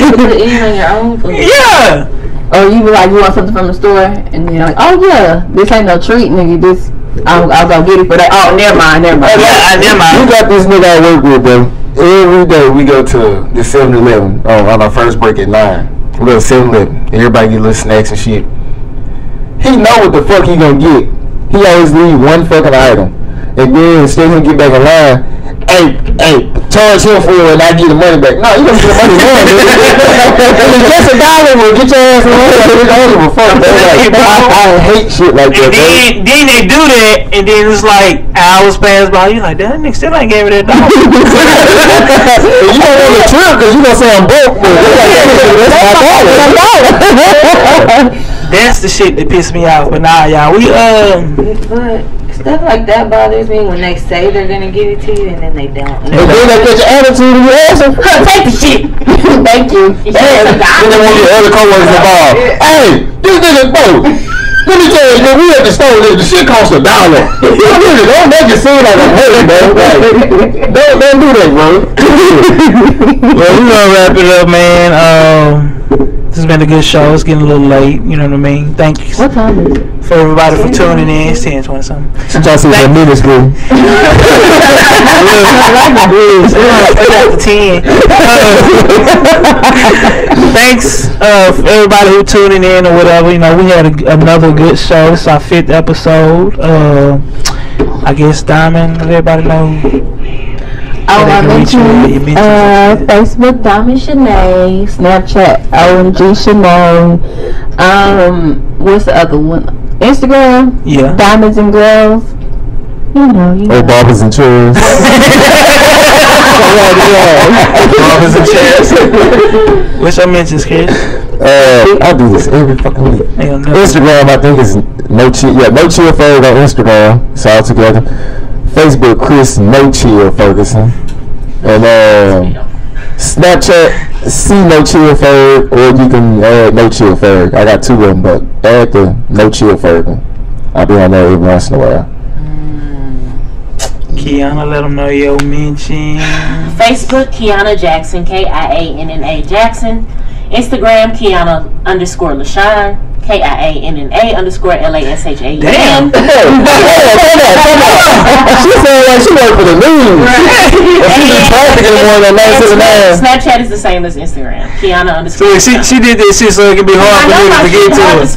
You put it in on your own food. Yeah. Or you be like, you want something from the store, and you're like, oh yeah, this ain't no treat, nigga. This, I'll go get it for that. Oh, never mind. Yeah, never mind. We got this nigga I work with, bro. Every day we go to the 7-Eleven on our first break at 9. We go to 7-Eleven. Everybody get little snacks and shit. He know what the fuck he gonna get. He always leave one fucking item, and then instead of him get back in line, hey, charge him for it and I get the money back. No, you don't get the money now, dude. It's just $1. Will get your ass away. I don't give a fuck, bro. Like, I hate shit like that, bro. Then they do that, and then it's like hours pass by. You like, that nigga still ain't gave me that $1. You don't want to trip because you gonna say I'm broke, but that's my $1. That's the shit that pissed me off. But nah, y'all, But stuff like that bothers me when they say they're gonna give it to you and then they don't. And then they get your attitude and you answer. Take the shit. Thank you. Then they want your other coworkers involved. Hey, this nigga, bro. Let me tell you, man, we at the store, the shit costs $1. Don't make it seem like I'm hurting, bro. Like, don't do that, bro. Well, we're gonna wrap it up, man. This has been a good show. It's getting a little late, you know what I mean? Thank you. What time is it? For everybody for tuning in. It's 10, 20 something. Since I see the ministry. After 10. Thanks for everybody who tuning in or whatever. You know, we had another good show. This is our 5th episode. I guess Diamond, let everybody know. I mentioned Facebook Diamond Shanae, Snapchat OMG Shanae. What's the other one? Instagram. Yeah. Diamonds and Girls. You know. Oh, barbers and chairs. Barbers and chairs. What's your mentions, Chris? I do this every fucking week. Instagram, I think is no chill. Yeah, no chill Ferg on Instagram. It's all together. Facebook, Chris No Chill Ferguson, and Snapchat, see No Chill Ferg, or you can add No Chill Ferg. I got 2 of them, but add the No Chill Ferg. I'll be on there every once in a while. Kiana, let them know your mention. Facebook, Kiana Jackson, Kianna Jackson. Instagram, Kiana_LaShawn, KIANNA_LASHAN. Damn. She sounded like she worked for the news. Snapchat is the same as Instagram. Kiana_. She did this shit so it can be hard for niggas to get to it.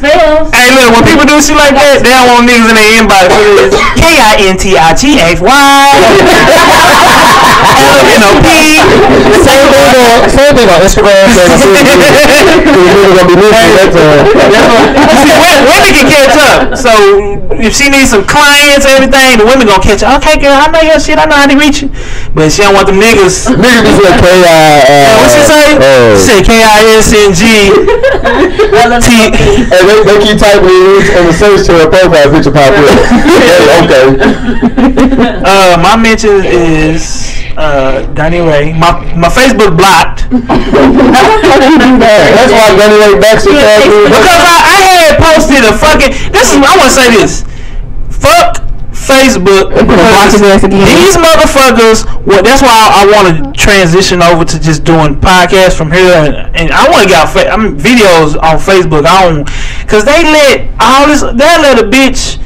Hey, look, when people do shit like that, they don't want niggas in their inbox. KINTIGHY. LNOP. Same thing on Instagram. Women can catch up. So if she needs some clients and everything, the women gonna catch up. Okay, girl, I know your shit. I know how to reach you. But she don't want them niggas. Niggas be like What she say? She said KISNG. And they keep typing it in the search to her profile picture pop up. Okay. My mention is Donnie Ray. My Facebook blocked. That's why Donnie Ray backseat because I had posted a fucking. I want to say this. Fuck Facebook. These motherfuckers. Well, that's why I want to transition over to just doing podcasts from here, and I want to get videos on Facebook. Cause they let all this. They let a bitch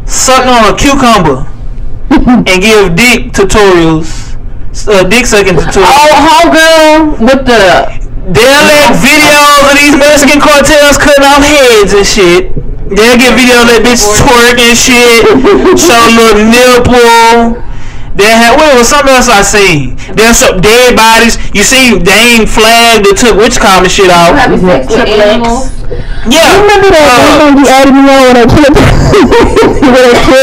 suck on a cucumber and give dick tutorials. Dick sucking tutorials. Oh, girl with the. They'll let videos of these Mexican cartels cutting off heads and shit. They'll get videos of that bitch twerk and shit. Show a little nipple. They had what was something else I seen. They'll show dead bodies. You see, they ain't flagged. They took which common shit out. Yeah. You remember that thing you added me on when they killed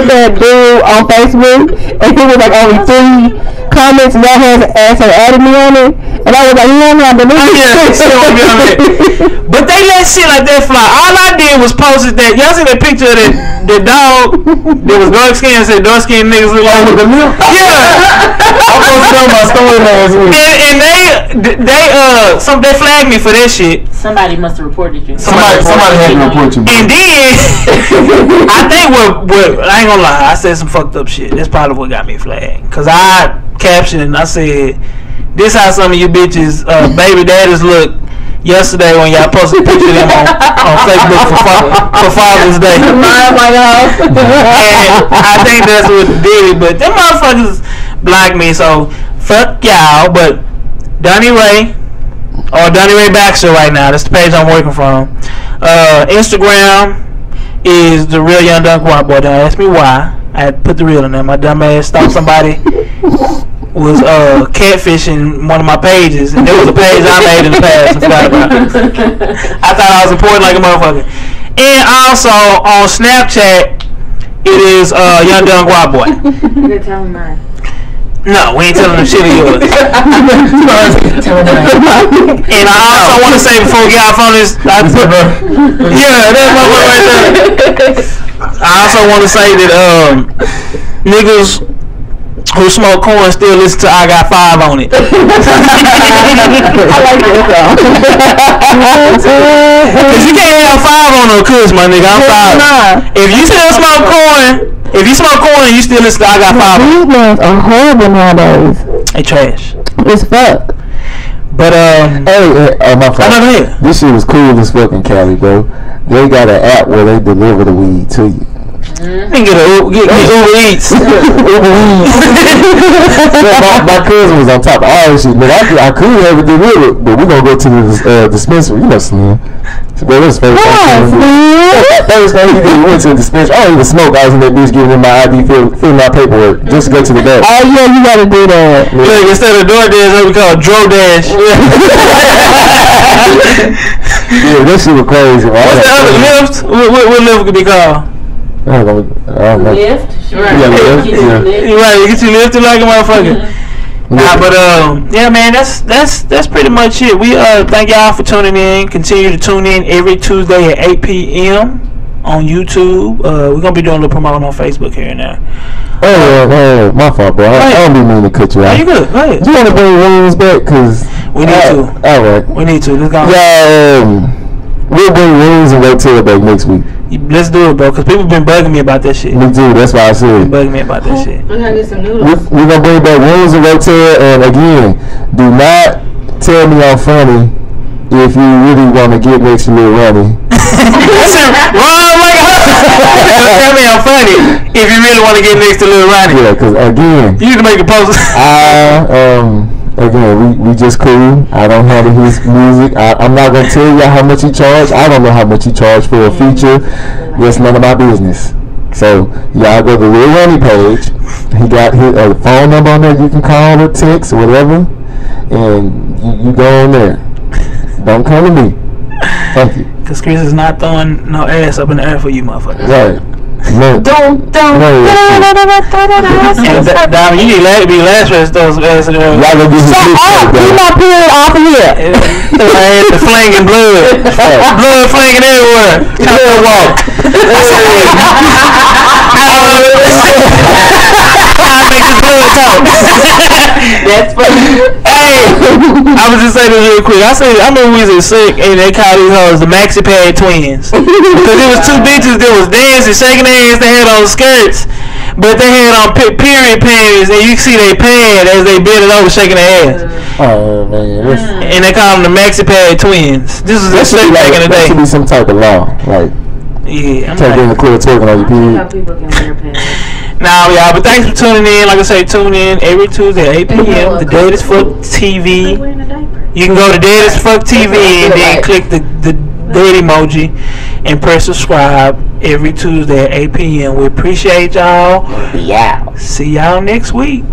that dude on Facebook, and he was like only 3 comments, and that ass had added me on it, and I was like, no, but they let shit like that fly. All I did was post that. Y'all see that picture of the dog that was dark skinned and said dark skinned niggas look like with the milk? Yeah. I posted on my story last week. And they flagged me for that shit. Somebody must have reported you. Somebody had to report you, bro. And then I think what I ain't gonna lie, I said some fucked up shit. That's probably what got me flagged. Cause I captioned and I said, "This how some of you bitches baby daddies look yesterday when y'all posted a picture of them on Facebook for Father's Day." And I think that's what did it. But them motherfuckers blocked me, so fuck y'all. But Donnie Ray. Or Donnie Ray Baxter right now. That's the page I'm working from. Instagram is the real Young Dunk White Boy. Don't ask me why. I had to put the real in there. My dumb ass thought somebody was catfishing one of my pages, and there was a page I made in the past. I forgot about it. I thought I was important like a motherfucker. And also on Snapchat, it is Young Dumb Guap Boy. You gotta tell me mine. No, we ain't telling them shit of yours. And I also want to say before we get off on this, that's my boy right there. I also want to say that niggas who smoke corn still listen to I Got 5 on it. I like that song. Cause you can't have 5 on no kush, my nigga. I'm sorry. If you still smoke corn, you still listen to I Got 5 on it. These ones are horrible nowadays. They trash. It's fuck. But hey, my fault. This shit was cool as fucking Cali, bro. They got an app where they deliver the weed to you. Get Uber Eats. My cousin was on top of all this shit. Nigga, I could have it delivered, but we gonna go to the dispensary. You know, Slim. Bro, this first thing he did, we went to the dispensary. I don't even smoke. I was in that bitch giving him my ID, filling out paperwork, just to go to the back. Oh yeah, you gotta do that. Look, instead of DoorDash, we call it DroDash. Yeah, that shit was crazy. What's the other lift? What lift could be called? Lift? Sure. Yeah, lift. Yeah. You right, you get you lifted like a motherfucker. Nah, but yeah, man, that's pretty much it. We thank y'all for tuning in. Continue to tune in every Tuesday at 8 p.m. on YouTube. We're gonna be doing a little promoting on Facebook here and there. Oh, my fault, bro. I don't be meaning to cut you out. You good? Go ahead. You want to bring rooms back? Cause we need to. All right. We need to. Let's go. Yeah, we'll bring rooms and Rotel back next week. Let's do it, bro, because people been bugging me about that shit. Me too, that's why I said. Bugging me about that shit. We're gonna get some noodles. We're gonna bring back rooms and Rotel, and again, do not tell me I'm funny if you really want to get next to Lil Ronnie. Tell me I'm funny if you really want to get next to Lil Ronnie. Yeah, because again, you need to make a post. Again, we just cool. I don't handle his music. I'm not gonna tell you how much he charged. I don't know how much he charged for a feature. That's none of my business. So y'all go to the Lil Ronnie page. He got his phone number on there. You can call or text or whatever, and you go on there. Don't come to me. Thank you. Cause Chris is not throwing no ass up in the air for you, motherfucker. Right. No. Don't. Diamond, you need to be last rest those ass in there. Y'all gonna get his keep my period off of here. The flanging blood. Blood flanging everywhere. Can't walk. I make this blood talk. That's funny. Hey, I was just saying this real quick. I remember we was sick and they called these hoes the Maxi Pad Twins. Because it was two bitches that was dancing, shaking their ass, they had on skirts, but they had on period panties, and you can see they pad as they bent it over, shaking their ass. Oh man, and they call them the Maxi Pad Twins. This was a sick back in the day. That should be some type of law, like yeah. Take in the clear twerking on your period. How people can wear pads. Now, y'all, but thanks for tuning in. Like I say, tune in every Tuesday at 8 p.m. The Dead as Fuck TV. You can go to Dead as Fuck TV and then click the dead emoji and press subscribe every Tuesday at 8 p.m. We appreciate y'all. Yeah. See y'all next week.